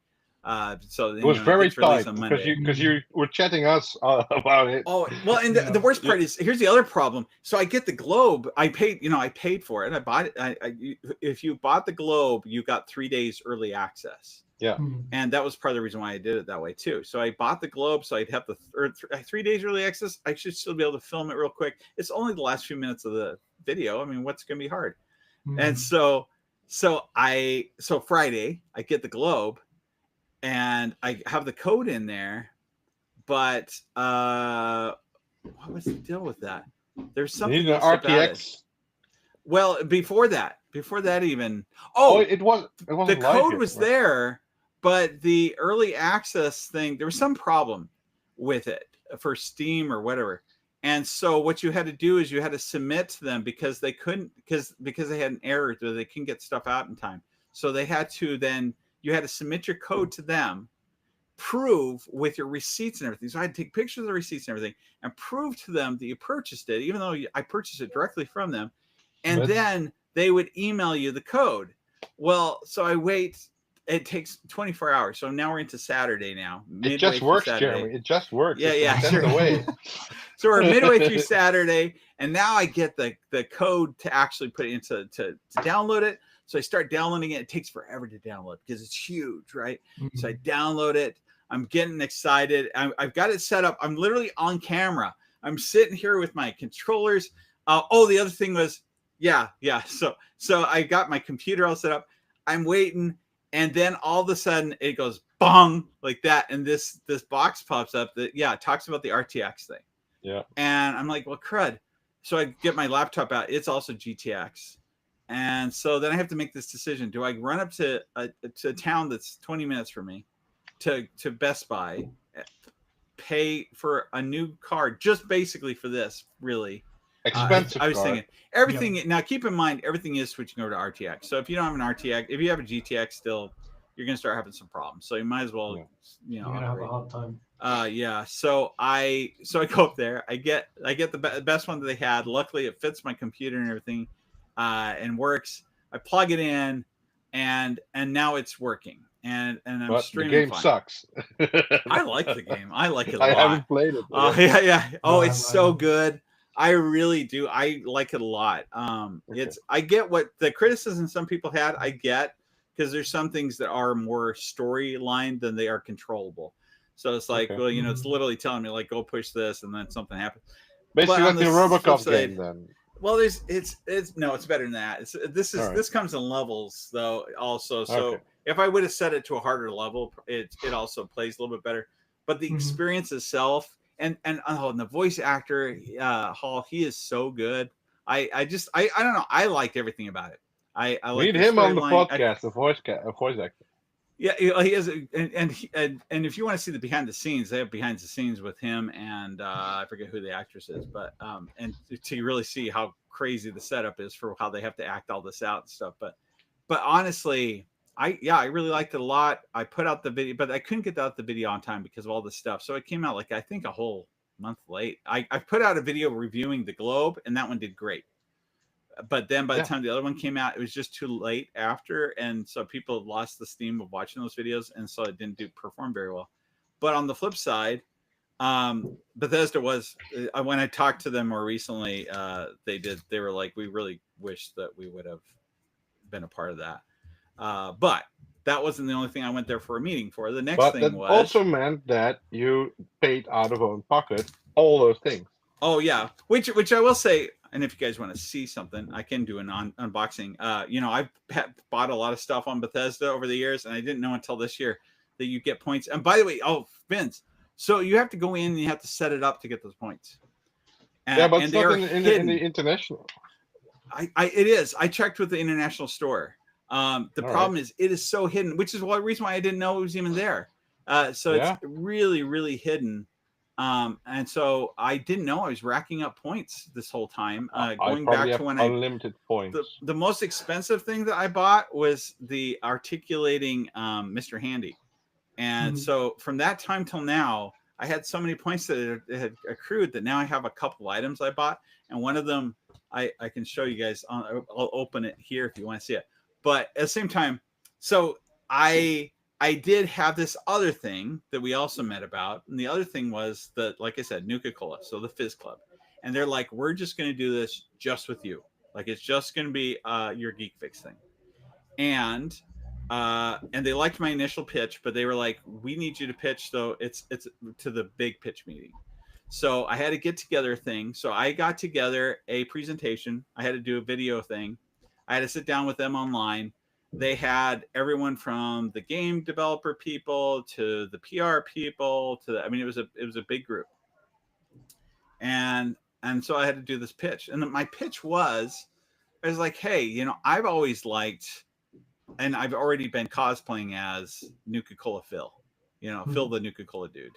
So it was very tight because you were chatting us about it. Oh well, and the worst part is here's the other problem. So I get the globe. I paid for it. I bought it. If you bought the globe, you got 3 days early access. Yeah, and that was part of the reason why I did it that way too. So I bought the globe, so I'd have the 3 days early access. I should still be able to film it real quick. It's only the last few minutes of the video. I mean, what's going to be hard? And so Friday I get the globe. And I have the code in there, but what was the deal with that? There's something. You need an RTX. Well, before that even. It wasn't. The code was there, but the early access thing, there was some problem with it for Steam or whatever. And so what you had to do is you had to submit to them because they couldn't because they had an error that they couldn't get stuff out in time. So they had to then. You had to submit your code to them, prove with your receipts and everything. So I had to take pictures of the receipts and everything and prove to them that you purchased it, even though I purchased it directly from them. And then they would email you the code. Well, so I wait. It takes 24 hours. So now we're into Saturday now. It just works, Jeremy. It just works. Yeah, sure. The way. So we're midway through Saturday, and now I get the code to actually put it into to download it. So I start downloading it. It takes forever to download because it's huge, right? Mm-hmm. So I download it. I'm getting excited. I've got it set up. I'm literally on camera. I'm sitting here with my controllers. The other thing was, yeah. So I got my computer all set up. I'm waiting, and then all of a sudden it goes bong like that, and this box pops up that it talks about the RTX thing. Yeah. And I'm like, well, crud. So I get my laptop out. It's also GTX. And so then I have to make this decision. Do I run up to a town that's 20 minutes from me to Best Buy, pay for a new card, just basically for this, really? Expensive I was card. thinking everything. Yeah. Now, keep in mind, everything is switching over to RTX. So if you don't have an RTX, if you have a GTX still, you're going to start having some problems. So you might as well, you're going to have a hard time. So I go up there. I get the best one that they had. Luckily, it fits my computer and everything. And works. I plug it in, and now it's working. And I'm streaming. The game fine. Sucks. I like the game. I like it a lot. I haven't played it. Yeah. Oh, it's so good. I really do. I like it a lot. I get what the criticism some people had. I get because there's some things that are more storyline than they are controllable. So it's like, well, it's literally telling me like, go push this, and then something happens. Basically, like the RoboCop game, then. Well, it's better than that. This comes in levels though also. So if I would have set it to a harder level, it also plays a little bit better. But the experience itself and the voice actor, Hall, he is so good. I don't know. I liked everything about it. I need him on the podcast, a voice actor. Yeah, he is, and if you want to see the behind the scenes, they have behind the scenes with him and I forget who the actress is, but and to really see how crazy the setup is for how they have to act all this out and stuff. But honestly, I really liked it a lot. I put out the video, but I couldn't get out the video on time because of all this stuff. So it came out like I think a whole month late. I put out a video reviewing the Globe, and that one did great. But then by the time the other one came out, it was just too late after. And so people lost the steam of watching those videos. And so it didn't perform very well. But on the flip side, Bethesda was when I talked to them more recently, they were like, we really wish that we would have been a part of that. But that wasn't the only thing I went there for a meeting for. The next thing was also meant that you paid out of own pocket all those things. Oh yeah, which I will say, and if you guys want to see something, I can do an unboxing. I've bought a lot of stuff on Bethesda over the years, and I didn't know until this year that you get points. And by the way, Vince, so you have to go in and you have to set it up to get those points. But it's not in the international. It is. I checked with the international store. The problem is it is so hidden, which is the reason why I didn't know it was even there. It's really, really hidden. And so I didn't know I was racking up points this whole time. Going back to when unlimited points. The most expensive thing that I bought was the articulating Mr. Handy. And so from that time till now, I had so many points that it had accrued that now I have a couple items I bought. And one of them I can show you guys. I'll open it here if you want to see it. But at the same time, so I did have this other thing that we also met about. And the other thing was that, like I said, Nuka-Cola, so the Fizz Club. And they're like, we're just going to do this just with you. Like, it's just going to be your Geek Fix thing. And they liked my initial pitch, but they were like, we need you to pitch. So it's to the big pitch meeting. So I had to get together a thing. So I got together a presentation. I had to do a video thing. I had to sit down with them online. They had everyone from the game developer people to the PR people it was a big group. And so I had to do this pitch. And my pitch was, I was like, hey, I've always liked, and I've already been cosplaying as Nuka-Cola Phil, Phil the Nuka-Cola dude,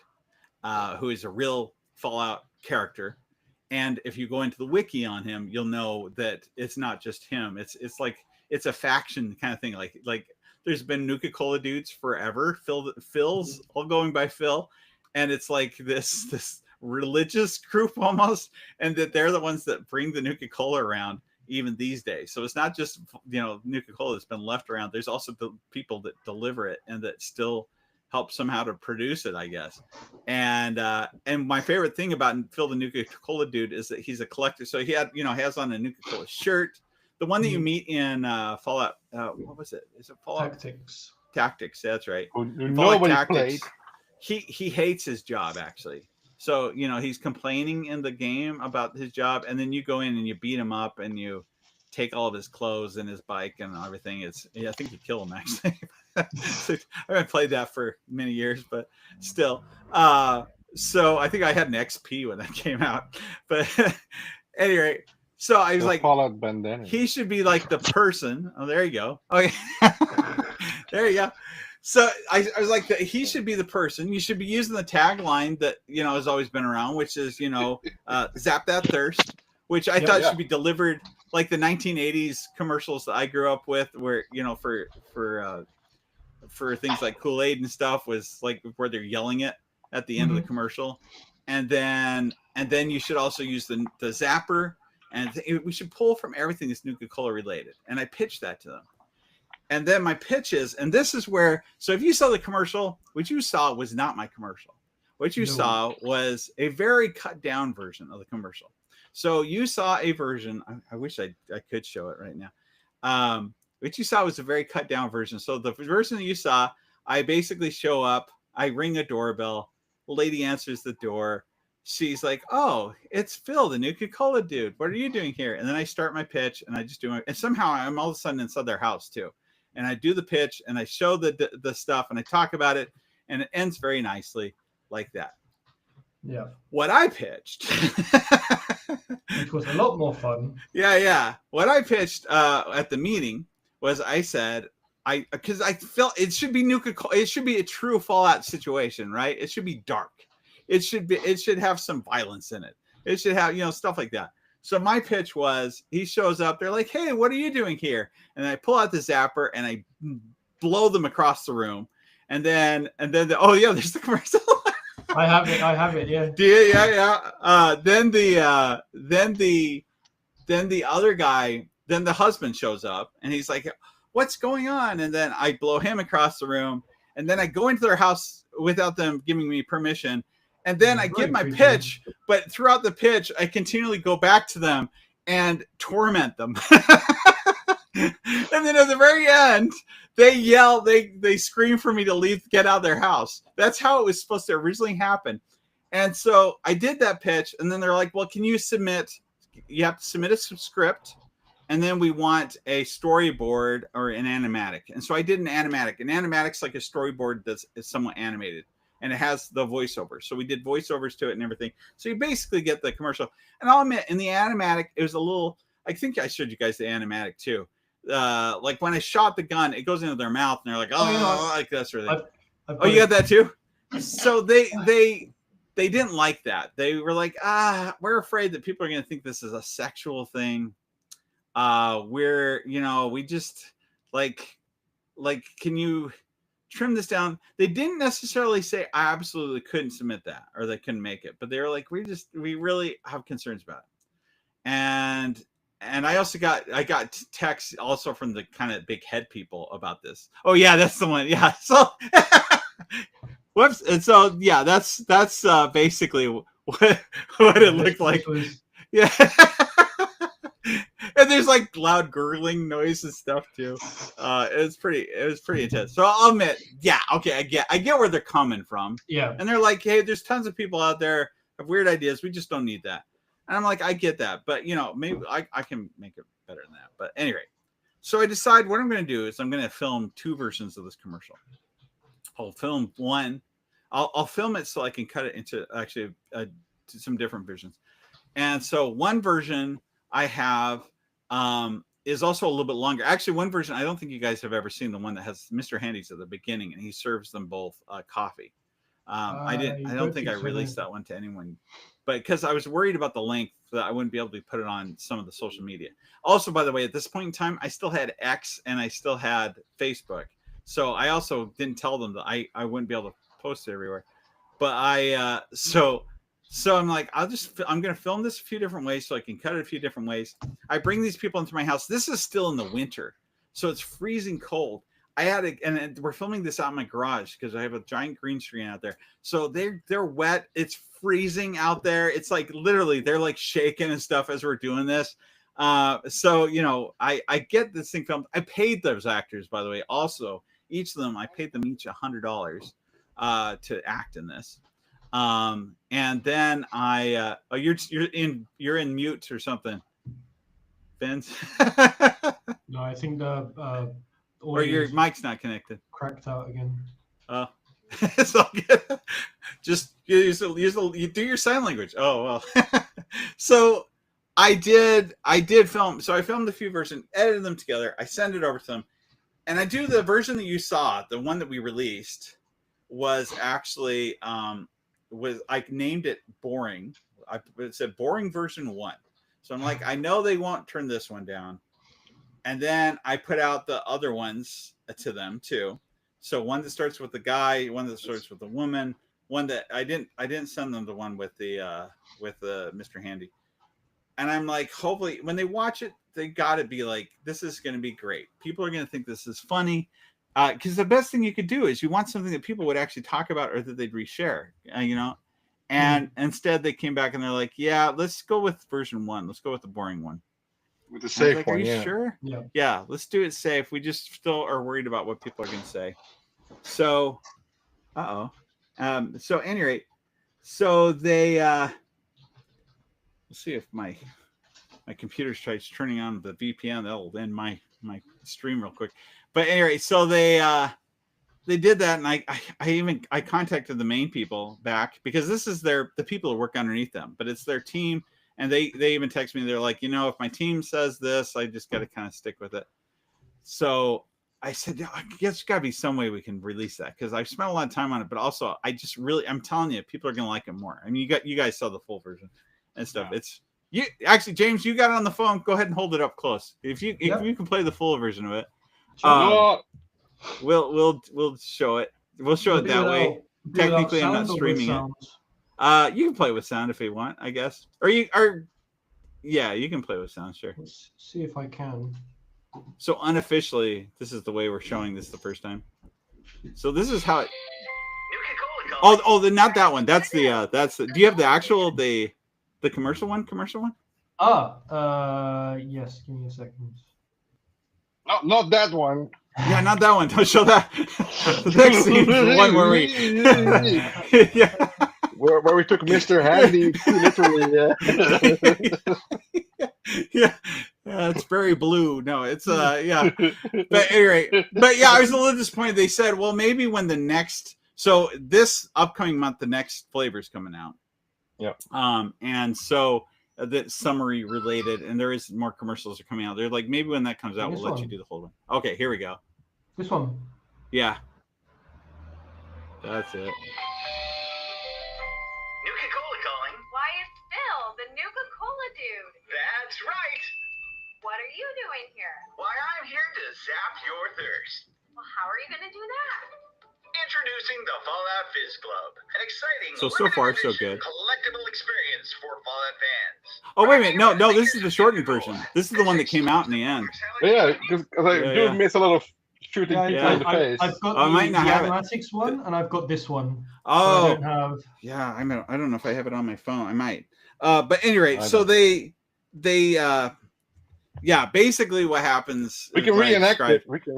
who is a real Fallout character. And if you go into the wiki on him, you'll know that it's not just him. It's like it's a faction kind of thing. Like there's been Nuka-Cola dudes forever. Phil's all going by Phil, and it's like this religious group almost, and that they're the ones that bring the Nuka-Cola around even these days. So it's not just Nuka-Cola that's been left around. There's also the people that deliver it and that still help somehow to produce it, I guess. And my favorite thing about Phil the Nuka-Cola dude is that he's a collector. So he had, has on a Nuka-Cola shirt. The one that you meet in Fallout, what was it? Is it Fallout? Tactics. Tactics, that's right. Nobody played. He hates his job, actually. So, he's complaining in the game about his job, and then you go in and you beat him up and you take all of his clothes and his bike and everything. I think you kill him, actually. So I haven't played that for many years, but still. So I think I had an XP when that came out. But anyway, so I was like, Fallout bandana. He should be like the person. Oh, there you go. Okay. There you go. So I was like, he should be the person. You should be using the tagline that, has always been around, which is, zap that thirst, which I thought should be delivered like the 1980s commercials that I grew up with, where, for things like Kool-Aid and stuff, was like where they're yelling it at the end of the commercial. And then you should also use the zapper, and we should pull from everything that's Nuka-Cola related. And I pitched that to them. And then my pitch is, and this is where, so if you saw the commercial, what you saw was not my commercial. What you saw was a very cut down version of the commercial. So you saw a version, I wish I could show it right now. What you saw was a very cut down version. So the version that you saw, I basically show up, I ring a doorbell, the lady answers the door. She's like, oh, it's Phil, the Nuka-Cola dude. What are you doing here? And then I start my pitch, and I just do and somehow I'm all of a sudden inside their house too. And I do the pitch, and I show the stuff, and I talk about it, and it ends very nicely like that. Yeah. What I pitched, which was a lot more fun. Yeah. What I pitched at the meeting was, I said, because I felt it should be Nuka-Cola. It should be a true Fallout situation, right? It should be dark. It should have some violence in it. It should have, stuff like that. So my pitch was, he shows up, they're like, hey, what are you doing here? And I pull out the zapper and I blow them across the room. And then oh yeah, there's the commercial. I have it, yeah. Do you? Yeah. Then the other guy, then the husband shows up and he's like, what's going on? And then I blow him across the room, and then I go into their house without them giving me permission. And then I give my pitch, but throughout the pitch, I continually go back to them and torment them. And then at the very end, they yell, they scream for me to leave, get out of their house. That's how it was supposed to originally happen. And so I did that pitch, and then they're like, well, can you submit, you have to submit a script, and then we want a storyboard or an animatic. And so I did an animatic. An animatic's like a storyboard that's somewhat animated, and it has the voiceover. So we did voiceovers to it and everything. So you basically get the commercial. And I'll admit, in the animatic, it was a little, I think I showed you guys the animatic too. Like when I shot the gun, it goes into their mouth, and they're like, oh, like that sort of thing. Oh, you got that too? So they didn't like that. They were like, we're afraid that people are going to think this is a sexual thing. We just like, can you trim this down? They didn't necessarily say I absolutely couldn't submit that or they couldn't make it, but they were like, we really have concerns about it. And I also got texts also from the kind of big head people about this. Oh yeah, that's the one. Yeah. So whoops. And so yeah, that's basically what it looked like. Yeah. And there's like loud gurgling noise and stuff too. It was pretty intense. So I'll admit, yeah, okay, I get where they're coming from. Yeah. And they're like, hey, there's tons of people out there have weird ideas. We just don't need that. And I'm like, I get that, but maybe I can make it better than that. But anyway, so I decide what I'm going to do is I'm going to film 2 versions of this commercial. I'll film one. I'll film it so I can cut it into actually to some different versions. And so one version I have is also a little bit longer. Actually, one version I don't think you guys have ever seen, the one that has Mr. Handy's at the beginning, and he serves them both coffee. I don't think I released that one to anyone, but because I was worried about the length that I wouldn't be able to put it on some of the social media. Also, by the way, at this point in time, I still had X and I still had Facebook. So I also didn't tell them that I wouldn't be able to post it everywhere. But so I'm like, I'm going to film this a few different ways so I can cut it a few different ways. I bring these people into my house. This is still in the winter, so it's freezing cold. And we're filming this out in my garage because I have a giant green screen out there. So they're wet. It's freezing out there. It's like literally they're like shaking and stuff as we're doing this. So I get this thing filmed. I paid those actors, by the way. Also, each of them, I paid them each $100 to act in this. And then you're in mute or something, Vince. No, I think the or your mic's not connected. Cracked out again. Oh, it's all good. Just you do your sign language. Oh well. So I did film. So I filmed a few versions, edited them together. I send it over to them, and I do the version that you saw. The one that we released was actually I named it boring. It said boring version 1. So I'm like, I know they won't turn this one down. And then I put out the other ones to them too. So one that starts with the guy, one that starts with the woman, one that I didn't send them the one with the Mr. Handy. And I'm like, hopefully when they watch it, they got to be like, this is going to be great. People are going to think this is funny. Because the best thing you could do is you want something that people would actually talk about or that they'd reshare, and instead they came back and they're like, yeah, let's go with version 1. Let's go with the boring one. With the safe one, are you yeah. Sure? Yeah. Yeah, let's do it safe. We just still are worried about what people are going to say. So, so anyway, so they, let's see if my computer tries turning on the VPN. That'll end my stream real quick. But anyway, so they did that, and I contacted the main people back because this is the people who work underneath them, but it's their team. And they even text me. They're like, if my team says this, I just got to kind of stick with it. So I said, I guess there's got to be some way we can release that because I've spent a lot of time on it. But also, I'm telling you, people are going to like it more. I mean, you guys saw the full version and stuff. Yeah. It's you actually, James. You got it on the phone. Go ahead and hold it up close. If you can play the full version of it, we'll show it. We'll show it that way. Technically, I'm not streaming it. You can play with sound if you want, I guess. You can play with sound, sure. Let's see if I can. So unofficially, this is the way we're showing this the first time. So this is how it. Nuka-Cola Not that one. That's the. Do you have the actual the commercial one? Yes. Give me a second. No, not that one. Yeah, not that one. Don't show that. The next scene is the one where we. Where we took Mr. Handy literally. Yeah, it's very blue. No, it's yeah. But anyway, I was a little disappointed. They said, well, maybe when the next. So this upcoming month, the next flavor's coming out. Yeah. And so that's summary related, and there is more commercials are coming out. They're like, maybe when that comes out, we'll let you do the whole one. Okay, here we go. This one. Yeah. That's it. Nuka-Cola calling. Why, it's Phil, the Nuka-Cola dude. That's right. What are you doing here? Why, I'm here to zap your thirst. Well, how are you going to do that? Introducing the Fallout Fizz Club, an exciting so far so good collectible experience for Fallout fans. Oh wait a minute, no, this is the shortened version. This is the one that came out in the end. Yeah, because I do miss a lot of shooting people in the face. I've got the Animatics one, and I've got this one. Oh, so I don't have. Yeah, I don't know if I have it on my phone. I might. But anyway, so they basically what happens. We can reenact it. When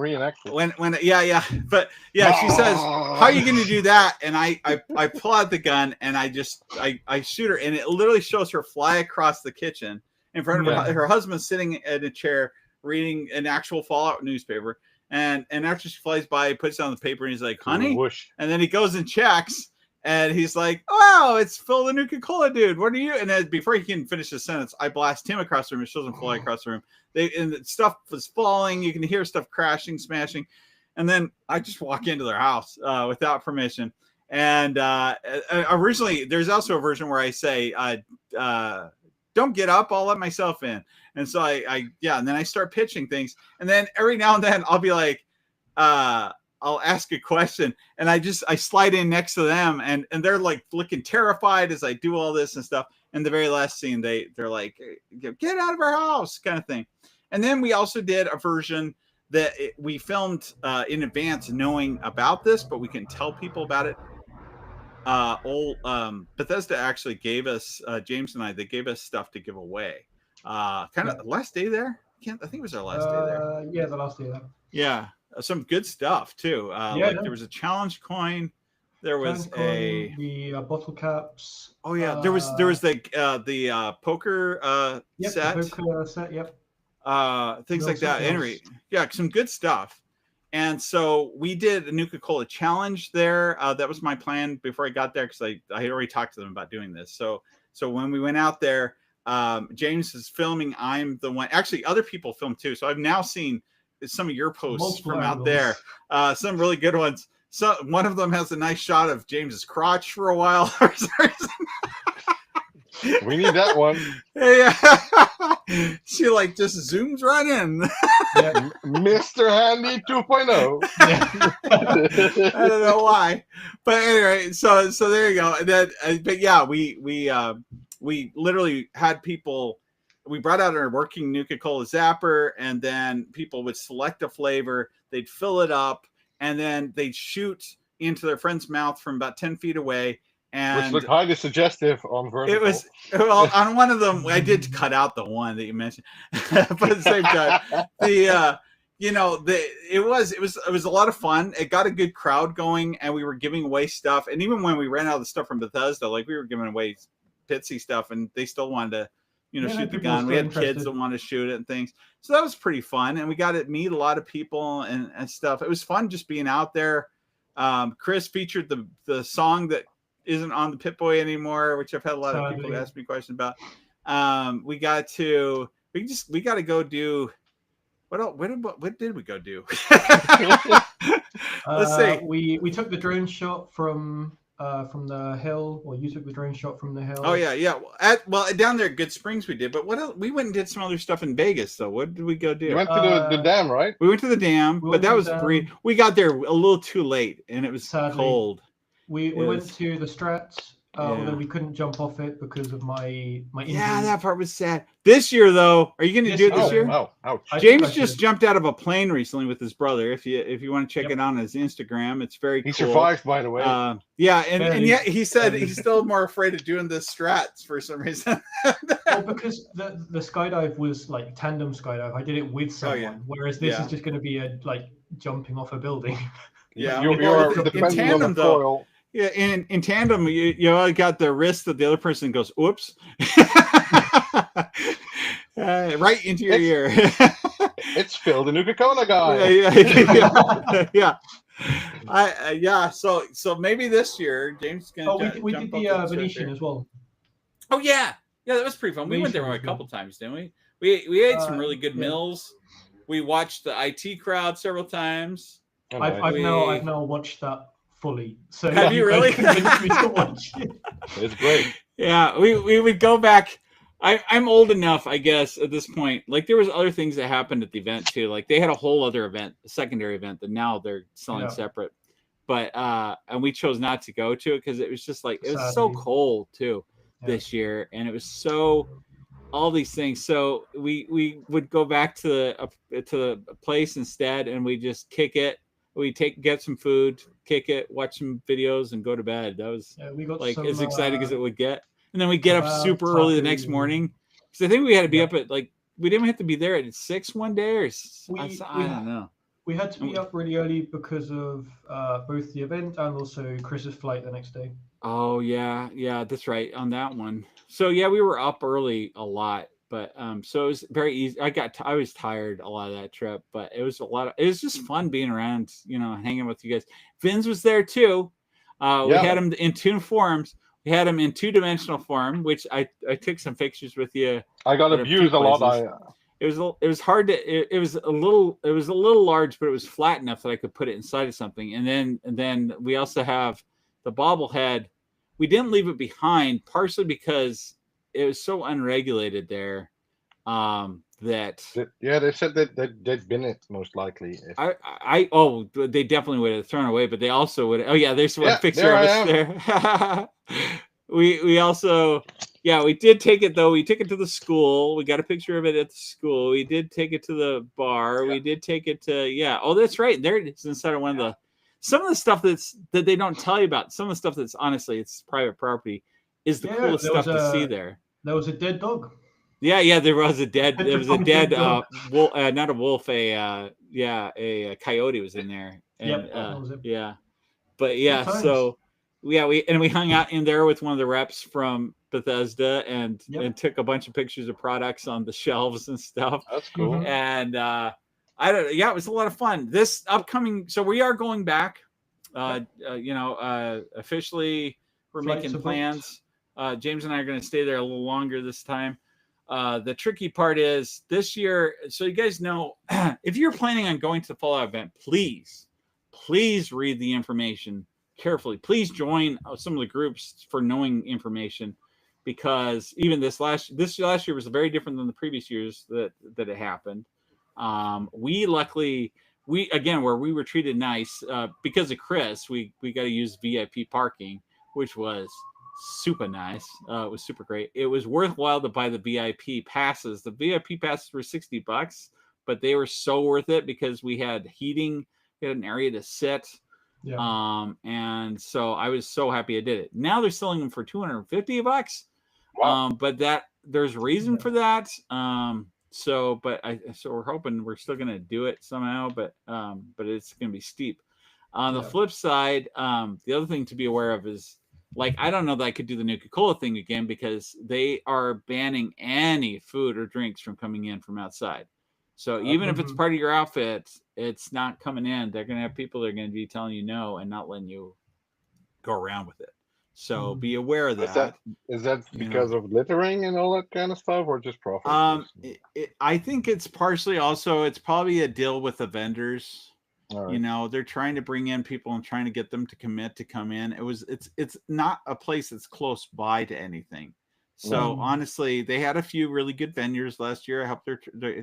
but she says, "How are you going to do that?" And I pull out the gun and I shoot her, and it literally shows her fly across the kitchen in front of her husband sitting in a chair reading an actual Fallout newspaper. And after she flies by, he puts down the paper and he's like, "Honey," and then he goes and checks. And he's like, "Wow, it's Phil the Nuka-Cola dude. What are you?" And then before he can finish the sentence, I blast him across the room. It shows him fly across the room. And stuff was falling. You can hear stuff crashing, smashing. And then I just walk into their house without permission. And originally, there's also a version where I say, "Don't get up. I'll let myself in." And so and then I start pitching things. And then every now and then I'll be like, I'll ask a question, and I slide in next to them, and they're like looking terrified as I do all this and stuff. And the very last scene, they're like, "Get out of our house," kind of thing. And then we also did a version that we filmed in advance, knowing about this, but we can tell people about it. Bethesda actually gave us James and they gave us stuff to give away. Kind of last day there. I think it was our last day there. Yeah, the last day there. Yeah. Some good stuff too. There was a challenge coin. There was the bottle caps. Oh yeah, there was the poker set. The poker set. Yep. Things like that. Anyway, some good stuff. And so we did a Nuka-Cola challenge there. That was my plan before I got there because I had already talked to them about doing this. So when we went out there, James is filming. I'm the one. Actually, other people filmed too. So I've now seen some of your posts from out there, some really good ones. So one of them has a nice shot of James's crotch for a while. We need that one. Yeah, she just zooms right in. Yeah. Mr. Handy 2.0. I don't know why, but anyway, so there you go. And then, but yeah, we literally had people. We brought out our working Nuka-Cola zapper, and then people would select a flavor, they'd fill it up, and then they'd shoot into their friend's mouth from about 10 feet away. And which looked highly suggestive on vertical. It was, well, on one of them, I did cut out the one that you mentioned, but at the same time, it was a lot of fun. It got a good crowd going, and we were giving away stuff. And even when we ran out of the stuff from Bethesda, we were giving away Pitsy stuff, and they still wanted to, shoot the gun. We had kids that wanted to shoot it and things. So that was pretty fun. And we got to meet a lot of people and stuff. It was fun just being out there. Chris featured the song that isn't on the Pip-Boy anymore, which I've had a lot of people ask me questions about. We got to go do what did we go do? Let's see. We took the drone shot from the hill, or you took the drone shot from the hill. Oh yeah. Down there at Good Springs we did, but what else? We went and did some other stuff in Vegas though. What did we go do? We went to the dam, right? We went to the dam, but that was we got there a little too late, and it was cold. We went to the Strat Although we couldn't jump off it because of my injury. Yeah, that part was sad. This year, though, are you going to do it this year? Oh, ouch. James just jumped out of a plane recently with his brother. If you want to check it on his Instagram, it's very cool. He survived, by the way. Yeah, and yet he said he's still more afraid of doing the strats for some reason. Well, because the skydive was like tandem skydive. I did it with someone, whereas this is just going to be a jumping off a building. Yeah, you're in tandem though. Yeah, in tandem, you all got the wrist that the other person goes, "Oops," right into your ear. It's Phil, the Nuka-Cola guy. Yeah. So maybe this year James can. We did the Venetian as well. Oh yeah, that was pretty fun. We went there a couple times, didn't we? We ate some really good meals. We watched the IT crowd several times. I've now watched that fully. So have you really? Convinced me to watch it. It's great. Yeah, we would go back. I'm old enough, I guess, at this point. Like there was other things that happened at the event too. Like they had a whole other event, a secondary event that now they're selling separate. But and we chose not to go to it because it was just like it was so cold too this year, and it was so all these things. So we would go back to the place instead, and we just kick it. We get some food, kick it, watch some videos, and go to bed. That was we got like some, as exciting as it would get. And then we get up super early the next morning. Because I think we had to be up at we didn't have to be there at 6 one day, or I don't know. We had to be up really early because of both the event and also Chris's flight the next day. Oh yeah, that's right on that one. So yeah, we were up early a lot. But so it was very easy. I was tired a lot of that trip, but it was it was just fun being around, hanging with you guys. Vince was there too. We had him in two forms. We had him in 2-dimensional form, which I took some pictures with you. I got abused a lot. It was hard to. It was a little large, but it was flat enough that I could put it inside of something. And then we also have the bobblehead. We didn't leave it behind, partially because it was so unregulated there that they said that they'd bin it most likely. They definitely would have thrown away, but they also would. Oh yeah, there's one picture of us there. we also we did take it though. We took it to the school. We got a picture of it at the school. We did take it to the bar. We did take it to Oh, that's right. There it is inside of one of the. Some of the stuff that they don't tell you about. Some of the stuff that's honestly it's private property. Is the coolest stuff to see there. There was a dead dog. Yeah, there was a dead. There was a dead wolf, not a wolf, a coyote was in there. And, that was it. Yeah, but so we hung out in there with one of the reps from Bethesda and took a bunch of pictures of products on the shelves and stuff. That's cool. And it was a lot of fun. This upcoming, so we are going back. Officially, we're making plans. James and I are going to stay there a little longer this time. The tricky part is this year. So you guys know, if you're planning on going to the Fallout event, please read the information carefully. Please join some of the groups for knowing information, because even this last year was very different than the previous years that it happened. We luckily, where we were treated nice because of Chris, we got to use VIP parking, which was super nice. It was super great. It was worthwhile to buy the VIP passes. The VIP passes were $60, but they were so worth it because we had heating, we had an area to sit. And so I was so happy I did it. Now they're selling them for $250. Wow. But there's reason for that. So we're hoping we're still gonna do it somehow, but it's gonna be steep. On the flip side, the other thing to be aware of is, I don't know that I could do the Nuka-Cola thing again because they are banning any food or drinks from coming in from outside. So even if it's part of your outfit, it's not coming in. They're going to have people that are going to be telling you no and not letting you go around with it. So be aware of that. Is that because of littering and all that kind of stuff, or just profit? I think it's partially also, it's probably a deal with the vendors. Right. They're trying to bring in people and trying to get them to commit to come in. It's not a place that's close by to anything. So honestly, they had a few really good vendors last year. I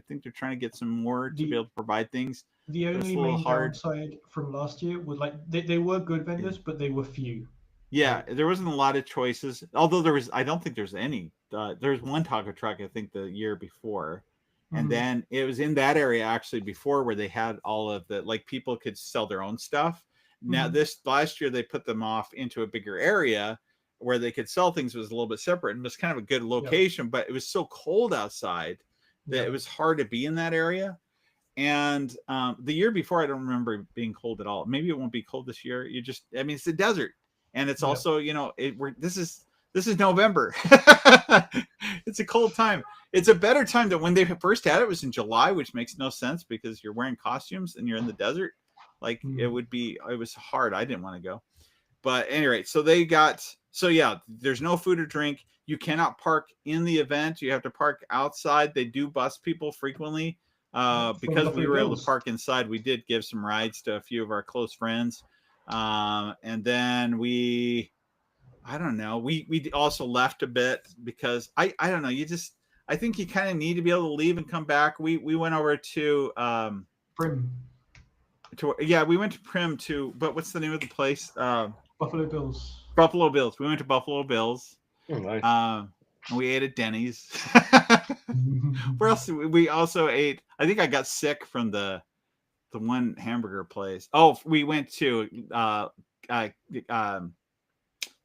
think they're trying to get some more to be able to provide things. The only main downside from last year was they were good vendors, but they were few. Yeah, there wasn't a lot of choices. Although I don't think there's any. There was one taco truck, I think, the year before, and then it was in that area actually before where they had all of the like people could sell their own stuff. Now this last year they put them off into a bigger area where they could sell things. It was a little bit separate and it was kind of a good location, but it was so cold outside that it was hard to be in that area. And the year before, I don't remember it being cold at all. Maybe it won't be cold this year. I mean, it's the desert, and it's also, this is November. It's a cold time. It's a better time than when they first had it was in July, which makes no sense because you're wearing costumes and you're in the desert. Like it was hard. I didn't want to go, but anyway, there's no food or drink. You cannot park in the event. You have to park outside. They do bus people frequently. Because we were able to park inside, we did give some rides to a few of our close friends. And then I don't know, we also left a bit because I don't know, I think you kind of need to be able to leave and come back. We went over to Prim. We went to Prim too, but what's the name of the place? Buffalo Bills. Buffalo Bills. We went to Buffalo Bills. Oh, nice. We ate at Denny's. Where else? We also ate. I think I got sick from the one hamburger place. Oh, we went to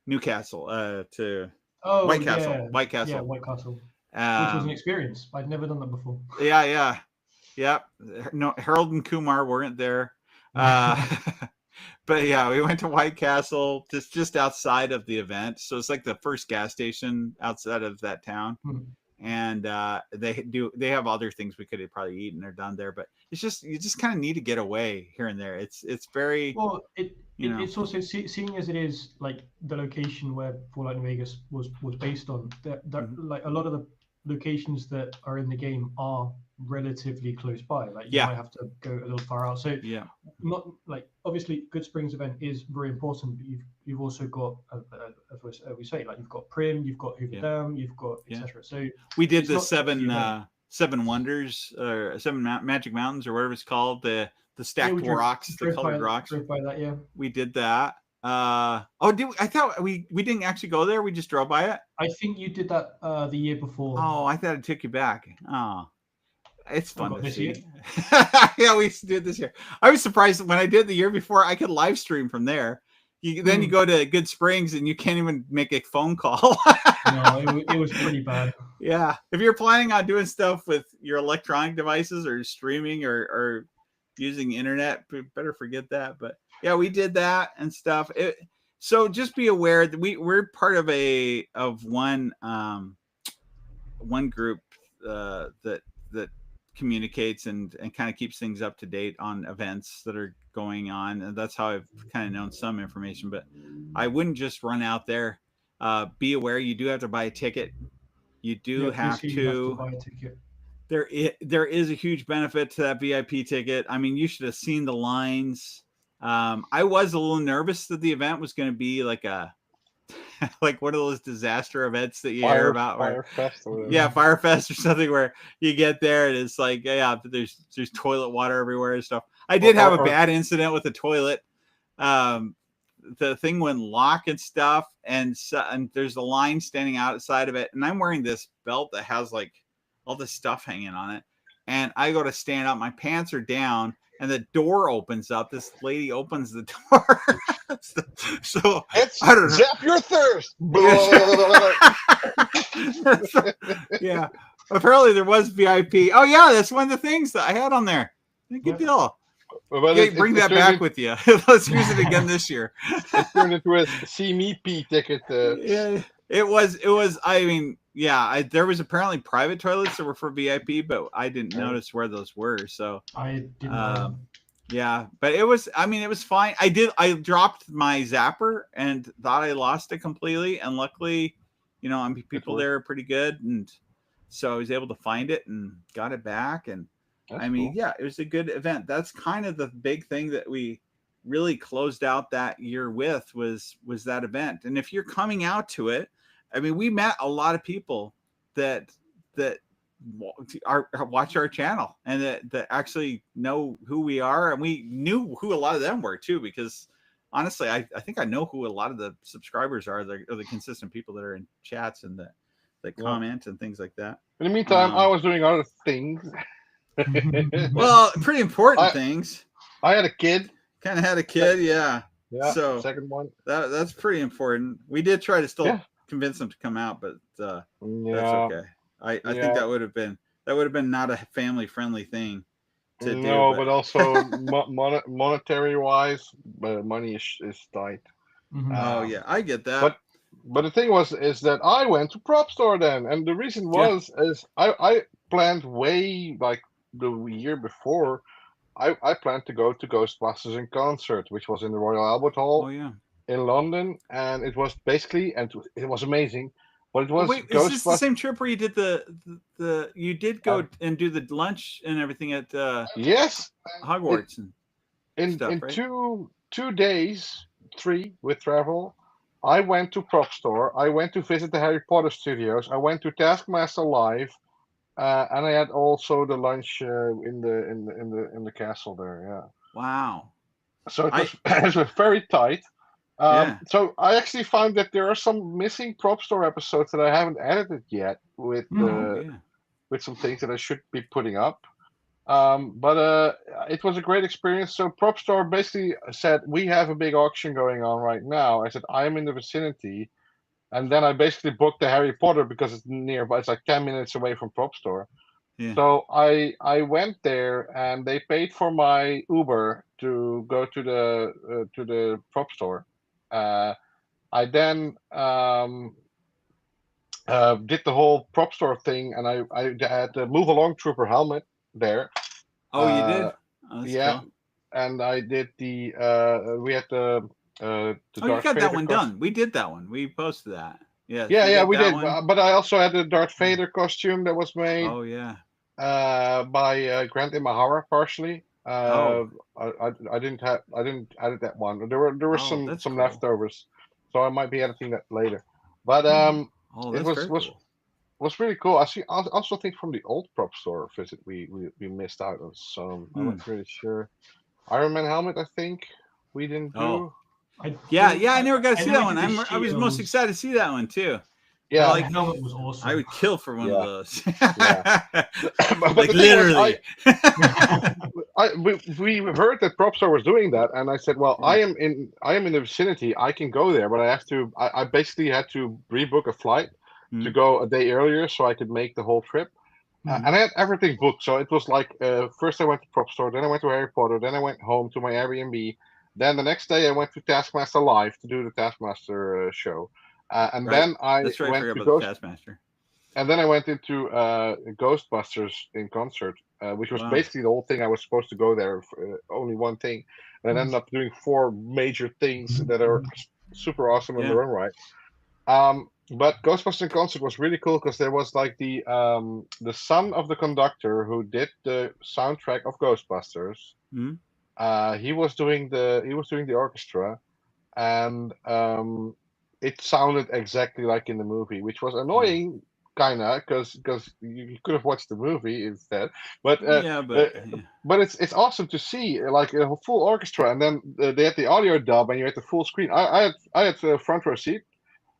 Newcastle to White Castle. Yeah. White Castle. Yeah, White Castle. Which was an experience. I'd never done that before. Yeah. No, Harold and Kumar weren't there. But yeah, we went to White Castle, just outside of the event. So it's like the first gas station outside of that town. And they have other things we could have probably eaten. They're done there, but it's just you just kind of need to get away here and there. It's very well. It's also seeing as it is like the location where Fallout New Vegas was based on. That like a lot of the locations that are in the game are relatively close by. Like you might have to go a little far out. So not like obviously Good Springs event is very important, but you've also got as we say, like you've got Prim, you've got Hoover Dam, you've got etc. So we did the seven wonders or seven magic mountains or whatever it's called, the stacked rocks, the colored rocks. Drove by that, we did that. I thought we didn't actually go there. We just drove by it. I think you did that the year before. Oh, I thought it took you back. Oh, it's fun to see. Year? Yeah, we did this year. I was surprised when I did the year before. I could live stream from there. Then you go to Good Springs and you can't even make a phone call. No, it was pretty bad. Yeah, if you're planning on doing stuff with your electronic devices or streaming or using internet, better forget that. But yeah, we did that and stuff. So just be aware that we're part of one group that communicates and kind of keeps things up to date on events that are going on, and that's how I've kind of known some information. But I wouldn't just run out there. Be aware you do have to buy a ticket. You do have to buy a ticket. There is a huge benefit to that VIP ticket. I mean, you should have seen the lines. I was a little nervous that the event was going to be like like one of those disaster events that you hear about. Firefest or something where you get there and it's like, there's toilet water everywhere and stuff. I did have a bad incident with the toilet. The thing wouldn't lock and stuff, and there's a line standing outside of it, and I'm wearing this belt that has like all this stuff hanging on it, and I go to stand up, my pants are down, and the door opens up. This lady opens the door. So I don't know. Zap your thirst. Yeah. Apparently there was VIP. Oh yeah, that's one of the things that I had on there. Good deal. Well, bring that back with you. Let's use it again this year. It turned into a See Me P ticket. Yeah, it was. I mean, there was apparently private toilets that were for VIP, but I didn't notice where those were. So I didn't. Yeah, but it was fine. I dropped my zapper and thought I lost it completely, and luckily, people there are pretty good, and so I was able to find it and got it back. And that's cool. Yeah, it was a good event. That's kind of the big thing that we really closed out that year with was that event. And if you're coming out to it, I mean, we met a lot of people that watch our channel and that actually know who we are, and we knew who a lot of them were too, because honestly, I think I know who a lot of the subscribers are. The consistent people that are in chats and that comment and things like that. In the meantime, I was doing other things. Well, pretty important things. I had a kid. Kind of had a kid, yeah. Yeah. So second one. That's pretty important. We did try to still convince them to come out, but that's okay. I think that would have been not a family friendly thing to do. No, but also monetary wise, money is tight. Oh yeah, I get that. But the thing is that I went to Prop Store then, and the reason is I planned way like the year before. I planned to go to Ghostbusters in concert, which was in the Royal Albert Hall in London, and it was basically it was amazing. But it was wait, is this the same trip where you did you did go and do the lunch and everything at yes Hogwarts in stuff, right? 2 days, 3 with travel. I went to Prop Store. I went to visit the Harry Potter studios. I went to Taskmaster Live. And I had also the lunch in the castle there. Yeah. Wow. So it was very tight. So I actually found that there are some missing Prop Store episodes that I haven't edited yet with some things that I should be putting up. But it was a great experience. So Prop Store basically said, we have a big auction going on right now. I said, I am in the vicinity. And then I basically booked the Harry Potter because it's nearby. It's like 10 minutes away from Prop Store. Yeah. So I went there and they paid for my Uber to go to the Prop Store. I then did the whole Prop Store thing, and I had the Move Along Trooper helmet there. Oh, you did? Oh, yeah. Cool. And I did we had the you got that one done. We did that one. We posted that. Yeah, we did. But I also had the Darth Vader costume that was made. Oh yeah. By Grant Imahara partially. I didn't edit that one. There were some cool. leftovers, so I might be editing that later. But it was really cool. I also think from the old Prop Store visit we missed out on some. I'm not really sure. Iron Man helmet, I think we didn't do. I never got to see that one. I was most excited to see that one too. Yeah, the helmet was awesome. I would kill for one of those. Like literally. We heard that Prop Store was doing that, and I said, "Well, I am in the vicinity. I can go there, but I have to. I basically had to rebook a flight to go a day earlier so I could make the whole trip." And I had everything booked, so it was like first I went to Prop Store, then I went to Harry Potter, then I went home to my Airbnb. Then the next day I went to Taskmaster Live to do the Taskmaster show. Then I went to Taskmaster. And then I went into Ghostbusters in concert, which was basically the whole thing. I was supposed to go there for only one thing, and I ended up doing 4 major things that are super awesome in their own right. But Ghostbusters in concert was really cool because there was like the son of the conductor who did the soundtrack of Ghostbusters. He was doing the orchestra, and it sounded exactly like in the movie, which was annoying, kinda, because you could have watched the movie instead. But it's awesome to see like a full orchestra, and then they had the audio dub, and you had the full screen. I had the front row seat,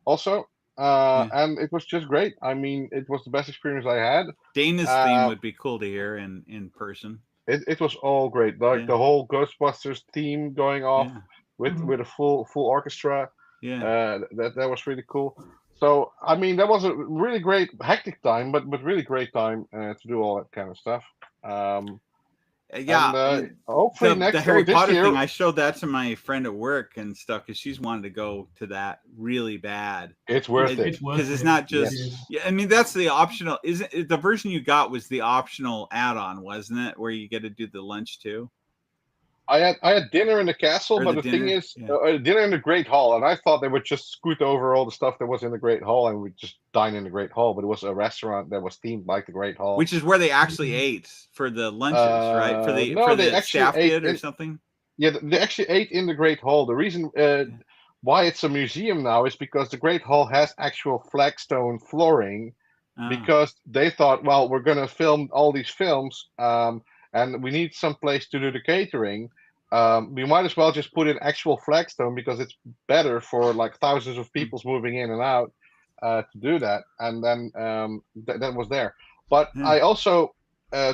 also. And it was just great. I mean, it was the best experience I had. Dana's theme would be cool to hear in person. It was all great. Like the whole Ghostbusters theme going off with a full orchestra. That was really cool. So I mean, that was a really great hectic time, but really great time to do all that kind of stuff. Hopefully the Harry Potter thing, I showed that to my friend at work and stuff because she's wanted to go to that really bad. It's worth it because it's not just. I mean, that's the optional. Isn't it, the version you got was the optional add-on, wasn't it? Where you get to do the lunch too. I had dinner in the castle, but the thing is, dinner in the Great Hall, and I thought they would just scoot over all the stuff that was in the Great Hall and we'd just dine in the Great Hall. But it was a restaurant that was themed like the Great Hall, which is where they actually ate for the lunches, right? For the staff did or something. Yeah, they actually ate in the Great Hall. The reason why it's a museum now is because the Great Hall has actual flagstone flooring, because they thought, well, we're going to film all these films, and we need some place to do the catering. we might as well just put in actual flagstone because it's better for like thousands of people moving in and out to do that. And then that was there. But I also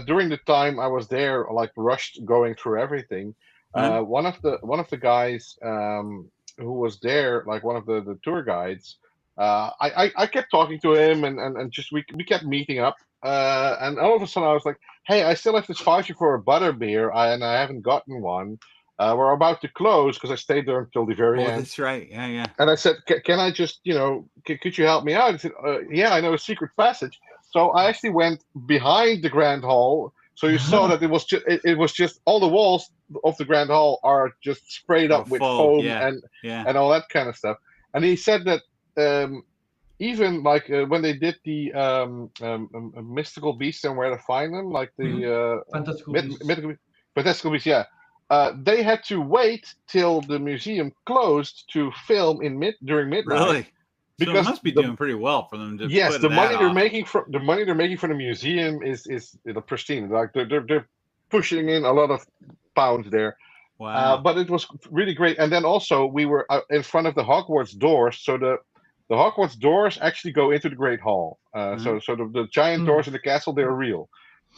during the time I was there, like rushed going through everything. One of the guys who was there, like one of the tour guides, I kept talking to him and just we kept meeting up. And all of a sudden I was like, hey, I still have this voucher for a butter beer, and I haven't gotten one. We're about to close because I stayed there until the very end. That's right. Yeah. And I said, can I just, could you help me out? He said, yeah, I know a secret passage. So I actually went behind the Grand Hall. So you saw that it was just all the walls of the Grand Hall are just sprayed up with foam and all that kind of stuff. And he said that even like when they did the mystical beasts and where to find them, like the fantastical beasts, yeah. They had to wait till the museum closed to film during midnight. Really? Because so it must be doing pretty well for them to. Yes, put the that money off. they're making from the museum is pristine. Like they're pushing in a lot of pounds there. Wow. But it was really great. And then also we were in front of the Hogwarts doors, so the Hogwarts doors actually go into the Great Hall. So the giant doors in the castle, they're real.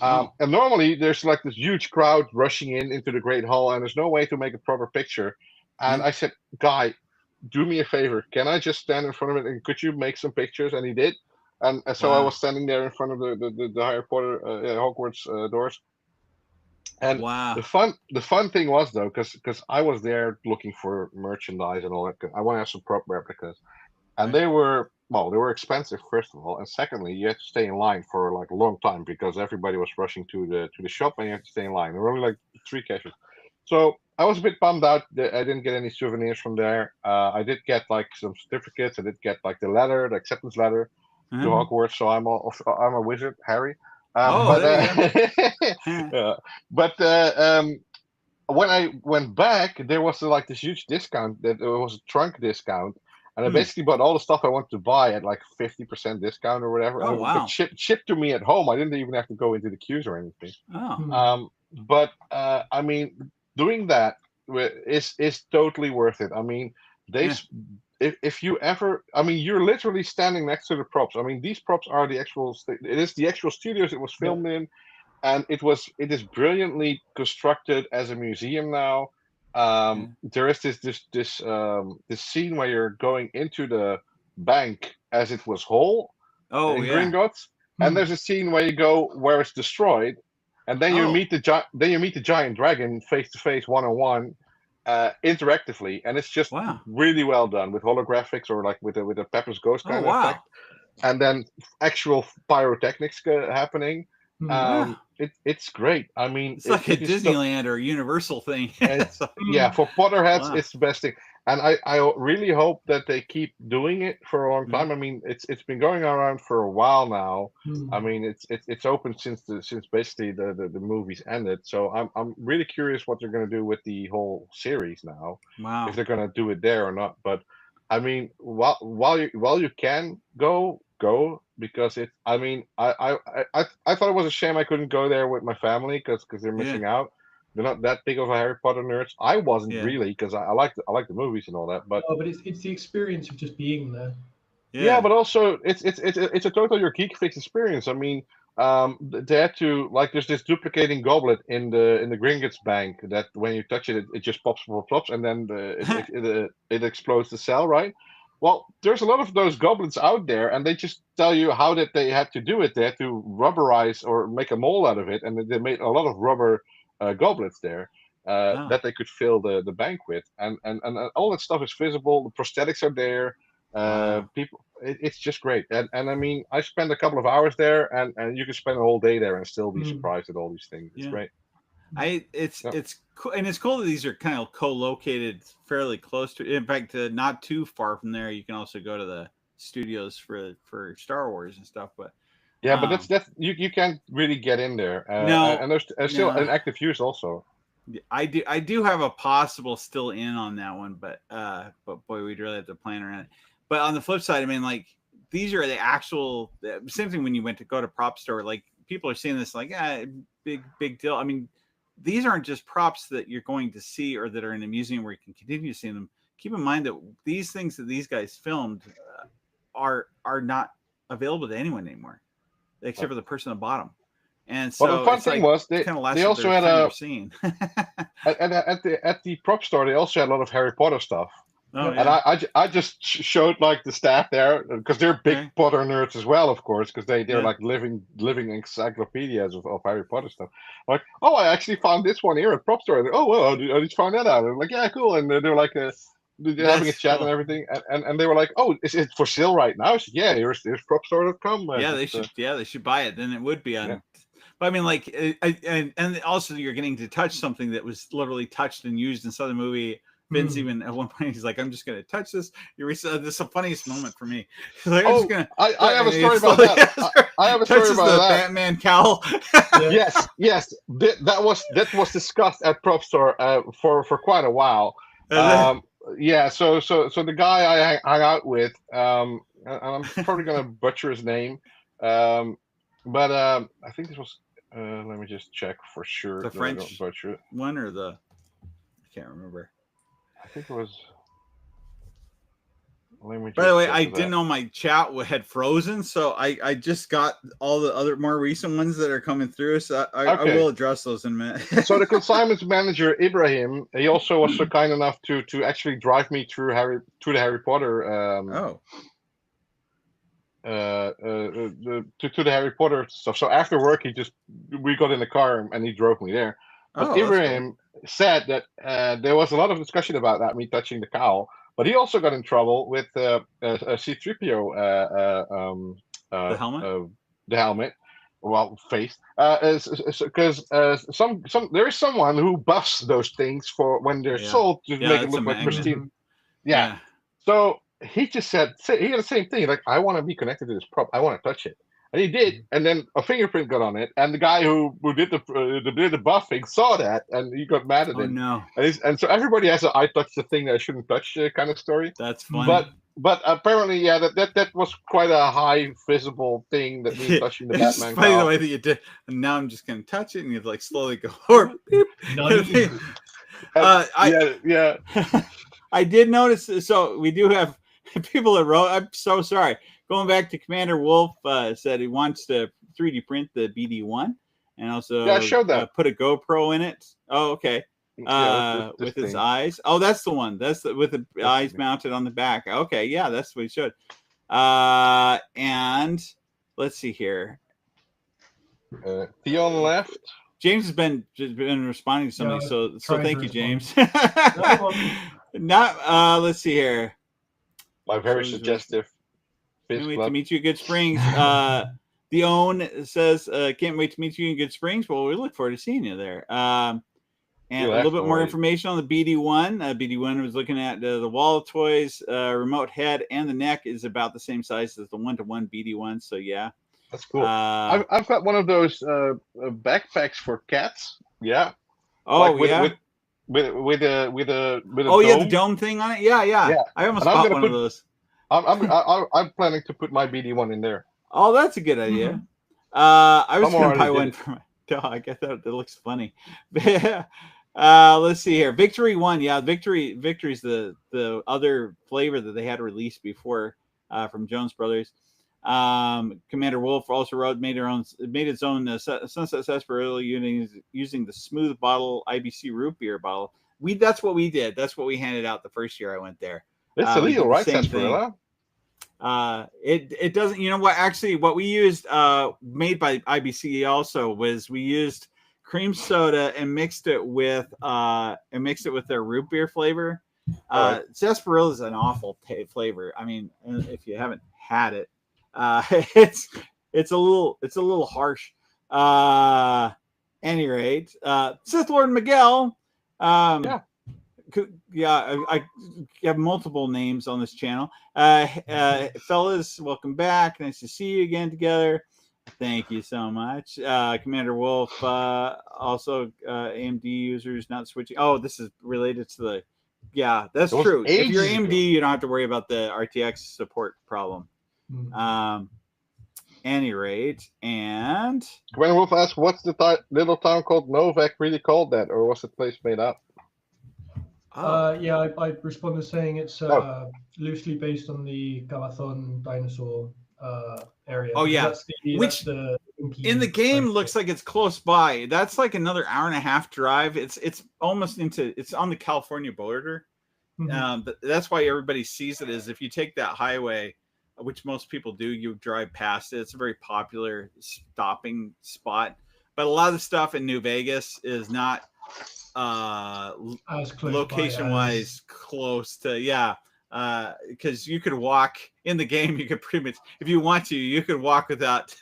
And normally there's like this huge crowd rushing into the Great Hall, and there's no way to make a proper picture. And I said, guy, do me a favor. Can I just stand in front of it and could you make some pictures? And he did. And so I was standing there in front of the Harry Potter Hogwarts doors. And the fun thing was though, because I was there looking for merchandise and all that. I want to have some prop replicas. And they were expensive, first of all, and secondly, you had to stay in line for like a long time because everybody was rushing to the shop, and you had to stay in line. There were only like 3 cashiers, so I was a bit bummed out that I didn't get any souvenirs from there. I did get like some certificates. I did get like the acceptance letter to Hogwarts. So I'm a wizard, Harry. When I went back, there was like this huge discount. That it was a trunk discount. And I basically bought all the stuff I wanted to buy at like 50% discount or whatever. Oh, wow. Shipped to me at home. I didn't even have to go into the queues or anything. But I mean, doing that is totally worth it. I mean, if you ever, I mean, you're literally standing next to the props. I mean, these props are the actual. It is the actual studios it was filmed in, and it is brilliantly constructed as a museum now. There is this scene where you're going into the bank as it was whole in Gringotts, and there's a scene where you go where it's destroyed, and then you meet the giant dragon face to face, 1-on-1, interactively, and it's just really well done with holographics or like with a Pepper's Ghost kind of effect, and then actual pyrotechnics happening. It's great. I mean, it's like a Disneyland or a Universal thing. For Potterheads, it's the best thing, and I really hope that they keep doing it for a long time. I mean, it's been going around for a while now. I mean, it's open since basically the movies ended. So I'm really curious what they're going to do with the whole series now. Wow, if they're going to do it there or not. But I mean, while you can go. Because it. I mean, I thought it was a shame I couldn't go there with my family because they're missing out. They're not that big of a Harry Potter nerds. I wasn't really because I like the movies and all that. But it's the experience of just being there. Yeah, but also it's a total your Geek Fix experience. I mean, they had to like there's this duplicating goblet in the Gringotts Bank that when you touch it, it just pops, and then it explodes the cell, right? Well, there's a lot of those goblets out there, and they just tell you how that they had to do it. They had to rubberize or make a mold out of it, and they made a lot of rubber goblets there that they could fill the bank with, and all that stuff is visible. The prosthetics are there. People, it's just great, and I mean, I spent a couple of hours there, and you can spend a whole day there and still be surprised at all these things. It's great. It's cool, and it's cool that these are kind of co-located fairly close to. In fact, not too far from there, you can also go to the studios for Star Wars and stuff. But but that's you can't really get in there. And there's still an active use also. I do have a possible still in on that one, but boy, we'd really have to plan around it. But on the flip side, I mean, like these are the actual same thing when you went to go to prop store. Like people are seeing this like big deal. I mean, these aren't just props that you're going to see or that are in a museum where you can continue seeing them. Keep in mind that these things that these guys filmed are not available to anyone anymore, except for the person at the bottom. And so the fun thing was they also had a scene. at the prop store. They also had a lot of Harry Potter stuff. Oh, and I just showed like the staff there because they're big Potter nerds as well, of course, because they're like living encyclopedias of Harry Potter stuff. Like, oh, I actually found this one here at prop store. Oh, well, I just found that out. I'm like, yeah, cool. And they're like, they're having a chat and everything, and they were like, oh, is it for sale right now? I said, yeah, here's propstore.com. They should buy it. Then it would be on. Yeah. But I mean, like, and also you're getting to touch something that was literally touched and used in some movie. Vince even at one point he's like, "I'm just going to touch this." This is the funniest moment for me. Like, I have a story about that. I have a story about that. Batman cowl. Yes. That was discussed at Prop Store for quite a while. So the guy I hung out with, and I'm probably going to butcher his name, but I think this was. Let me just check for sure. The French one or I can't remember. I think it was. By the way, I didn't know my chat had frozen, so I just got all the other more recent ones that are coming through. So I will address those in a minute. So the consignment manager Ibrahim, he also was so kind enough to actually drive me through the Harry Potter. To the Harry Potter stuff. So after work, we got in the car and he drove me there. But Ibrahim said that there was a lot of discussion about that, me touching the cowl. But he also got in trouble with C-3PO the helmet. The helmet, well, face, because there is someone who buffs those things for when they're sold to make it look like pristine. Yeah. So he just said he had the same thing. Like, I want to be connected to this prop. I want to touch it. And he did, and then a fingerprint got on it, and the guy who did the buffing saw that, and he got mad at him. No! And so everybody has a "I touched the thing that I shouldn't touch" kind of story. That's funny. But apparently, that was quite a high visible thing that me touching the it's Batman. It's funny the way that you did. And now I'm just gonna touch it, and you like slowly go or beep. I did notice. So we do have people that wrote. I'm so sorry. Going back to Commander Wolf, said he wants to 3D print the BD-1 and also put a GoPro in it. Oh, okay. With his eyes. Oh, that's the one. That's with the eyes mounted on the back. Okay, yeah, that's what he showed. And let's see here. Theon left. James has been responding to somebody, so thank you, James. Let's see here. My very suggestive. Can't wait to meet you in Good Springs. The Own says, can't wait to meet you in Good Springs. Well, we look forward to seeing you there. And a little bit more information on the BD-1. BD-1 was looking at the wall of toys, remote head, and the neck is about the same size as the 1-to-1 BD-1. So, yeah. That's cool. I've got one of those backpacks for cats. Yeah. Oh, with a dome. Yeah, the dome thing on it. Yeah. I almost bought one of those. I'm planning to put my BD-1 in there. Oh, that's a good idea. Mm-hmm. I was going to buy one for my dog. I thought it looks funny. Let's see here. Victory 1. Yeah, Victory's the other flavor that they had released before from Jones Brothers. Commander Wolf also made its own Sunset Sarsaparilla using the smooth bottle IBC root beer bottle. That's what we did. That's what we handed out the first year I went there. It's illegal, right, Sarsaparilla? It doesn't. You know what? Actually, what we used, made by IBC, also was we used cream soda and mixed it with their root beer flavor. Sarsaparilla is an awful flavor. I mean, if you haven't had it, it's a little harsh. Any rate, Sith Lord Miguel. I have multiple names on this channel. Fellas, welcome back. Nice to see you again together. Thank you so much. Commander Wolf, also AMD users not switching. Oh, this is related to that's true. If you're AMD, you don't have to worry about the RTX support problem. any rate, and Gwen Wolf asked, "What's the little town called Novak really called that, or was the place made up?" Yeah, I responded saying it's loosely based on the Gamathon dinosaur area. Oh yeah, that's the in the game looks like it's close by. That's like another hour and a half drive. It's almost it's on the California border. But that's why everybody sees it. Is if you take that highway, which most people do, you drive past it. It's a very popular stopping spot. But a lot of the stuff in New Vegas is not location wise close to because you could walk in the game. You could pretty much, if you want to, you could walk without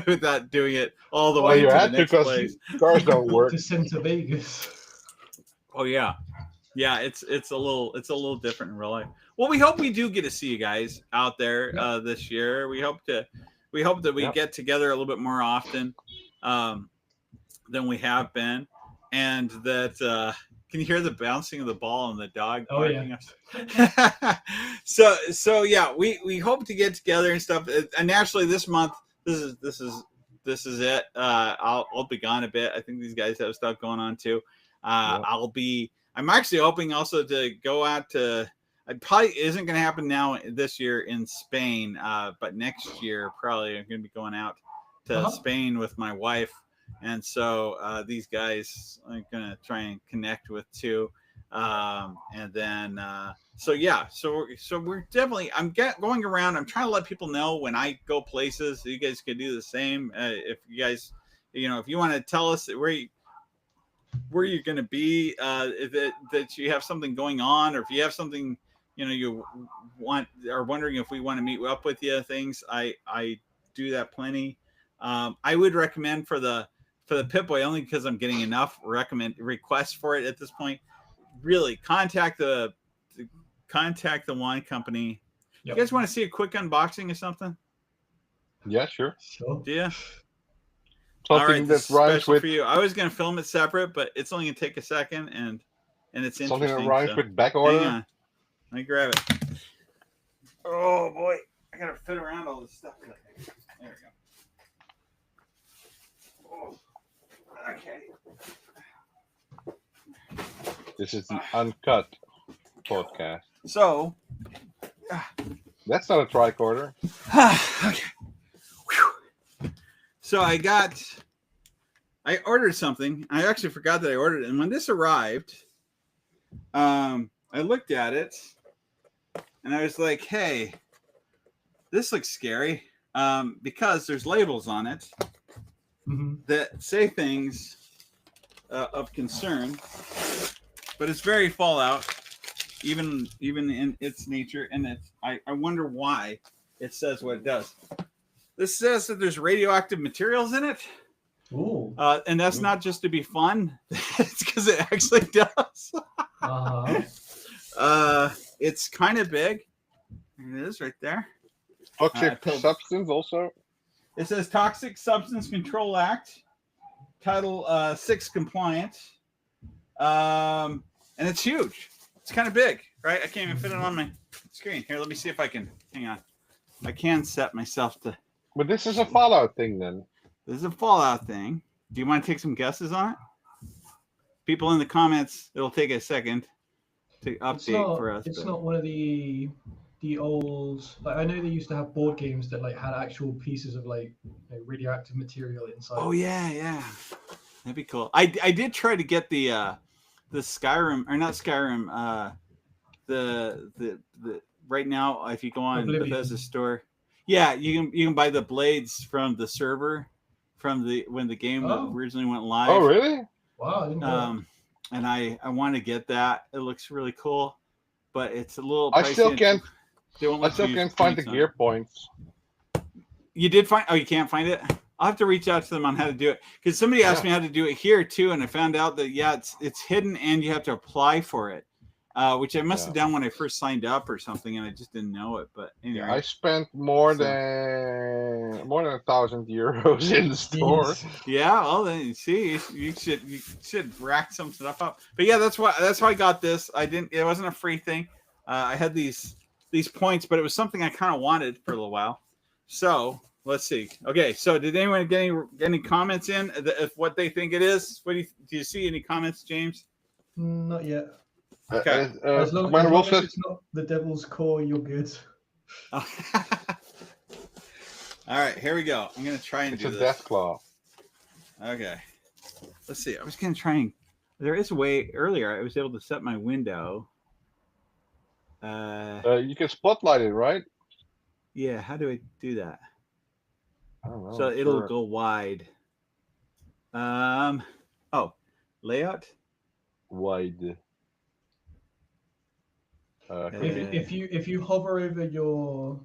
without doing it all the way to the next place. Cars don't work. To Center Vegas. Oh yeah. Yeah, it's a little different in real life. Well, we hope we do get to see you guys out there this year. We hope that we get together a little bit more often than we have been, and that can you hear the bouncing of the ball and the dog barking? So yeah, we hope to get together and stuff. And naturally, this month this is it. I'll be gone a bit. I think these guys have stuff going on too. I'm actually hoping also to go out to. It probably isn't going to happen now this year in Spain, but next year probably I'm going to be going out to Spain with my wife, and so these guys I'm going to try and connect with too, and then so we're definitely going around. I'm trying to let people know when I go places. So you guys can do the same. If you guys, if you want to tell us where you're going to be, that you have something going on, or if you have something you want or wondering if we want to meet up with you, things I do that plenty. I would recommend for the Pip-Boy, only because I'm getting enough requests for it at this point. Really contact the wine company. Yep. You guys want to see a quick unboxing or something? Yeah, sure. Do you? Something that rhymes with for you. I was going to film it separate, but it's only going to take a second, and it's interesting. Something that rhymes with back order. Hang on. Let me grab it. Oh boy, I got to fit around all this stuff. There we go. Oh, okay. This is the uncut podcast. So that's not a tricorder. Okay. So I ordered something. I actually forgot that I ordered it. And when this arrived, I looked at it and I was like, hey, this looks scary, because there's labels on it that say things of concern, but it's very Fallout, even in its nature. And I wonder why it says what it does. This says that there's radioactive materials in it. Ooh. And that's not just to be fun. It's because it actually does. It's kind of big. It is right there. Toxic substance also. It says Toxic Substance Control Act, Title 6 compliant. And it's huge. It's kind of big, right? I can't even fit it on my screen. Here, let me see if I can. Hang on. I can set myself to. But this is a Fallout thing, then. This is a Fallout thing. Do you want to take some guesses on it? People in the comments, it'll take a second to update for us. It's not one of the old. Like, I know they used to have board games that had actual pieces of radioactive material inside. Oh yeah, that'd be cool. I did try to get the Skyrim, or not Skyrim. The right now, if you go on Bethesda store. Yeah, you can buy the blades from the server from when the game originally went live. Oh, really? Wow, I didn't know that. And I want to get that. It looks really cool, but it's a little pricey. I still can't find the gear points. You did find? Oh, you can't find it? I'll have to reach out to them on how to do it, because somebody asked me how to do it here too, and I found out that it's hidden and you have to apply for it. Which I must have done when I first signed up or something, and I just didn't know it. But anyway, I spent more than €1,000 in the store. Yeah, well then see, you should rack some stuff up. But yeah, that's why I got this. It wasn't a free thing. I had these points, but it was something I kind of wanted for a little while. So let's see. Okay, so did anyone get any comments in of what they think it is? Do you see any comments, James? Not yet. Okay. As long as it's not the Devil's Core, you're good. All right, here we go. I'm gonna try and do this. It's a death claw. Okay. Let's see. I was gonna try and. There is a way. Earlier, I was able to set my window. You can spotlight it, right? Yeah. How do I do that? I don't know. So it'll go wide. Oh, layout. Wide. If you hover over your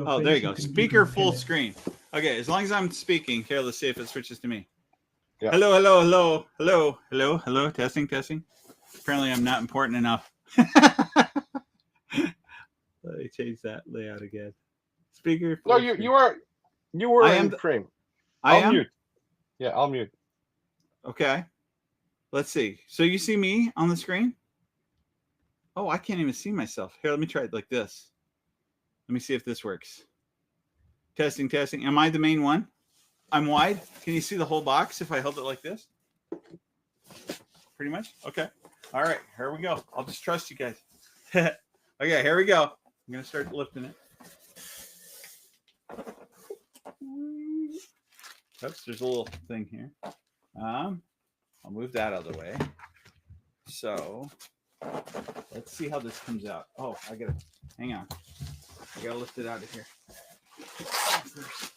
oh, there you go. Speaker full screen. Okay, as long as I'm speaking. Here, let's see if it switches to me. Yeah. Hello. Testing. Apparently, I'm not important enough. Let me change that layout again. Speaker. No, you were in frame. I'll mute. Yeah, I'll mute. Okay. Let's see. So you see me on the screen? Oh, I can't even see myself. Here, let me try it like this. Let me see if this works. Testing. Am I the main one? I'm wide. Can you see the whole box if I held it like this? Pretty much? Okay. All right. Here we go. I'll just trust you guys. Okay, here we go. I'm going to start lifting it. Oops, there's a little thing here. I'll move that out of the way. So let's see how this comes out. Oh, hang on. I gotta lift it out of here. First,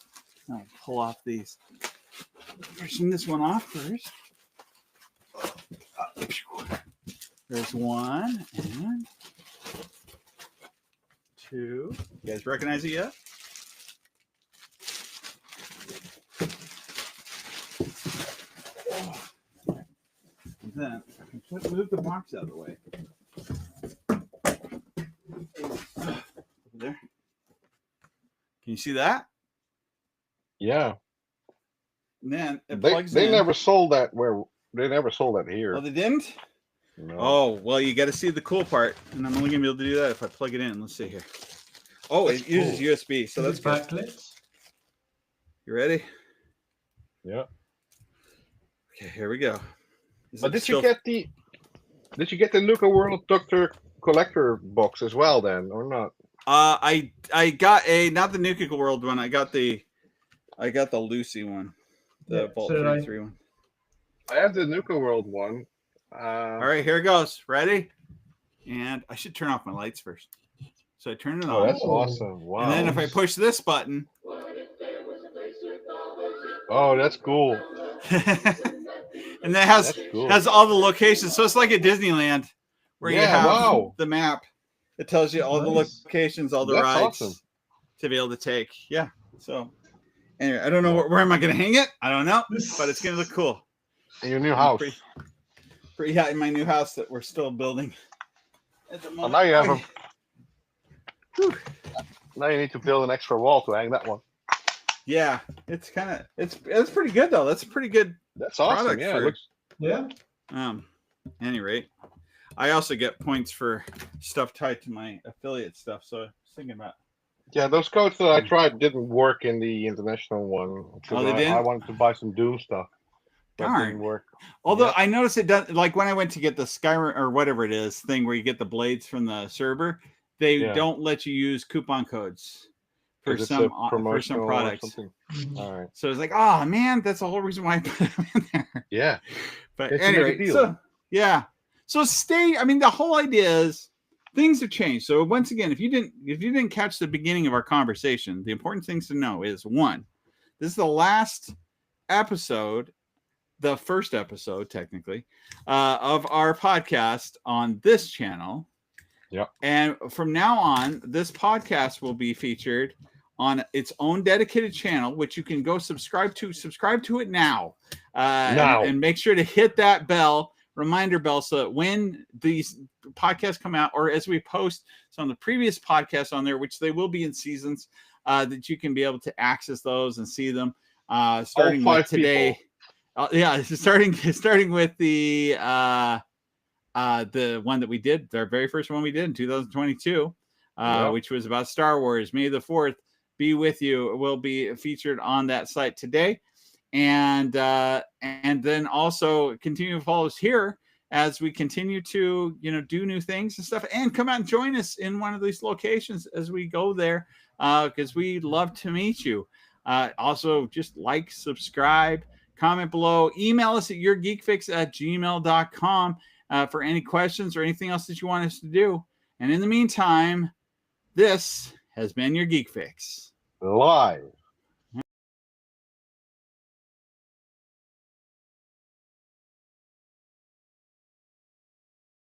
I'll pull off these. Pushing this one off first. There's one and two. You guys recognize it yet? Then I can move the box out of the way. Over there. Can you see that? Yeah. And then it plugs in. They never sold that they never sold that here. Oh, they didn't? No. Oh, well, you got to see the cool part, and I'm only gonna be able to do that if I plug it in. Let's see here. Oh, it uses USB, so that's good. Backlit. You ready? Yeah. Okay, here we go. But did you get the Nuka World Doctor Collector box as well then, or not? I got not the Nuka World one. I got the Lucy one, the Vault 33 one. I have the Nuka World one. All right, here it goes. Ready? And I should turn off my lights first. So I turn it on. Oh, that's awesome! Wow. And then if I push this button. Oh, that's cool. And that has all the locations. So it's like at Disneyland where you have the map. It tells you all the locations, all the rides to be able to take. Yeah. So anyway, I don't know where am I going to hang it? I don't know, but it's going to look cool. In your new house. Pretty hot in my new house that we're still building at the moment. Well, now you have now you need to build an extra wall to hang that one. Yeah, it's pretty good though. That's a pretty good. That's awesome. Yeah, At any rate, I also get points for stuff tied to my affiliate stuff. So I was thinking about. Yeah, those codes that I tried didn't work in the international one. Oh, they didn't? I wanted to buy some Doom stuff. Darn. Didn't work. Although I noticed it does. Like when I went to get the Skyrim or whatever it is thing where you get the blades from the server, they don't let you use coupon codes. For some products. All right. So it's like, oh man, that's the whole reason why I put them in there. Yeah. But anyway, so the whole idea is things have changed. So once again, if you didn't catch the beginning of our conversation, the important things to know is one, this is the last episode, the first episode technically, of our podcast on this channel. Yeah. And from now on, this podcast will be featured on its own dedicated channel, which you can go subscribe to it now. And make sure to hit that reminder bell, so that when these podcasts come out, or as we post some of the previous podcasts on there, which they will be in seasons, that you can be able to access those and see them, starting with today. Starting with the one that we did, our very first one we did in 2022, which was about Star Wars, May the 4th, be with you. Will be featured on that site today. And then also continue to follow us here as we continue to, do new things and stuff, and come out and join us in one of these locations as we go there, because we'd love to meet you. Also, just like, subscribe, comment below, email us at yourgeekfix@gmail.com for any questions or anything else that you want us to do. And in the meantime, this has been your Geek Fix. Live.